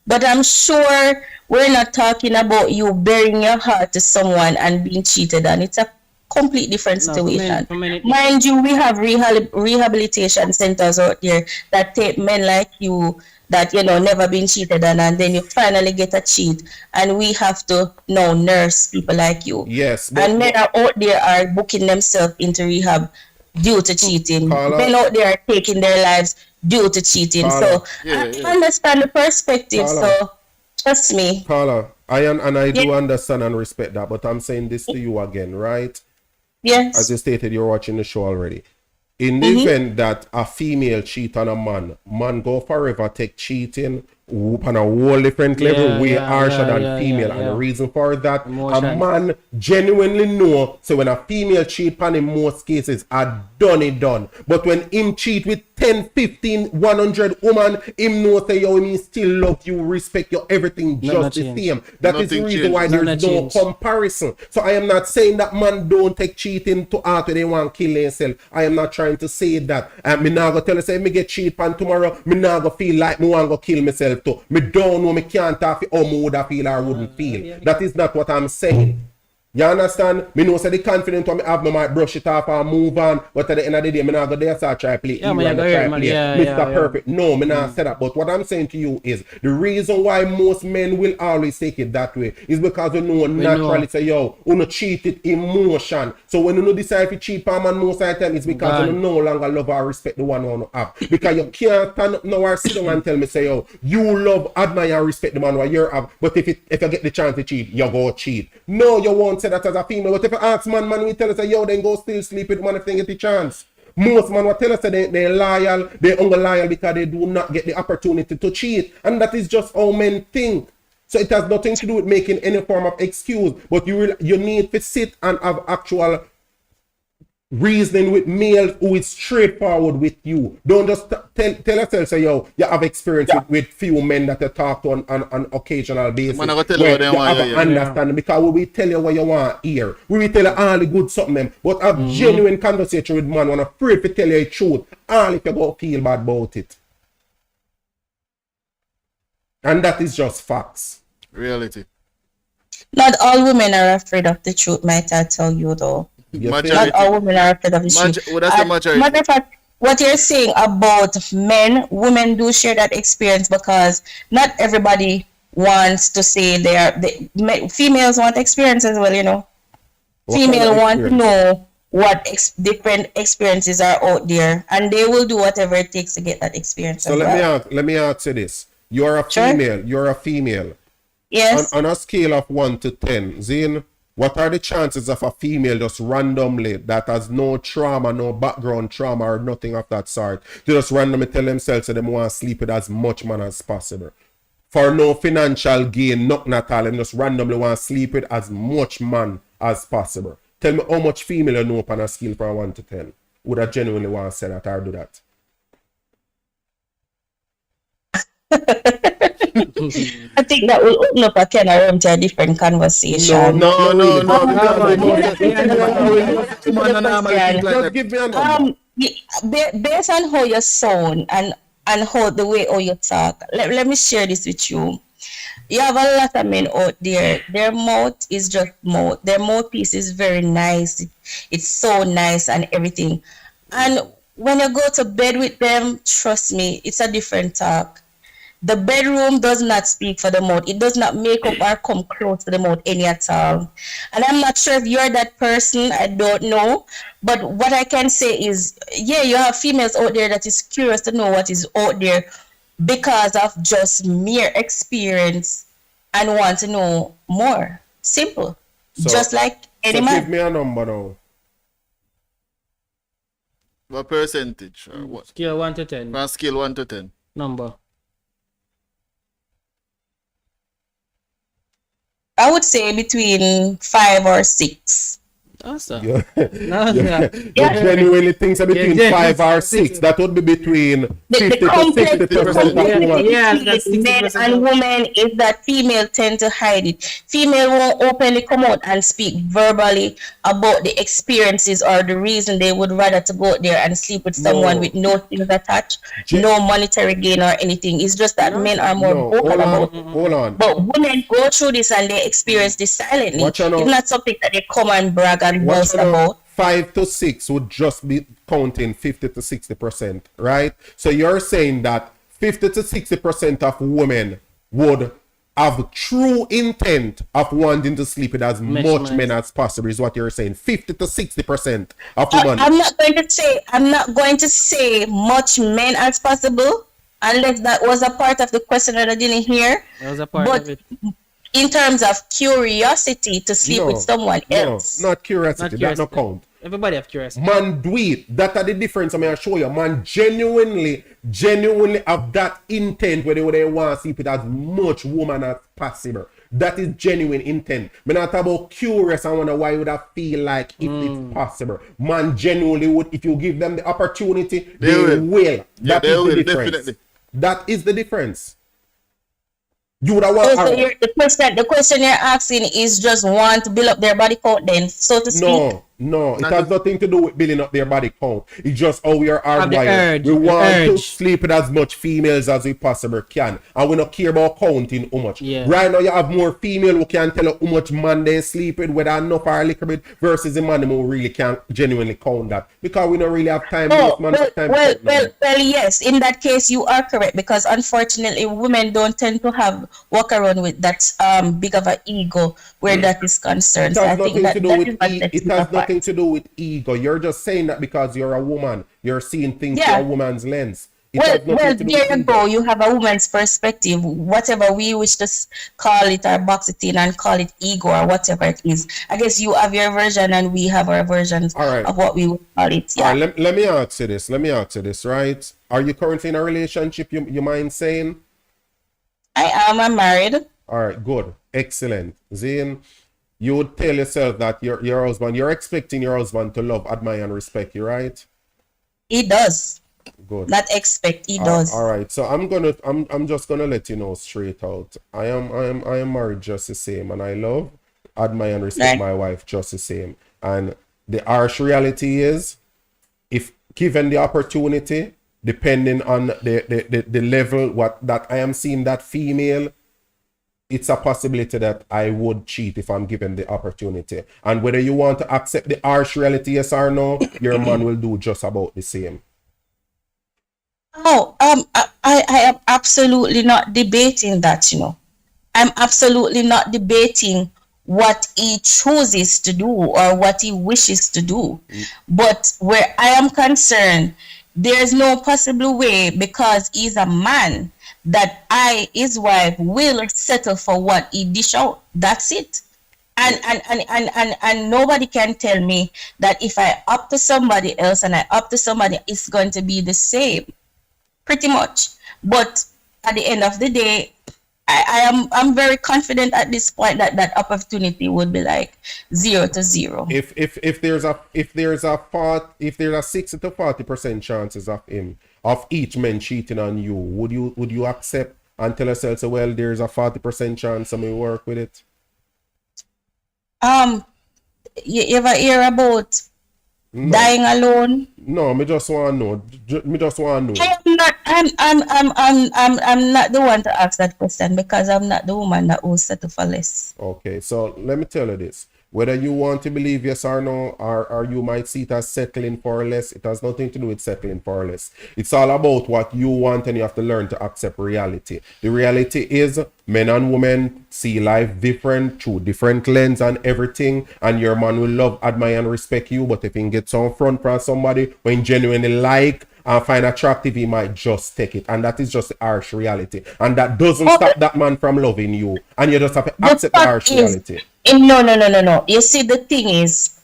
but I'm sure we're not talking about you bearing your heart to someone and being cheated on. It's a complete different No, situation. for men, Mind you, we have rehabilitation centers out there that take men like you that never been cheated on, and then you finally get a cheat, and we have to now nurse people like you. Yes, And men are out there are booking themselves into rehab due to cheating. Carla. Men out there are taking their lives due to cheating. Carla. So Yeah, I understand the perspective. Carla. So trust me. Carla, I do Yeah. understand and respect that, but I'm saying this to you again, right? Yes. As you stated, you're watching the show already. In the event that a female cheat on a man go forever take cheating on a whole different level, Yeah, way yeah, harsher yeah, than yeah, female. yeah, And the yeah. reason for that, Emotion. a man genuinely know, so when a female cheat on in most cases, a done it done. But when him cheat with 10, 15, 100 woman, him know say, yo, him still love you, respect you, everything Nothing just the change. same. That is the Nothing reason change. why Nothing there's no change. comparison. So I am not saying that man don't take cheating to heart when they want to kill themselves. I am not trying to say that. And me now go tell you, say, me get cheat pan tomorrow, me now go feel like me want to kill myself too. Me don't know, me can't talk how me would feel or wouldn't feel. That is not what I'm saying. You understand? Me know say the confidence when me have, me might brush it off and move on. But at the end of the day, me not go there start try play. Yeah, man, hero you go and here, try man. play Yeah, Mr. yeah, yeah. Perfect. No, me not say that. But what I'm saying to you is the reason why most men will always take it that way is because you know naturally say, yo, you no cheat it emotion. So when you no decide to cheat on man most of the time, it's because you no longer love or respect the one you have. Because you can't stand up now or sit down and tell me, say, yo, you love, admire, and respect the man what you have. But if you get the chance to cheat, you go cheat. No, you won't say that as a female. But if you ask man we tell us, say, yo, then go still sleep with man if they get the chance. Most man will tell us that they're loyal, they're only loyal because they do not get the opportunity to cheat. And that is just how men think. So it has nothing to do with making any form of excuse. But you need to sit and have actual reasoning with males who is straightforward with you. Don't just tell yourself, say, yo, you have experience with few men that you talk to on occasional basis. Man, I go tell you what they want have you an hear. understanding because we will tell you what you want to hear. We will tell you all the good something, them, but have genuine conversation with man when afraid to tell you the truth. All if you go feel bad about it. And that is just facts. Reality. Not all women are afraid of the truth, might I tell you though. You Majority. feel? Not all women are afraid of the truth. Would I say majority? Matter of fact, what you're saying about men, women do share that experience because not everybody wants to say females want experience as well, What kind Female of want to experience? know what different experiences are out there, and they will do whatever it takes to get that experience. So as well. let me ask you this. You're a Sure. female. You're a female. Yes. On a scale of 1 to 10, Zane, What are the chances of a female just randomly that has no trauma, no background trauma or nothing of that sort, to just randomly tell themselves that they want to sleep with as much man as possible? For no financial gain, nothing at all, and just randomly want to sleep with as much man as possible. Tell me how much female you know on a scale from 1 to 10 would I genuinely want to say that or do that? I think that will open up a can of room to a different conversation. No. Just give me a number. Based on how you sound and how the way how you talk, let me share this with you. You have a lot of men out there. Their mouth is just mouth. Their mouthpiece is very nice. It's so nice and everything. And when you go to bed with them, trust me, it's a different talk. The bedroom does not speak for the mouth. It does not make up or come close to the mouth any at all. And I'm not sure if you're that person. I don't know. But what I can say is, yeah, you have females out there that is curious to know what is out there because of just mere experience and want to know more. Simple. So- just like any So man. give me a number now. What percentage? Or what? Scale 1 to 10. On a scale 1 to 10. Number. I would say between 5 or 6. Awesome. Yeah. No, Yeah. yeah. But genuinely things are between Yeah, 5 or 6. That would be between 50 to complex 60% of women. Yeah, that's men 60% and women is that female tend to hide it. Female won't openly come out and speak verbally about the experiences or the reason they would rather to go out there and sleep with someone No. with no things attached, Je- no monetary gain or anything. It's just that men are more No, vocal about it. hold on. But women go through this and they experience this silently. Watch out now. It's not something that they come and brag and boast about. 5 to 6 would just be counting 50 to 60%, right? So you're saying that 50 to 60% of women would have true intent of wanting to sleep with as much Measurements. men as possible, is what you're saying. 50 to 60% of women. I'm not going to say much men as possible, unless that was a part of the question that I didn't hear. That was a part But of it. in terms of curiosity to sleep with someone else, Not curiosity. Not That curious. no count. Everybody have curiosity. Man do it. That are the difference. I mean, I show you. Man genuinely have that intent where they want to sleep with as much woman as possible. That is genuine intent. Me not about curious. I wonder why would I feel like if it's possible. Man genuinely would, if you give them the opportunity, they will. Yeah, That they is will, the difference. definitely. That is the difference. You would have so want. the question you're asking is just want to build up their body count, then, so to speak. No, it Not has nothing to do with building up their body count. It's just how we are Have the hardwired. urge, We the want to urge. sleep with as much females as we possibly can. And we don't care about counting how much. Yeah. Right now you have more female who can tell you how much man they sleep with, whether enough or a little bit, versus the man who really can't genuinely count that. Because we don't really have time. Oh, most man have time to count numbers. yes. In that case, you are correct, because unfortunately, women don't tend to walk around with that big of an ego where that is concerned. It So I has think nothing that to do that with is what sets it it has apart. nothing to do with ego. You're just saying that because you're a woman, you're seeing things Yeah. through a woman's lens. It Well, has nothing to do there with you ego. go. You have a woman's perspective. Whatever we wish to call it or box it in and call it ego or whatever it is. I guess you have your version and we have our versions All right. of what we would call it. All Yeah. right, let me ask you this, right? Are you currently in a relationship, you mind saying? I'm married. All right, good. Excellent. Zane, you would tell yourself that your husband, you're expecting your husband to love, admire, and respect you, right? He does. Good. Not expect. He does. All right. So I'm just gonna let you know straight out. I am married just the same, and I love, admire, and respect Right. my wife just the same. And the harsh reality is, if given the opportunity, depending on the level that I am seeing that female, it's a possibility that I would cheat if I'm given the opportunity. And whether you want to accept the harsh reality, yes or no, your man will do just about the same. Oh, I am absolutely not debating that, I'm absolutely not debating what he chooses to do or what he wishes to do. But where I am concerned, there's no possible way, because he's a man, that I, his wife, will settle for what he dish out. That's it. And nobody can tell me that if I up to somebody else and I up to somebody, it's going to be the same, pretty much. But at the end of the day, I'm very confident at this point that that opportunity would be like 0-0. If there's a 60 to 40% chances of each man cheating on you, would you accept and tell yourself, well, there's a 40% chance I may work with it? You ever hear about No. dying alone? No, me just want to know. Me just want to know. I'm not the one to ask that question because I'm not the woman that will settle for less. Okay, so let me tell you this. Whether you want to believe yes or no, or you might see it as settling for less, it has nothing to do with settling for less. It's all about what you want, and you have to learn to accept reality. The reality is men and women see life different through different lens and everything, and your man will love, admire, and respect you, but if he gets on front from somebody when genuinely like and find attractive, he might just take it, and that is just the harsh reality, and that doesn't stop that man from loving you, and you just have to accept the harsh reality. No. You see, the thing is,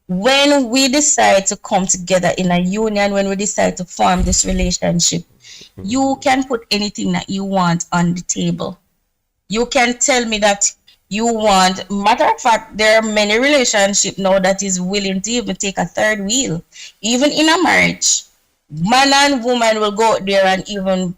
when we decide to come together in a union, when we decide to form this relationship, you can put anything that you want on the table. You can tell me that you want, matter of fact, there are many relationships now that is willing to even take a third wheel. Even in a marriage, man and woman will go out there and even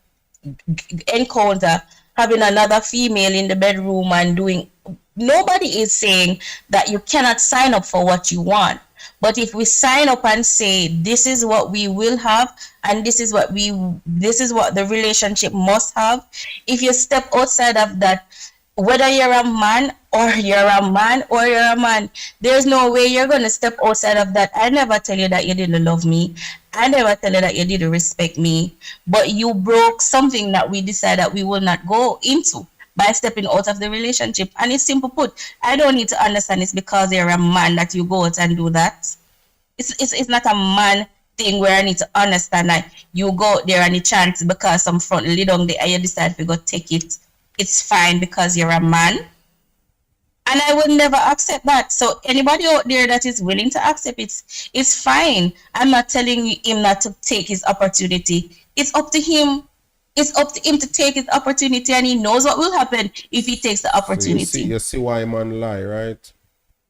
encounter having another female in the bedroom and doing. Nobody is saying that you cannot sign up for what you want. But if we sign up and say this is what we will have and this is what the relationship must have, if you step outside of that, whether you're a man or you're a man, there's no way you're going to step outside of that. I never tell you that you didn't love me. I never tell you that you didn't respect me. But you broke something that we decided that we will not go into by stepping out of the relationship. And it's simple put. I don't need to understand it's because you're a man that you go out and do that. It's not a man thing where I need to understand that you go out there and the chance because some front lay down there and you decide to go take it. It's fine because you're a man. And I would never accept that. So anybody out there that is willing to accept it, it's fine. I'm not telling him not to take his opportunity. It's up to him. It's up to him to take his opportunity, and he knows what will happen if he takes the opportunity. So you see why man lie, right?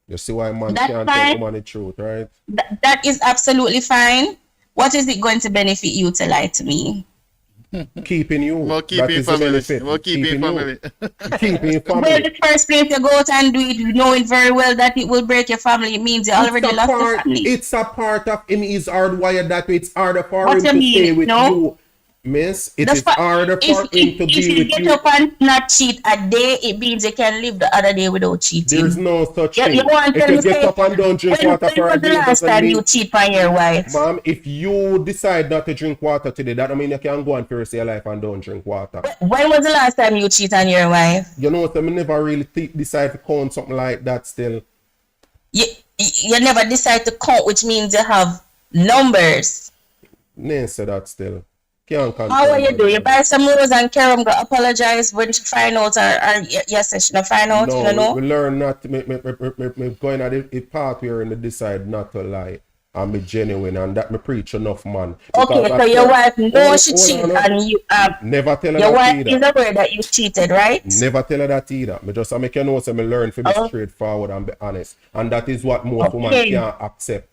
You see why man That's can't fine. tell woman the truth, right? That is absolutely fine. What is it going to benefit you to lie to me? Keeping you. More That keeping is the family. benefit. More keeping family. Keeping Well, family. the first place you go out and do it, knowing very well that it will break your family, it means you already lost your family. It's a part of him is hardwired that way. It's harder for What him you to mean, stay with no? you. Miss, it That's is why- harder for him to if be you with get you. up and not cheat a day, it means you can live the other day without cheating. There's no such You- thing. you want If to you get say- up and don't drink when water for a was the day, it last doesn't time mean... you cheat on your wife? Ma'am, if you decide not to drink water today, that don't mean you can go on for the rest of your life and don't drink water. When was the last time you cheat on your wife? You know, so I never really decide to count something like that still. You never decide to count, which means you have numbers. Nay, say that still. Can't How will you confirm do? that. You buy some rose and Karam go apologize when she find out, or yes, she not find out, No, you know? we learn not to me going at the part where we decide not to lie and be genuine, and that me preach enough, man. Okay, Because so your wife knows she hold cheated on. and you Never tell her your that wife is either. aware that you cheated, right? Never tell her that either. Me just make you know, so me learn to be Oh. straightforward and be honest, and that is what most women Okay. can't accept.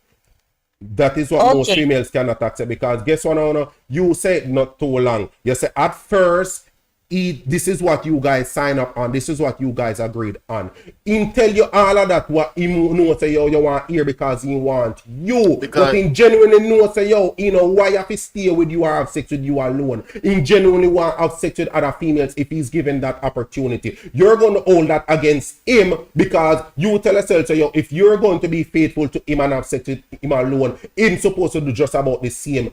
That is what most Okay. females cannot accept, because guess what, now, you said not too long. You say at first, this is what you guys sign up on. This is what you guys agreed on. He tell you all of that what he know say yo you want here because he want you. Because- But he genuinely know say yo, you know why you have to stay with you or have sex with you alone. He genuinely want to have sex with other females if he's given that opportunity. You're going to hold that against him because you tell yourself say yo, if you're going to be faithful to him and have sex with him alone, he's supposed to do just about the same.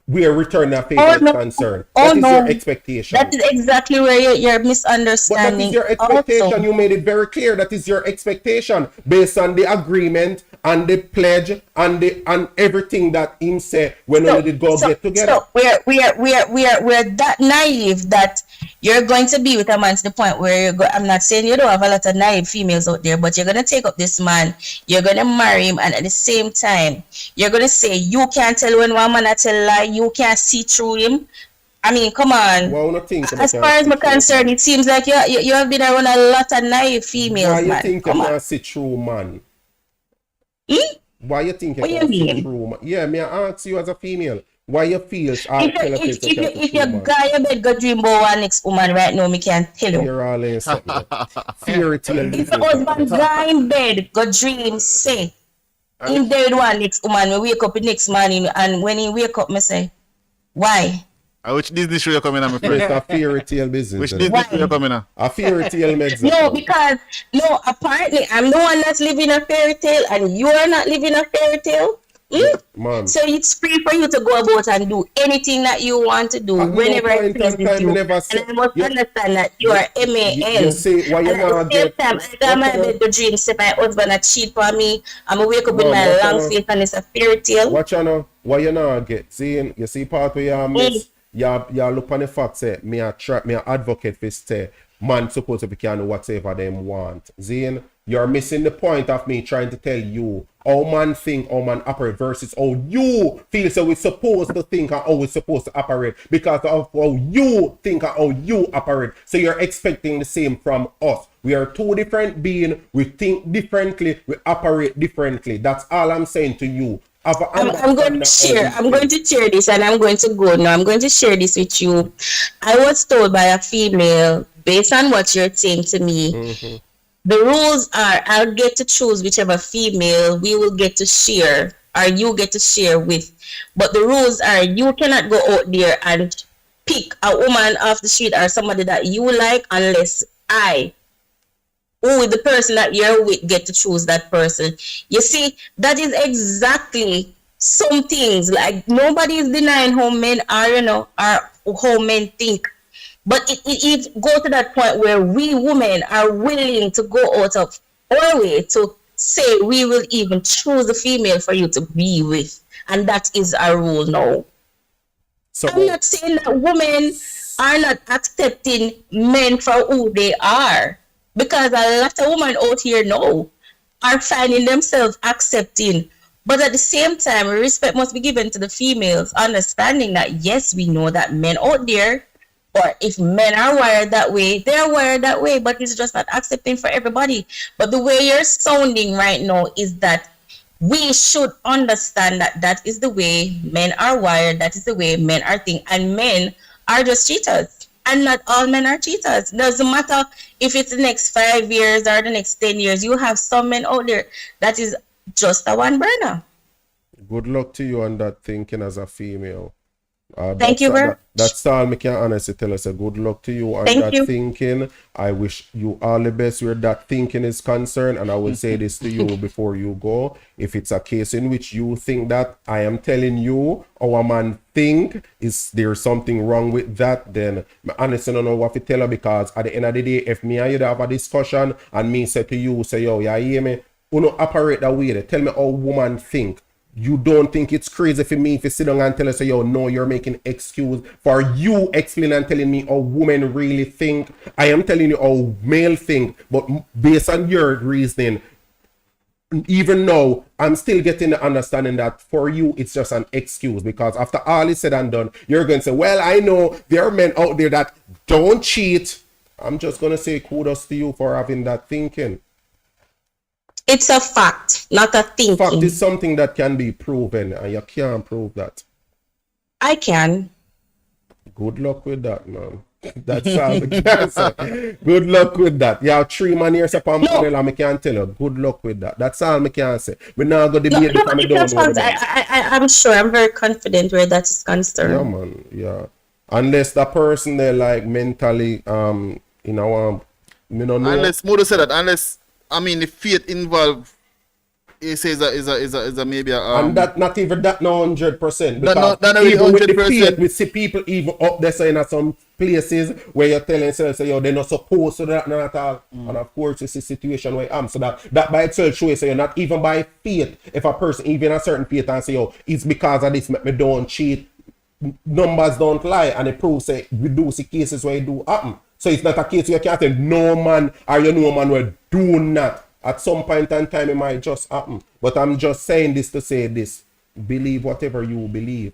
where return of favor Oh, is no. concerned. Oh, That is no. your expectation. That is exactly where you're But that misunderstanding. is your expectation. Also. You made it very clear. That is your expectation based on the agreement and the pledge and everything that him say when we did go get together. So we're that naive that you're going to be with a man to the point where I'm not saying you don't have a lot of naive females out there, but you're gonna take up this man, you're gonna marry him, and at the same time, you're gonna say you can't tell when one man I tell lie, you can't see through him. I mean, come on. Well, no think As far as I'm concerned, it seems like you have been around a lot of naive females, why you man. think you Come on. can't see through, man? Why you think you What you can't see mean? through, man? Yeah, me I ask you as a female. Why you feel If your guy you bed go dream about one next woman right now, me can't tell you. You're all in something. Fairy tale. If the husband guy in bed go dream, say him dead one next woman, we wake up the next morning, and when he wake up, me say, why? Which Disney show you coming on, my friend? It's a fairy tale business. Which eh? Disney show you coming on? A fairy tale makes No, sense. because apparently I'm the one that's living a fairy tale, and you are not living a fairy tale. Man. So it's free for you to go about and do anything that you want to do At no whenever point it in pleases time you. you never And say- I must you- understand that you are MAN. You say why you And not at the same get time, I got my bed to dream, say my husband a cheat for me. I'm gonna wake up with Mom, my what long kind face and it's a fairy tale. Watch you know, why you not get seeing you see part where you miss you look on the fact say me a advocate for say man supposed to be can do whatever them want. Zane, you're missing the point of me trying to tell you how man think, how man operate versus how you feel so we're supposed to think and how we're supposed to operate because of how you think and how you operate. So you're expecting the same from us. We are two different beings, we think differently, we operate differently. That's all I'm saying to you. I'm going to share this and I'm going to go now. I'm going to share this with you. I was told by a female, based on what you're saying to me, the rules are I'll get to choose whichever female we will get to share or you get to share with. But the rules are you cannot go out there and pick a woman off the street or somebody that you like unless the person that you're with get to choose that person. You see, that is exactly some things. Like nobody is denying how men are, or how men think. But it go to that point where we women are willing to go out of our way to say we will even choose a female for you to be with. And that is our rule now. So I'm not saying that women are not accepting men for who they are. Because a lot of women out here now are finding themselves accepting. But at the same time, respect must be given to the females, understanding that, yes, we know that men out there, or if men are wired that way, they're wired that way, but it's just not accepting for everybody. But the way you're sounding right now is that we should understand that that is the way men are wired, that is the way men are thinking, and men are just cheaters. And not all men are cheaters. Doesn't matter if it's the next 5 years or the next 10 years. You have some men out there that is just a one burner. good luck to you on that thinking as a female. Thank you very much. That's all I can honestly tell us. Good luck to you on that thinking. I wish you all the best where that thinking is concerned. And I will say this to you before you go. If it's a case in which you think that I am telling you our man think is there something wrong with that, then I honestly don't know what to tell her, because at the end of the day, if me and you have a discussion and me say to you, say, yo, you hear me? You don't operate that way. Tell me how woman think. You don't think it's crazy for me if you sit down and tell us, yo, no, you're making excuse for you explaining and telling me how women really think. I am telling you how male think, but based on your reasoning, even now, I'm still getting the understanding that for you, it's just an excuse, because after all is said and done, you're going to say, well, I know there are men out there that don't cheat. I'm just going to say kudos to you for having that thinking. It's a fact, not a thinking. Fact is something that can be proven, and you can't prove that. I can. Good luck with that, man. That's all I can say. Good luck with that. You have 3 man here upon panel, and I can tell you. Good luck with that. That's all I can say. We're not going to debate because I don't know the man. I'm sure, I'm very confident where that is concerned. Yeah, man. Yeah. Unless the person they like mentally, you know, me don't know. Unless Modo said that, unless, I mean, the faith involved he says that is a maybe a And that not even that no 100%. That Because not really even with the 100%. faith, we see people even up there saying at some places where you're telling yourself, say, yo, they're not supposed to do that, not at all. And of course, it's a situation where I'm. So that by itself shows, so you're not even by faith, if a person, even a certain faith, and say, yo, it's because of this, make me don't cheat. Numbers don't lie, and it proves that we do see cases where it do happen. So it's not a case where you can't say no man or you know man will do not. At some point in time, it might just happen. But I'm just saying this to say this. Believe whatever you believe.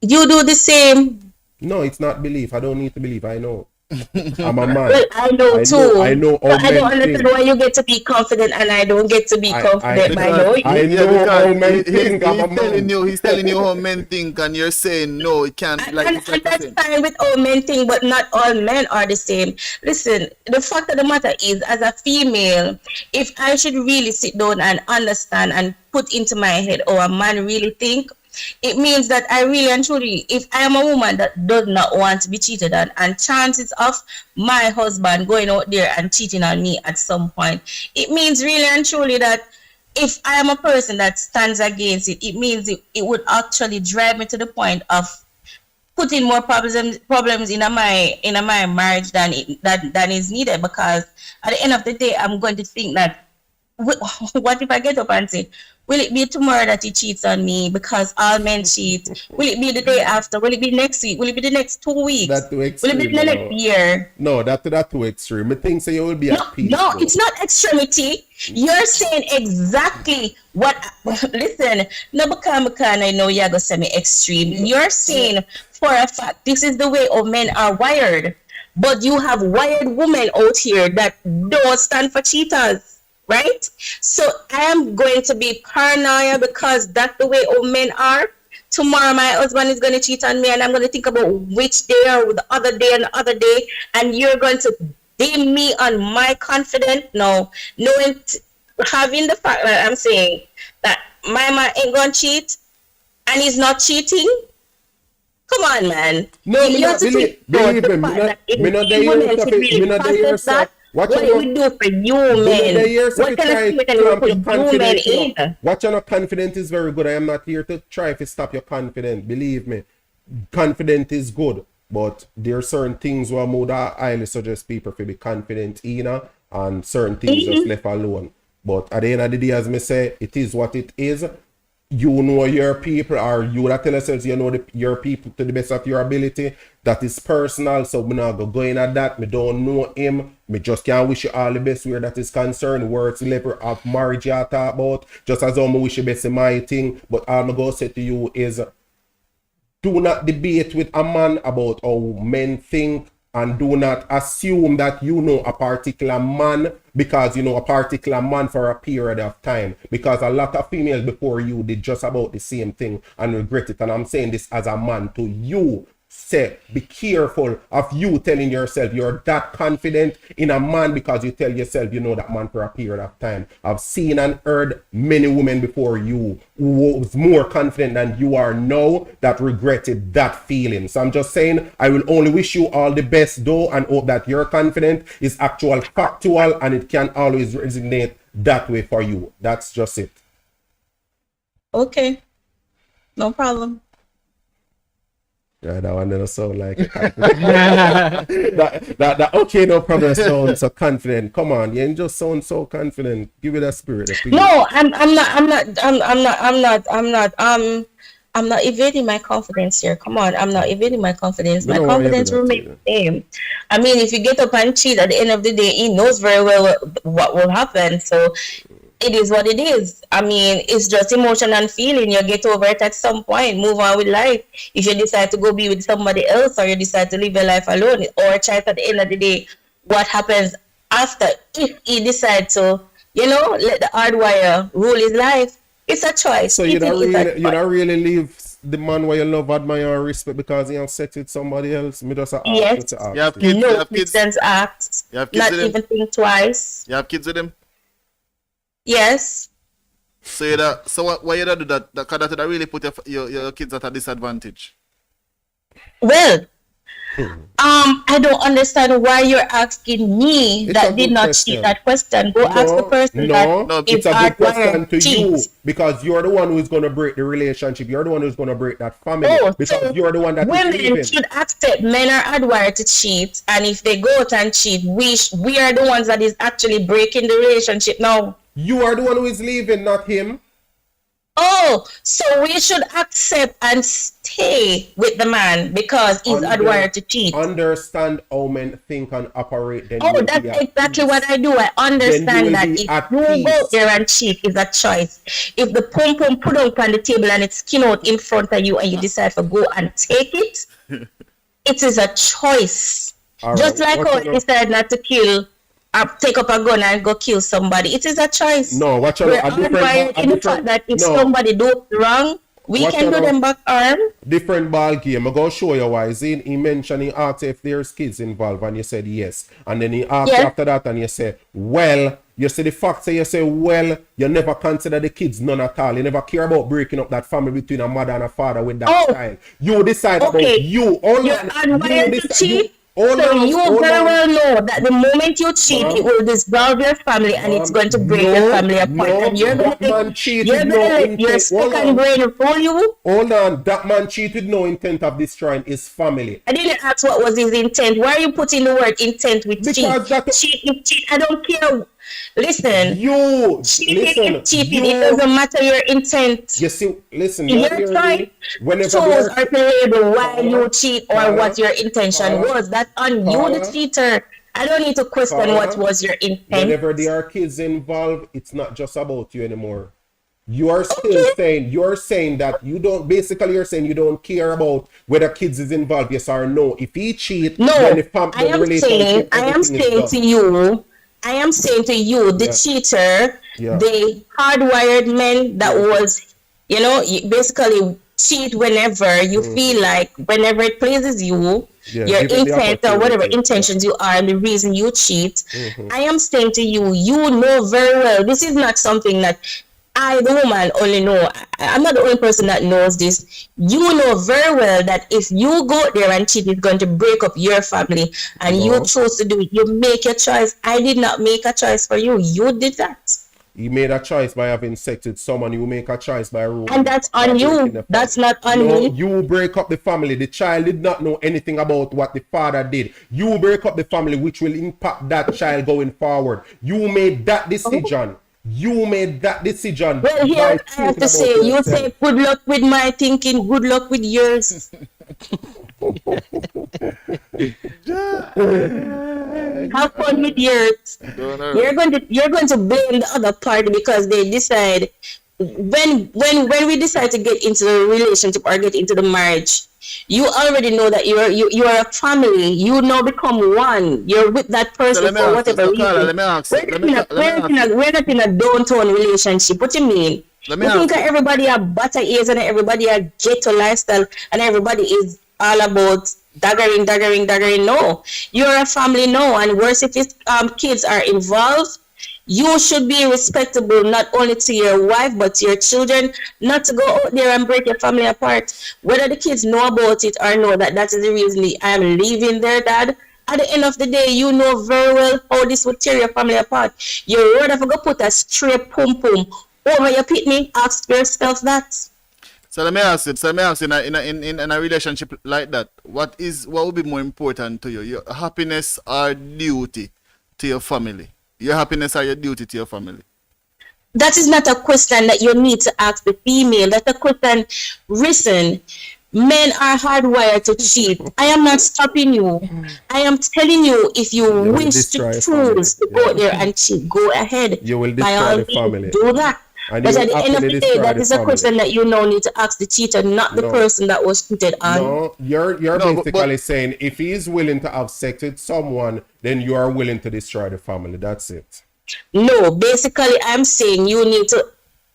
You do the same. No, it's not belief. I don't need to believe. I know. I'm a man. Well, I know too. I know But I men don't understand think. why you get to be confident and I don't get to be confident. But I know you. I know how men think. I'm a man. He's telling you how men think, and you're saying no, it can't. And, Like, and, it's like and the that's same. fine with all men thing, but not all men are the same. Listen, the fact of the matter is, as a female, if I should really sit down and understand and put into my head how a man really think, it means that I really and truly, if I am a woman that does not want to be cheated on, and chances of my husband going out there and cheating on me at some point, it means really and truly that if I am a person that stands against it, it means it would actually drive me to the point of putting more problems in my marriage than is needed. Because at the end of the day, I'm going to think that what if I get up and say, will it be tomorrow that he cheats on me because all men cheat? Will it be the day after? Will it be next week? Will it be the next 2 weeks? That's too Will extreme. it be the next year? No, that's too extreme. I think so you will be at peace. No, though. it's not extremity. You're saying exactly what. Listen, no, because I know you're gonna say me extreme. You're saying for a fact this is the way all men are wired, but you have wired women out here that don't stand for cheaters. Right? So I am going to be paranoid because that's the way all men are. Tomorrow my husband is going to cheat on me and I'm going to think about which day or the other day and the other day, and you're going to dim me on my confidence. No, having the fact that I'm saying that my man ain't going to cheat and he's not cheating. Come on, man. No, me not believe him. Me not there yourself. What it would do for you, man. What kind of statement will put you, man, in? What you're not confident is very good. I am not here to try to stop your confidence. Believe me. Confident is good. But there are certain things where I would highly suggest people to be confident in, and certain things just left alone. But at the end of the day, as me say, it is what it is. You know your people, or you that tell yourselves you know your people to the best of your ability. That is personal, so we not go in at that. Me don't know him. Me just can't wish you all the best where that is concerned. Words level of marriage you talk about. Just as I wish you best in my thing. But all I'm going to say to you is, do not debate with a man about how men think, and do not assume that you know a particular man because you know a particular man for a period of time. Because a lot of females before you did just about the same thing and regret it. And I'm saying this as a man to you. Say, be careful of you telling yourself you're that confident in a man because you tell yourself you know that man for a period of time. I've seen and heard many women before you who was more confident than you are now that regretted that feeling. So I'm just saying I will only wish you all the best though, and hope that your confidence is actual factual and it can always resonate that way for you. That's just it. Okay. No problem. Yeah, that one doesn't sound like that okay, no problem. Sound so confident. Come on, you ain't just sound so confident. Give it a spirit. No, I'm not evading my confidence here. Come on, I'm not evading my confidence. My confidence remains the same. I mean, if you get up and cheat at the end of the day, he knows very well what will happen. So it is what it is. I mean, it's just emotion and feeling. You get over it at some point, move on with life. If you decide to go be with somebody else, or you decide to live your life alone, or try at the end of the day, what happens after, if he decides to, let the hardwire rule his life, it's a choice. So you don't really leave the man where you love, admire, and respect because he has set with somebody else. Me just ask yes. To ask. You have kids? No, you have kids? Act, you have kids not with him? even think twice. You have kids with him? Yes. So why you don't do that? Because that really put your kids at a disadvantage. Well, I don't understand why you're asking me It's a that did good not question. cheat that question. Go ask the person No, that it's is a good question hardwired to you cheat. because you're the one who's gonna break the relationship. You're the one who's gonna break that family Oh, because so you're the one that is women leaving. should accept men are hardwired to cheat, and if they go out and cheat, we are the ones that is actually breaking the relationship now. You are the one who is leaving, not him. Oh, so we should accept and stay with the man because he's hardwired to cheat. Understand how men think and operate. Then Oh, you'll that's be at exactly peace. what I do. I understand will that be if at you go peace. there and cheat is a choice. If the pom pom put out on the table and it's skin out in front of you and you decide to go and take it, it is a choice. All Just right. like What how you know- I decide not to kill, take up a gun and go kill somebody. It is a choice. No, what you We're know, a different- hardwired a in the different- fact that if no. somebody do wrong, we What can you do know- them back arm. different ball game. I'm gonna show you why. See, he mentioned he asked if there's kids involved, and you said yes. And then he asked Yeah. after that, and you say, well, you see the fact say you say, well, you never consider the kids none at all. You never care about breaking up that family between a mother and a father with that Oh. child. You decide Okay. about you. Hold You're on. hardwired You to decide- cheat. Hold So on. you hold very on. well know that the moment you cheat, Ma'am. it will dissolve your family and it's going to break your family apart. No, And you're that gonna man cheated. you're No gonna let your intent. Hold second on. brain fool you. Hold on. That man cheated. No intent of destroying his family. I didn't ask what was his intent. Why are you putting the word intent with Because cheat? that- Cheat is cheat. I don't care. Listen, You cheating listen. is cheating. You, It doesn't matter your intent. you see, listen. Your hearing choice me? Whenever chose there- or to label why you cheat or Paula, what your intention Paula, was. That's on you, Paula, the cheater. I don't need to question Paula, what was your intent. whenever there are kids involved, it's not just about you anymore. You're still saying that you don't, basically you're saying you don't care about whether kids is involved, yes or no. If he cheat, No, then the I am relationship, everything is done. I am saying to you, the Yeah. cheater, Yeah. the hardwired man that was, you basically cheat whenever you feel like, whenever it pleases you, Yeah, your give it the intent or whatever opportunity. intentions you are and the reason you cheat. I am saying to you, you know very well, this is not something that I, the woman, only know. I'm not the only person that knows this. You know very well that if you go there and cheat, it's going to break up your family, and you No. chose to do it. You make your choice. I did not make a choice for you. You did that. You made a choice by having sex with someone. You make a choice by ruling. And that's by on breaking you. the family. That's not on No, me. you break up the family. The child did not know anything about what the father did. You break up the family, which will impact that child going forward. You made that decision. You made that decision. Well, by here I have thinking to about say, you yourself. say, good luck with my thinking, good luck with yours. Have fun with yours. Don't know. You're going to blame the other party because they decide when we decide to get into the relationship or get into the marriage, you already know that you are a family. You now become one. You're with that So person let me for ask whatever you, so reason. Carla, let me ask you, We're not in a downtown relationship. What you mean? Let me You think ask you. everybody have butter ears and everybody a ghetto lifestyle and everybody is all about daggering. No, you're a family now, and worse if it's, kids are involved. You should be respectable not only to your wife but to your children, not to go out there and break your family apart. Whether the kids know about it or know that is the reason I am leaving their dad. At the end of the day, you know very well how this would tear your family apart. You're rather go put a straight pum over your pitney. Ask yourself that. So let me ask you. In a relationship like that, what would be more important to you? Your happiness or duty to your family? Your happiness or your duty to your family? That is not a question that you need to ask the female. That's a question. Listen, men are hardwired to cheat. I am not stopping you. I am telling you, if you will wish destroy to a family. choose to go there and cheat, go ahead. You will By destroy all the means, family. do that. And But you at will the end of happily the day, destroy that the is a family. question that you now need to ask the cheater, not the No. person that was cheated on. No, you're No, but- basically saying if he's willing to have sex with someone, then you are willing to destroy the family. That's it. No, basically, I'm saying you need to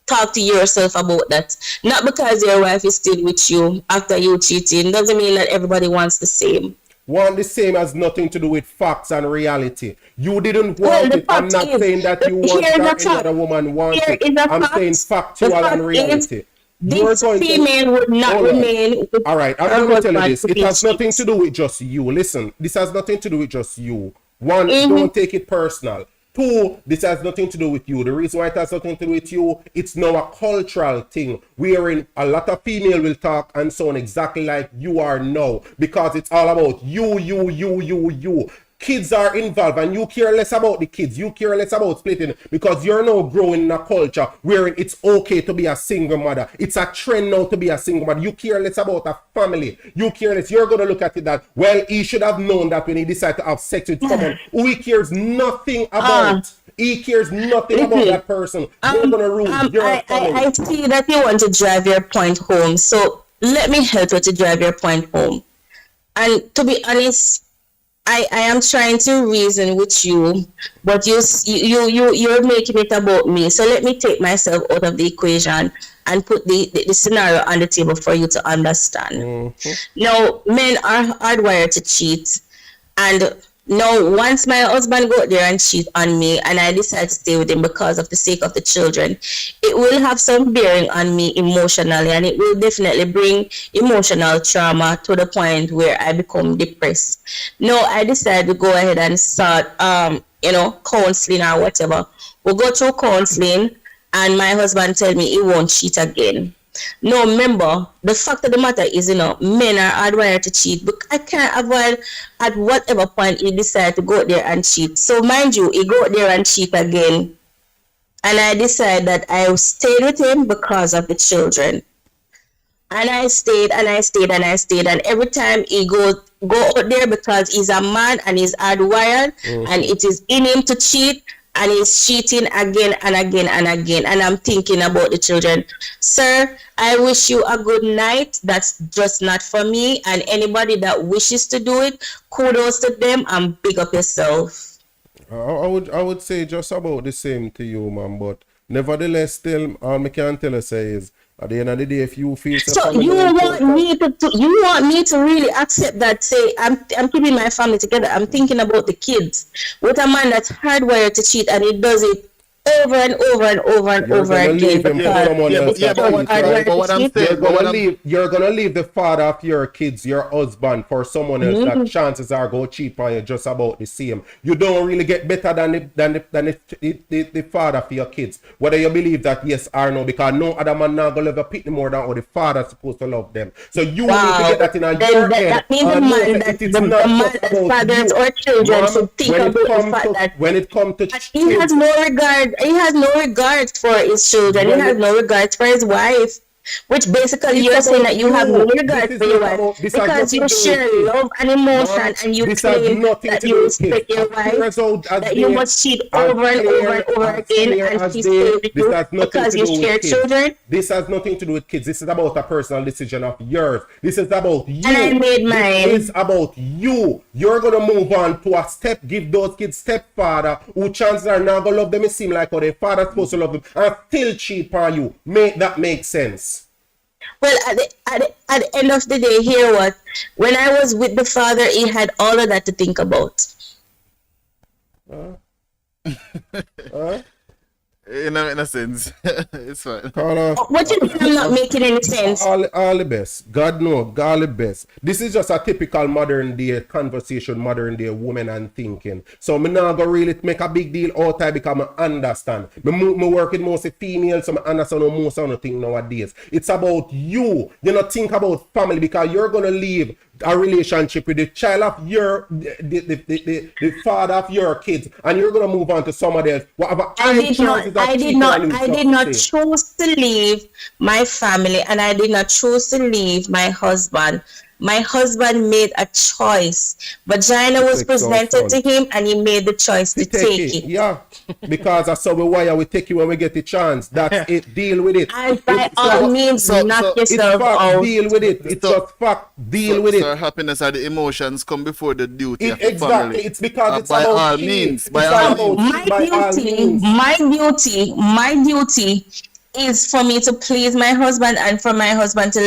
talk to yourself about that. Not because your wife is still with you after you cheating. Doesn't mean that everybody wants the same. One, the same has nothing to do with facts and reality. You didn't Well, want the it. I'm fact not is- saying that you want here's it or a any fact. other woman wants Here it. is a I'm fact. saying The factual fact and reality. you're this going female would not Hold on. remain with All right, I'm her going to tell you husband this. to It be has nothing cheat. to do with just you. Listen, this has nothing to do with just you. One, Mm-hmm. don't take it personal. Two, this has nothing to do with you. The reason why it has nothing to do with you, it's now a cultural thing wherein a lot of female will talk and sound exactly like you are now because it's all about you. Kids are involved and you care less about the kids. You care less about splitting because you're now growing in a culture wherein it's okay to be a single mother. It's a trend now to be a single mother. You care less about a family. You care less. You're going to look at it that, well, he should have known that when he decided to have sex with someone who he cares nothing about. He cares nothing about that person. You're going to ruin your family. I see that you want to drive your point home. So let me help you to drive your point home. And to be honest, I am trying to reason with you, but you're making it about me. So let me take myself out of the equation and put the scenario on the table for you to understand. Now, men are hardwired to cheat, and now once my husband go out there and cheat on me and I decide to stay with him because of the sake of the children, it will have some bearing on me emotionally, and it will definitely bring emotional trauma to the point where I become depressed. Now I decided to go ahead and start counseling or whatever. We'll go through counseling and my husband tell me he won't cheat again. No, remember, the fact of the matter is, men are hardwired to cheat, but I can't avoid at whatever point he decide to go out there and cheat. So mind you, he go out there and cheat again. And I decide that I stayed with him because of the children. And I stayed and I stayed and I stayed. And every time he go out there because he's a man and he's hardwired and it is in him to cheat, and he's cheating again and again and again. And I'm thinking about the children. Sir, I wish you a good night. That's just not for me. And anybody that wishes to do it, kudos to them and big up yourself. I would say just about the same to you, man. But nevertheless, still, all I can tell you say is, at the end of the day, if you feel so you want me to really accept that? Say I'm keeping my family together. I'm thinking about the kids. With a man that's hardwired to cheat and he does it over and over and over and over again. You're gonna leave the father of your kids, your husband, for someone else. That chances are go cheap on you just about the same. You don't really get better than the father for your kids, whether you believe that yes or no, because no other man now gonna love a pity more than how the father's supposed to love them. So you need to get that in your head. That means the man that fathers or children should think about the fact that when it comes to he has no regard. He has no regard for his children. He has no regard for his wife. Which basically you're saying that you have no regard for your wife because you share love and emotion and you claim that you respect your wife, that you must cheat over and over and over again and she stay with you because you share children. This has nothing to do with kids. This is about a personal decision of yours. This is about you. And I made mine. This is about you. You're gonna move on to a step, give those kids stepfather who chances are not gonna love them. It seem like how their father's supposed to love them and still cheat on you. Make that make sense. Well, at the end of the day, hear what? When I was with the father, he had all of that to think about. In a sense, it's fine. What you mean I'm not making any sense? All the best. God know, all the best. This is just a typical modern day conversation, modern day woman and thinking. So me not go really make a big deal out of because I understand. Me work with mostly females, so I understand most of the thing nowadays. It's about you. You not think about family because you're gonna leave a relationship with the child of your the father of your kids, and you're gonna move on to somebody else. Whatever. I did not choose to leave my family, and I did not choose to leave my husband. My husband made a choice. Vagina was presented to him, and he made the choice to take it. Yeah, because that's how we take it when we get the chance. That's it. Deal with it. And by all means, knock yourself out. Deal with it. It's just fact. Deal with it. So happiness and the emotions come before the duty of the Exactly. family. It's because it's by about all you. means. It's By all means. My duty is for me to please my husband and for my husband to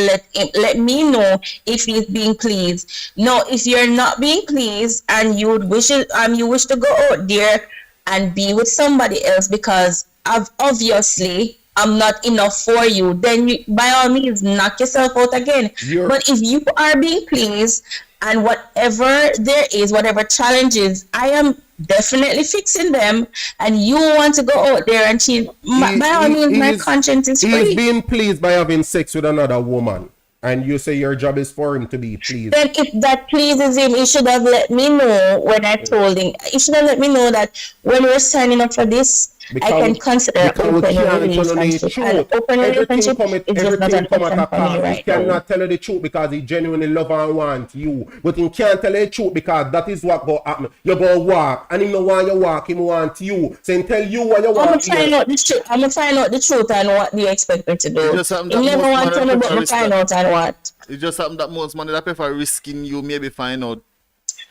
let me know if he's being pleased. No, if you're not being pleased and you wish to go out there and be with somebody else because obviously I'm not enough for you, then you, by all means, knock yourself out again. But if you are being pleased, and whatever there is, whatever challenges, I am definitely fixing them, and you want to go out there and cheat, by all means, my conscience is free. He's being pleased by having sex with another woman, and you say your job is for him to be pleased. Then if that pleases him, he should have let me know when I told him. He should have let me know that when we're signing up for this, I can consider open relationship. And open relationship is just not an option for me right now. He cannot tell you the truth because he genuinely love and want you. But he can't tell you the truth because that is what go happen. You go walk, and he no want you walk, he want you. So he tell you what you want. I'm gonna find out the truth and what they expect me to do. He never want to tell me, but me find out and what. It just happened that most money that prefer risking you maybe find out.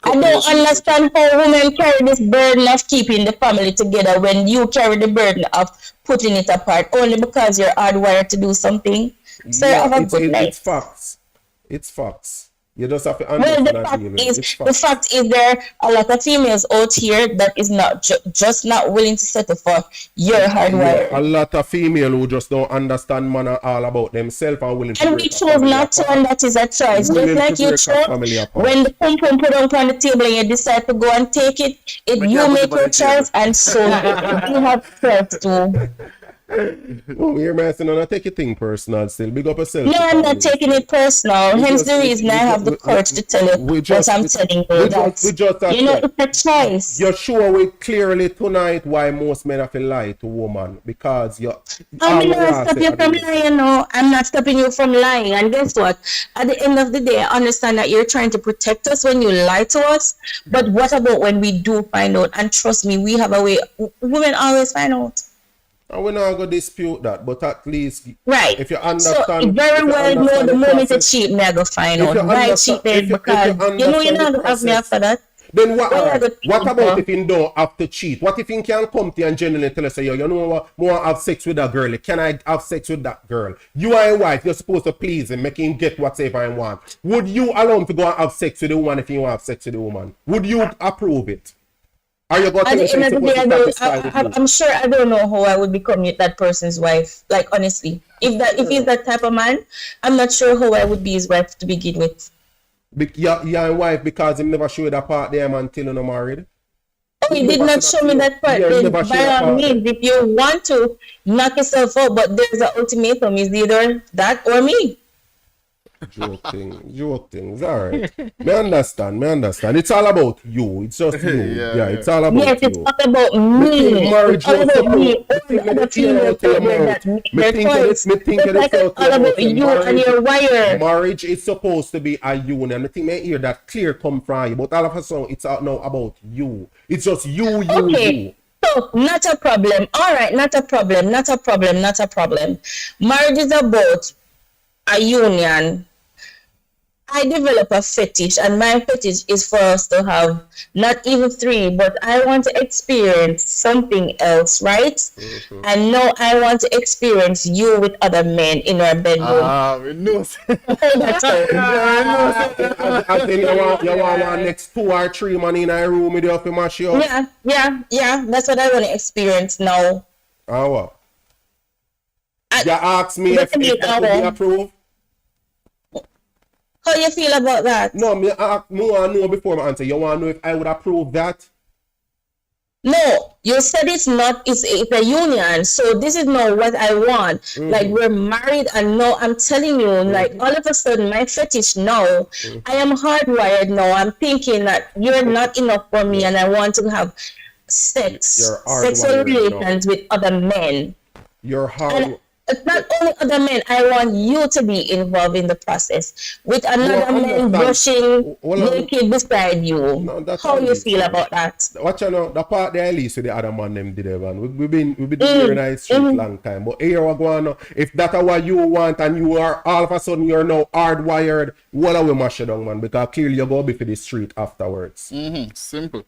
I don't understand how women carry this burden of keeping the family together when you carry the burden of putting it apart only because you're hardwired to do something. So have a good night. It's facts. It's facts. You just have to understand. The fact is there are a lot of females out here that is not just not willing to settle for your hardwire. A lot of females who just don't understand man all about themselves and willing to. And we chose not to, and that is a choice. Just like you chose when the pum pum put up on the table and you decide to go and take it, you make your choice, and so you have choice to. Oh, you're messing on. I take your thing personal still. Big up yourself. No, I'm not taking it personal. Hence the reason I have the courage to tell you what I'm telling you. You know, it's a choice. You're sure we clearly tonight why most men have to lie to woman because you're. I'm not stopping you from lying. No, I'm not stopping you from lying. And guess what? At the end of the day, I understand that you're trying to protect us when you lie to us. But what about when we do find out? And trust me, we have a way. Women always find out. And we're not going to dispute that, but at least right. If you understand, so very well know the moment you cheat, me I go find out why cheated because you know you're not going to have me after that. Then what about if you don't have to cheat? What if you can come to you and genuinely tell us, you know what, I want to have sex with that girl. Can I have sex with that girl? You are a wife, you're supposed to please him, make him get whatever I want. Would you allow him to go and have sex with the woman if you want to have sex with the woman? Would you approve it? Are you going to end of the day, I'm sure I don't know how I would become that person's wife. Like honestly, if he's that type of man, I'm not sure how I would be his wife to begin with. You're a wife because he never showed that part there until you're not married. Oh, he did not show me that part. Then by all means, if you want to knock yourself out, but there's an ultimatum: is either that or me. Joke things. All right. Me understand. It's all about you. It's just you. yeah, it's all about you. Yes, it's not about me. Marriage all about me. It's all about you and your wire. Marriage is supposed to be a union. I think I hear that clear come from you, but all of a sudden it's out now about you. It's just you. Okay. So, not a problem. All right, not a problem. Marriage is about a union. I develop a fetish, and my fetish is for us to have not even 3, but I want to experience something else, right? Mm-hmm. And now I want to experience you with other men in our bedroom. We know. I think you want next 2 or 3 man in a room with you to mash you up. Yeah. That's what I want to experience now. What? You ask me if you approve? How you feel about that? No, I want to know before my answer. You want to know if I would approve that? No, you said it's a union. So this is not what I want. Mm-hmm. Like we're married and now I'm telling you, like all of a sudden my fetish now, I am hardwired now. I'm thinking that you're not enough for me and I want to have sexual relations with other men. You're hard. It's not only other men. I want you to be involved in the process with another man brushing naked beside you. No, how you feel about that? Watch you know, the part there at least with the other man them did man. We've been here in the street long time. But here we go on. If that's what you want and you are all of a sudden you're now hardwired, what are we mash it down, man? Because clearly you go be for the street afterwards. Simple.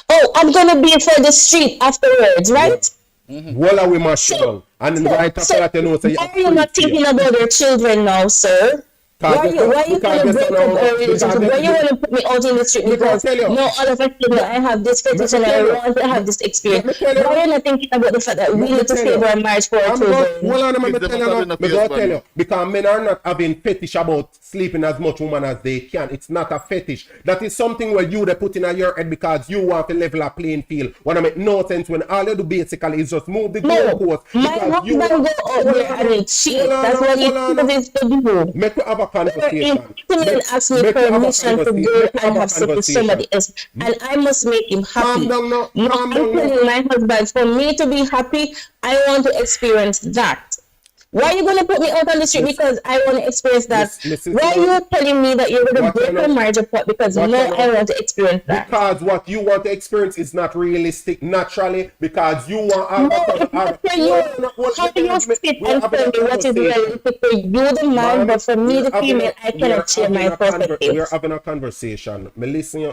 Oh, I'm gonna be for the street afterwards, right? Voila, we mash it down. And then right after that, you know, are you not thinking about your children now, sir? Why you want to break up our relationship? Why you want to put me out in the street because no all of a sudden I have this fetish and I want to have this experience? Why are you not thinking about the fact that we need to save our marriage for our children? Hold on, I'm Kids them going must have to enough tell you. Because men are not having fetish about sleeping as much woman as they can. It's not a fetish. That is something where you they put in your head because you want to level a playing field. What I make no sense when all you do basically is just move the goalpost. My husband go out there and cheat. That's what he chooses to do. Make we have a conversation. If ask me permission to go and have sex with somebody else, and I must make him happy. I'm telling my husband, for me to be happy, I want to experience that. Why are you going to put me out on the street because I want to experience that? Why are you telling me that you're going to break my marriage apart because I want to experience that? Because what you want to experience is not realistic naturally because you want how do you sit and tell me what is realistic for you, the man, but for me, the female, I cannot change my perspective. We're having a conversation. Listen.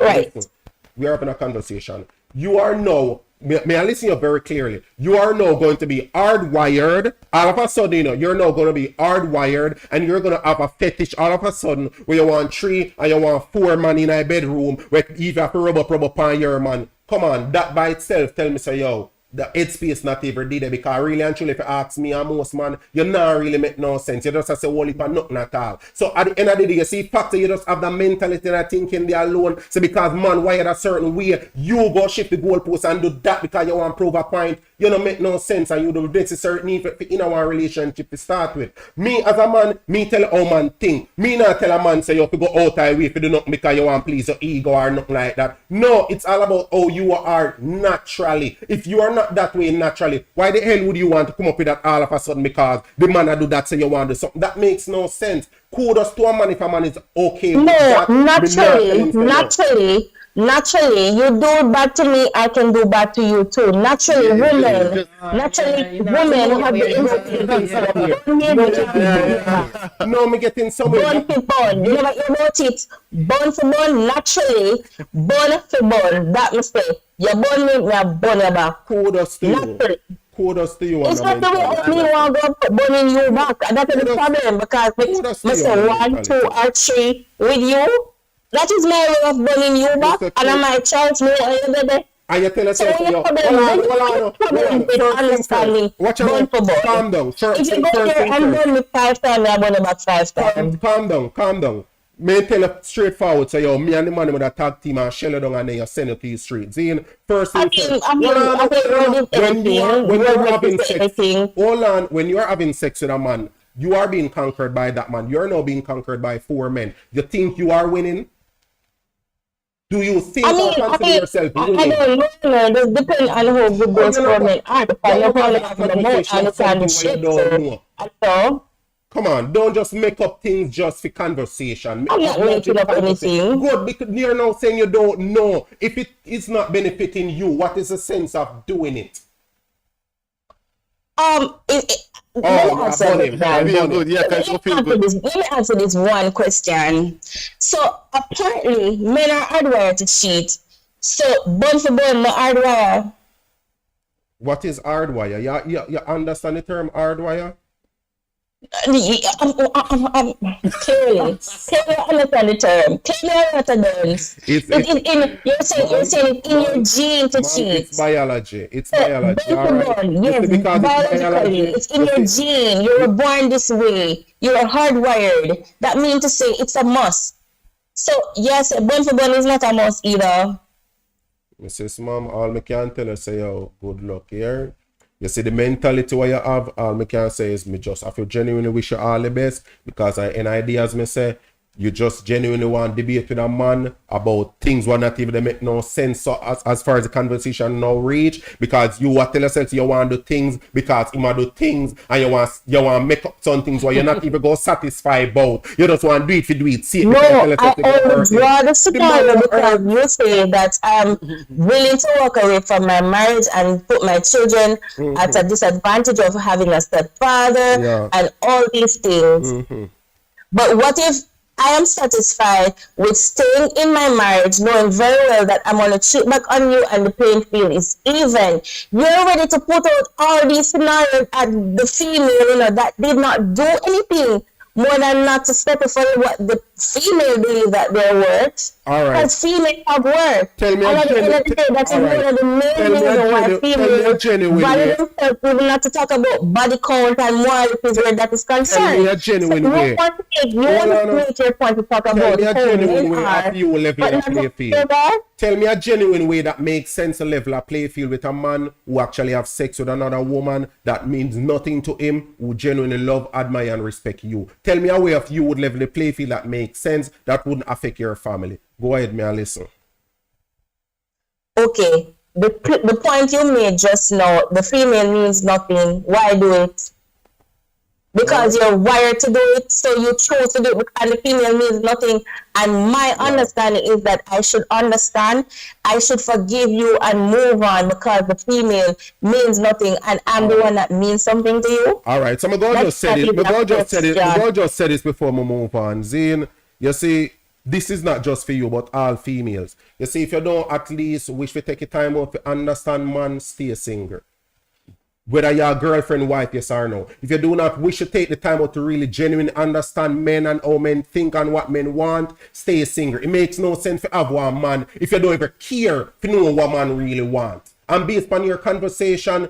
We're having a conversation. You are now, may I listen to you very clearly? You are now going to be hardwired. All of a sudden, you're now going to be hardwired and you're going to have a fetish all of a sudden where you want 3 and you want 4 man in a bedroom where you have to rub up on your man. Come on, that by itself tell me, say, yo, the headspace not even did it because really and truly if you ask me and most man, you not really make no sense. You just have to say whole heap of nothing at all. So at the end of the day, you see factor you just have the mentality and thinking there alone. So because man wired a certain way, you go shift the goalpost and do that because you want to prove a point. You don't make no sense and you do necessary need for in our relationship to start with. Me as a man, me tell how man think. Me not tell a man say you have to go out of way if you do nothing because you want to please your ego or nothing like that. No, it's all about how you are naturally. If you are not that way naturally, why the hell would you want to come up with that all of a sudden because the man that do that say you want to do something? That makes no sense. Kudos to a man if a man is okay with that. Naturally, you do bad to me, I can do bad to you too. Naturally, women have the No, me getting somewhere. Bone for bone. You never hear about it. Bone for bone, naturally. Bone for bone. That mistake. You bone me, I bone you back. Kudos to you. Kudos to you. It's not the way me want to go boning you back. That's the problem because I say 1, 2, or 3 with you. That is my way of boning you back, and I might charge me baby. And you tell us, hold on. Watch out. Calm down. If you go there and burn me 5 times, I burn about 5 times. Calm down. May tell you straightforward, so yo, me and the man with a tag team and shell it down and then you send it to the streets. First thing when you're having sex, hold on, when you are having sex with a man, you are being conquered by that man. You're now being conquered by 4 men. You think you are winning? Do you think or consider yourself winning? I don't know. It depends on how good those 4 men are. Because you probably have the most understand the shit. So, come on, don't just make up things just for conversation. I'm not making up anything. Good, because you're now saying you don't know. If it is not benefiting you, what is the sense of doing it? Let me answer this one question. So apparently men are hardwired to cheat. So bone for bone, not hardwire. What is hardwire? You understand the term hardwire? Clearly understand the term. Clearly what it does. You're saying in your gene to cheat. It's biology. It's biology. Yes, biologically. It's in your gene. You were born this way. You are hardwired. That means to say it's a must. So yes, bone for bone is not a must either. Mrs. Mom, all I can tell her say, oh, good luck here. You see the mentality what you have, all I can say is me just have to genuinely wish you all the best because any ideas me say, you just genuinely want to debate with a man about things what not even make no sense. So as far as the conversation now reach, because you want to tell yourself you want to do things because you want to do things and you want to make up some things where you're not even go satisfy about. You just want to do it for do it. See, no, I would rather scenario because you say that I'm willing to walk away from my marriage and put my children at a disadvantage of having a stepfather and all these things. But what if I am satisfied with staying in my marriage, knowing very well that I'm going to cheat back on you and the playing field is even. You're ready to put out all these scenarios at the female, that did not do anything more than not to step for what the female believes that they're worth. All right. Because females have worth. Tell me and a at the end of the day, that's all one right. of the main Tell me a reasons why tell me a females genuine value way. themselves, even not to talk about body count and moralities where that is concerned. Tell me a genuine so way. you want to Hold on. make your point to talk Tell about me a how genuine men way are, of you level but a not play to field. say that. Tell me a genuine way that makes sense to level a play field with a man who actually have sex with another woman that means nothing to him, who genuinely love, admire, and respect you. Tell me a way of you would level the play field that makes sense, that wouldn't affect your family. Go ahead, me and listen. Okay, the point you made just now, the female means nothing. Why do it? Because you're wired to do it, so you chose to do it, and the female means nothing. And my understanding is that I should understand, I should forgive you and move on because the female means nothing, and I'm the one that means something to you. All right, so I'm going to just say this. I'm going to just say this before we move on. Zane, you see, this is not just for you, but all females. You see, if you don't at least wish to take your time out to understand man, stay single. Whether you're a girlfriend, wife, yes or no. If you do not wish to take the time out to really genuinely understand men and how men think and what men want, stay single. It makes no sense to have one man if you don't ever care to know what man really wants. And based on your conversation,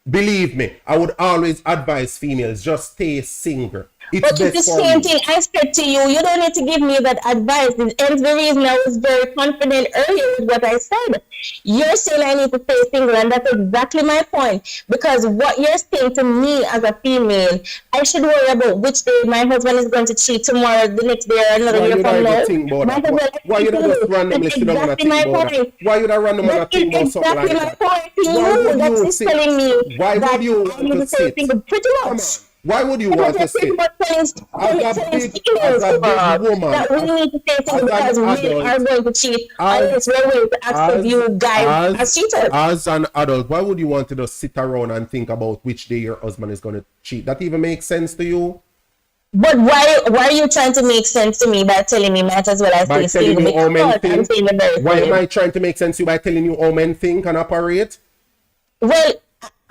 believe me, I would always advise females, just stay single. But it's the same thing I said to you. You don't need to give me that advice. And the reason I was very confident earlier with what I said. You're saying I need to stay single, and that's exactly my point. Because what you're saying to me as a female, I should worry about which day my husband is going to cheat tomorrow, the next day, or another day from now. Why you not just randomly sit down and think about that? Why you not randomly think about something like that? That's exactly my point to you. That's telling me why that would you I need to stay single pretty much. Why would you want to sit? As a big woman, that we need to stay single because men are going to cheat unless we're willing to accept you guys as cheaters. As an adult, why would you want to just sit around and think about which day your husband is going to cheat? That even makes sense to you? But why are you trying to make sense to me by telling me might as well I stay single? Why am I trying to make sense to you by telling you how men think and operate? Well,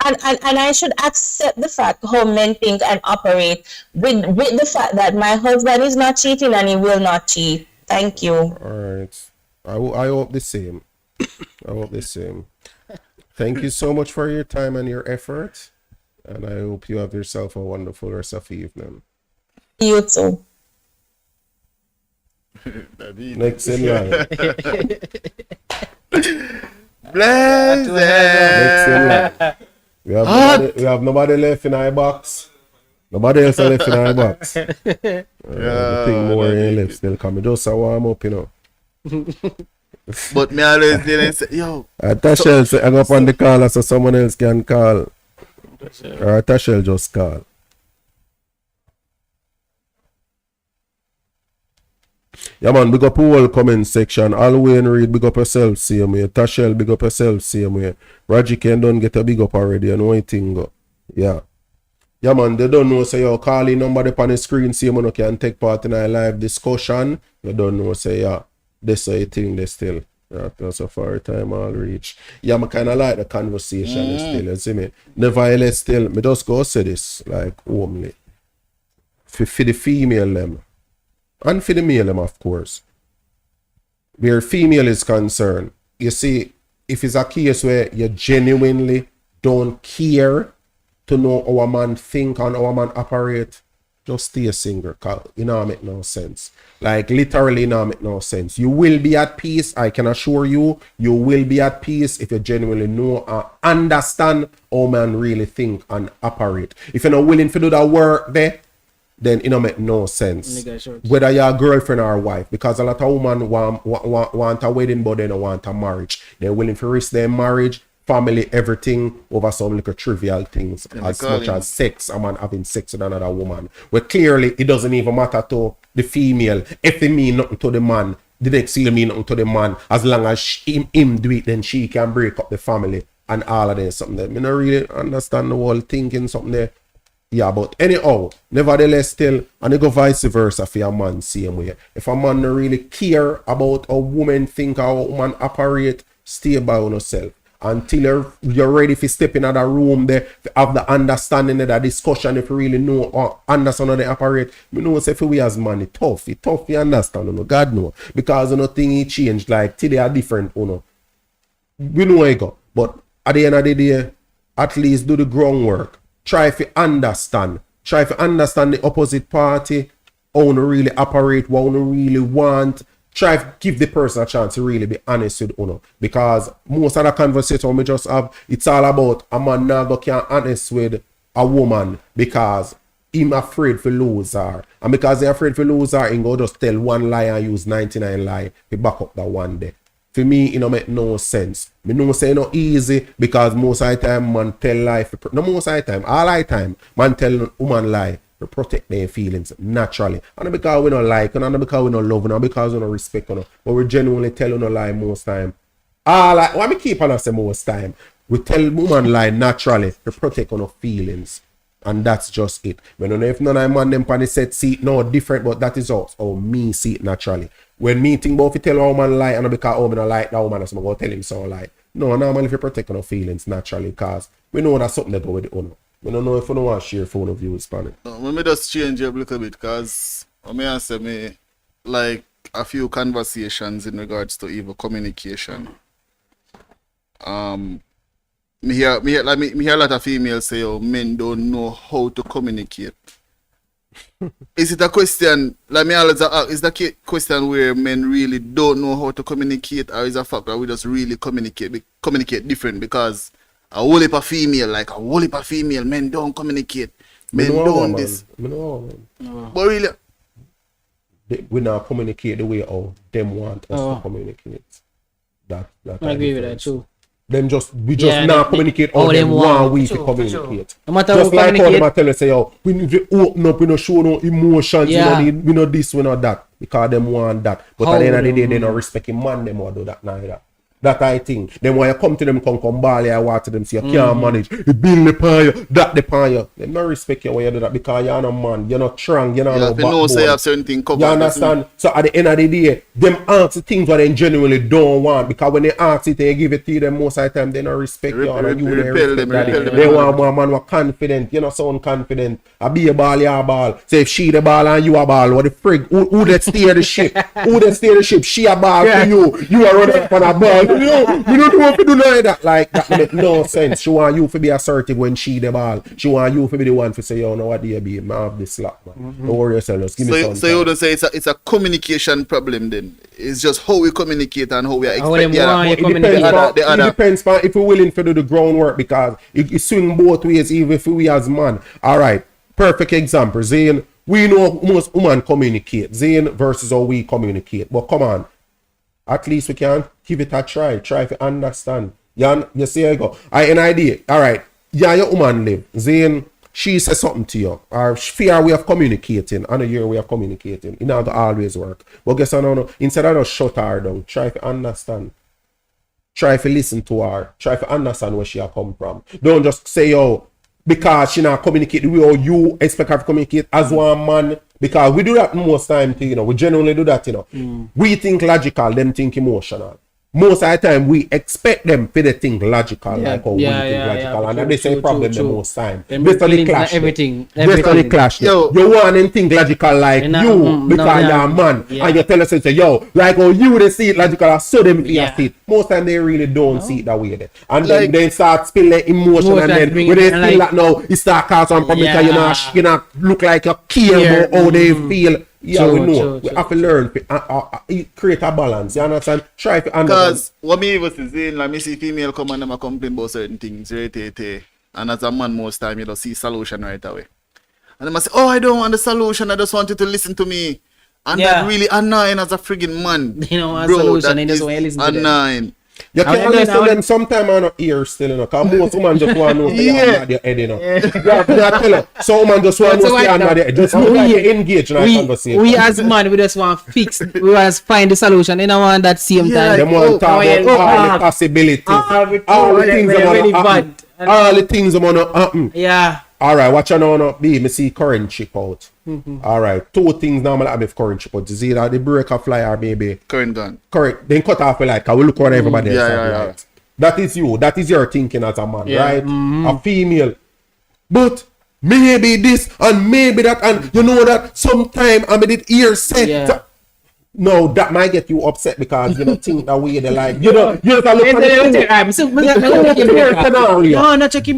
and I should accept the fact how men think and operate with the fact that my husband is not cheating and he will not cheat. Thank you. All right. I hope the same. I hope the same. Thank you so much for your time and your effort. And I hope you have yourself a wonderful rest of the evening. You too. Next in line. Bless Next in line. We have nobody left in our box. Nobody else left in our box. The thing more in left still coming. Just a warm up, you know. But me always didn't say, yo. Tashel say, hang up on the caller so someone else can call. Or Tashel just call. Yeah man, big up all comment section. Alwyn Reed, big up yourself, same way. Tashel, big up yourself, same way. Raji Ken don't get a big up already, you know what thing go. Yeah. Yeah man, they don't know, say you call in number up on the screen, see you can take part in a live discussion. You don't know, say yeah, this is a thing they still. Yeah, so far time all reach. Yeah, I kinda like the conversation still, you see me. Nevertheless still, me just go say this, like homely. For the female them. And for the male them, of course. Where female is concerned, you see, if it's a case where you genuinely don't care to know how a man think and how a man operate, just stay single, cause it don't make no sense. Like literally it don't make no sense. You will be at peace, I can assure you, you will be at peace if you genuinely know and understand how man really think and operate. If you're not willing to do that work there, then it don't make no sense. Whether you're a girlfriend or a wife, because a lot of women want a wedding but they don't want a marriage. They're willing to risk their marriage, family, everything over some little trivial things as much as sex, a man having sex with another woman. Where clearly it doesn't even matter to the female. If they mean nothing to the man, the next thing mean nothing to the man. As long as him do it, then she can break up the family and all of that something there. I don't really understand the whole thinking something there. Yeah, but anyhow, nevertheless still, and it go vice versa for a man same way. If a man don't really care about how women think or how woman operate, stay by yourself. until you're ready to step in another room there, to have the understanding of the discussion, if you really know or understand how they operate. You know, say for we as man, it's tough to understand, you know, God know. Because you know, thing he changed, like today are different, you know. We know where you go. But at the end of the day, at least do the groundwork. Try to understand. Try to understand the opposite party, how you really operate, what you really want. Try to give the person a chance to really be honest with you. Because most of the conversation we just have, it's all about a man now go can't honest with a woman because he's afraid to lose her. And because he's afraid to lose her, he go just tell one lie and use 99 lie to back up that one day. For me, it don't make no sense. Me know say no easy because most of the time man tell lie. No most of the time, all the time, man tell woman lie to protect their feelings naturally. And not because we don't like, and not because we don't love, and not because we don't respect, but we genuinely tell you no lie most time. What me keep on say most time, we tell woman lie naturally to protect our feelings. And that's just it. I don't know if none of man them pan the set see it no different, but that is how me see it naturally. When me think about if you tell a woman lie, and not because I don't like that woman, so I go tell him so lie. No, normally if you protect our feelings naturally, because we know that's something that go with the owner. We don't know if you don't want to share phone of views on it. No, let me just change it a little bit, because I may answer me like a few conversations in regards to even communication. Me hear a lot of females say, oh, men don't know how to communicate. Is it a question, like me always ask, is that a question where men really don't know how to communicate, or is it a fact that we just really communicate different? Because a whole heap of female, men don't communicate. Men don't this. But really, we not communicate the way how them want us to communicate. That I agree with that too. We just not communicate how them want we to communicate. No matter just how like how communicate, them tell us say, oh, we need to open up, we don't show no emotions, we know this, we know that, because them want that. But at the end of the day, they don't respect him, man, them want do that neither. That I think. Then when you come to them, come ball, I watch them say, you can't manage. You build the pan, that the pan. They don't respect you when you do that because you're not man, you're not strong, you're not no backbone. Say you have certain things covered. You understand? So at the end of the day, them ask the things that they genuinely don't want, because when they ask it, they give it to them most of the time, they don't respect you. They want more man who are confident, you know, sound confident. I be a ball, you a ball. Say if she the ball and you a ball, what the frig? Who that steer the ship? Who that steer the ship? She a ball for you. You are running up on a ball. You don't want to do none of that. Like, that make no sense. She want you to be assertive when she the ball. She want you to be the one to say, yo, know what do you be? I have this slap, man. Don't worry yourself. Just give me some so you wouldn't say it's a communication problem then? It's just how we communicate and how we are expecting. It depends on if we're willing to do the groundwork, because it swing both ways, even if we as man. All right, perfect example. Zane, we know most women communicate. Zane versus how we communicate. But come on. At least we can give it a try. Try to understand. You see how you go. I an idea. All right. Yeah, your woman live. Zane, she says something to you. Or fear way of communicating. And a year way of communicating. It not always work. But guess what? No. Instead of just shut her down, try to understand. Try to listen to her. Try to understand where she come from. Don't just say, oh, because she not communicate the way how you expect her to communicate as one man. Because we do that most time too, you know. We genuinely do that, you know. We think logical, them think emotional. Most of the time, we expect them to think logical, like how we think logical. And that's the problem the most time. Based on the clash. Everything. Based on the clash. You want them think logical like you, because you're a man. And you tell us, say, yo, like how you they see it logical, I saw them see it. Most time they really don't see it that way. And then they start spilling emotion, and then when they feel that now, it start causing some problem because you not look like you care about how they feel. Yeah, we know. We have to learn to create a balance. You understand? Try to understand. Because what me was saying, like me see female come and them complain about certain things, right? And as a man, most time you don't see solution right away. And they say, oh, I don't want the solution. I just want you to listen to me. And that really annoying as a friggin' man. You know, a solution. They just want you to listen to them. Annoying. You can't listen to them sometime on the ear still, you know, because most women just want to know you have your head, you know. Some women just want to know you have your head. Just look like you engage in a conversation. We as man, we just want to fix, we just find the solution. They don't want that same time. They want to talk about all the possibilities. All the things that want to happen. Yeah. Alright, watch out now, be me see current chip out. Alright, two things normally happen with current chip out. Is either the breaker fly or maybe current gun. Correct. Then cut off the light, because we look around everybody else. That is you. That is your thinking as a man, Yeah, right? A female. But maybe this and maybe that, and you know that sometime I made it ear set. Yeah. No, that might get you upset because you don't think that way they like. You know, you just look at No, not check it.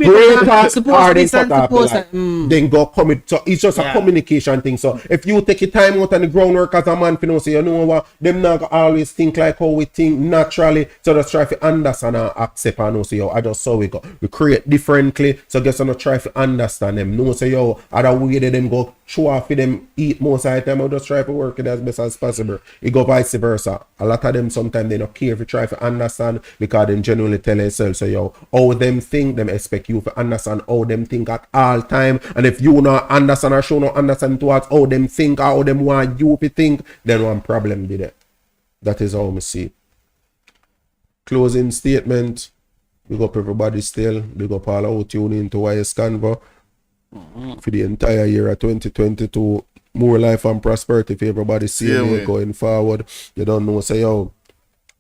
then go commit. So it's just a Yeah. communication thing. So if you take your time out on the groundwork as a man, you know, say you know what, them not gonna always think like how we think naturally. So just try to understand and accept and know. So yo, I just saw we go. We create differently. So guess I'm not try to understand them. No, say yo, other way they them go show off for them eat most of the time. I just try to work it as best as possible. It go vice versa. A lot of them sometimes they don't care if you try to understand because they genuinely tell themselves, so yo, how them think, them expect you to understand how them think at all time. And if you not understand or show not understand towards how them think or how them want you to think, then one problem did it. That is how I see. Closing statement. Big up everybody still. Big up all who tune into YS Canva. For the entire year of 2022, more life and prosperity for everybody see me going forward. You don't know, say yo,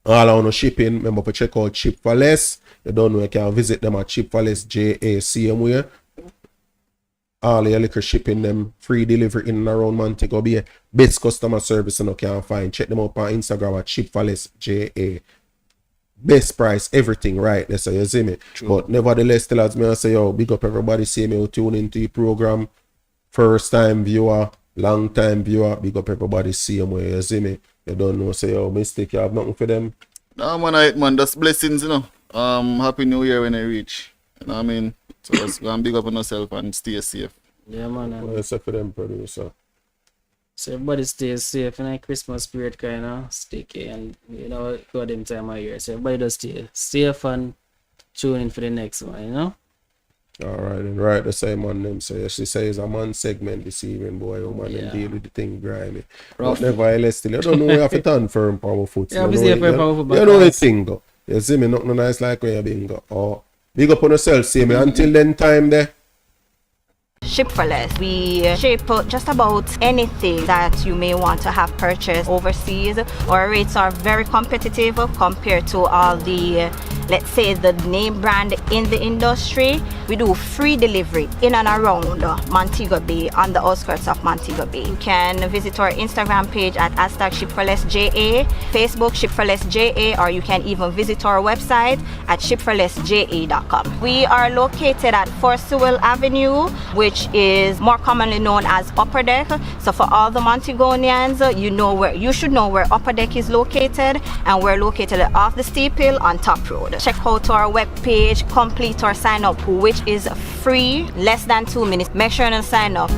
all on shipping, remember to check out Ship for Less. You don't know, you can visit them at Ship for Less JA all your liquor shipping them, free delivery in and around Montego Bay. Best customer service you can find. Check them up on Instagram at Ship for Less JA. Best price, everything right there, so you see me. True. But nevertheless, still as me I say, yo, big up everybody, see me who tune into the program. First time viewer, long time viewer, big up everybody, see them where you see me. You don't know, say, yo, mistake, you have nothing for them. No man, that's blessings, you know. Happy New Year when I reach. You know what I mean? So just go and big up on yourself and stay safe. Yeah, man. What is for them, producer? So everybody stay safe and Christmas spirit kind of sticky and you know go them time of year. So everybody just stay safe and tune in for the next one, you know? Alright, and right the same on them. So she says a man segment this evening, boy, woman, and deal with the thing grimy. But nevertheless, still, you don't know you have to turn firm, powerful. Yeah, obviously you powerful. You know the thing go. You see me, nothing nice like when you been go. Oh, big up on yourself, see me. Until then time there. Ship for Less. We ship just about anything that you may want to have purchased overseas. Our rates are very competitive compared to all the, let's say, the name brand in the industry. We do free delivery in and around Montego Bay, on the outskirts of Montego Bay. You can visit our Instagram page at #ShipForLessJA, Facebook ShipForLessJA, or you can even visit our website at ShipForLessJA.com. We are located at 4 Sewell Avenue, which is more commonly known as Upper Deck. So for all the Montegonians, you should know where Upper Deck is located, and we're located off the steep hill on Top Road. Check out our webpage, complete our sign up, which is free, less than 2 minutes. Make sure and sign up.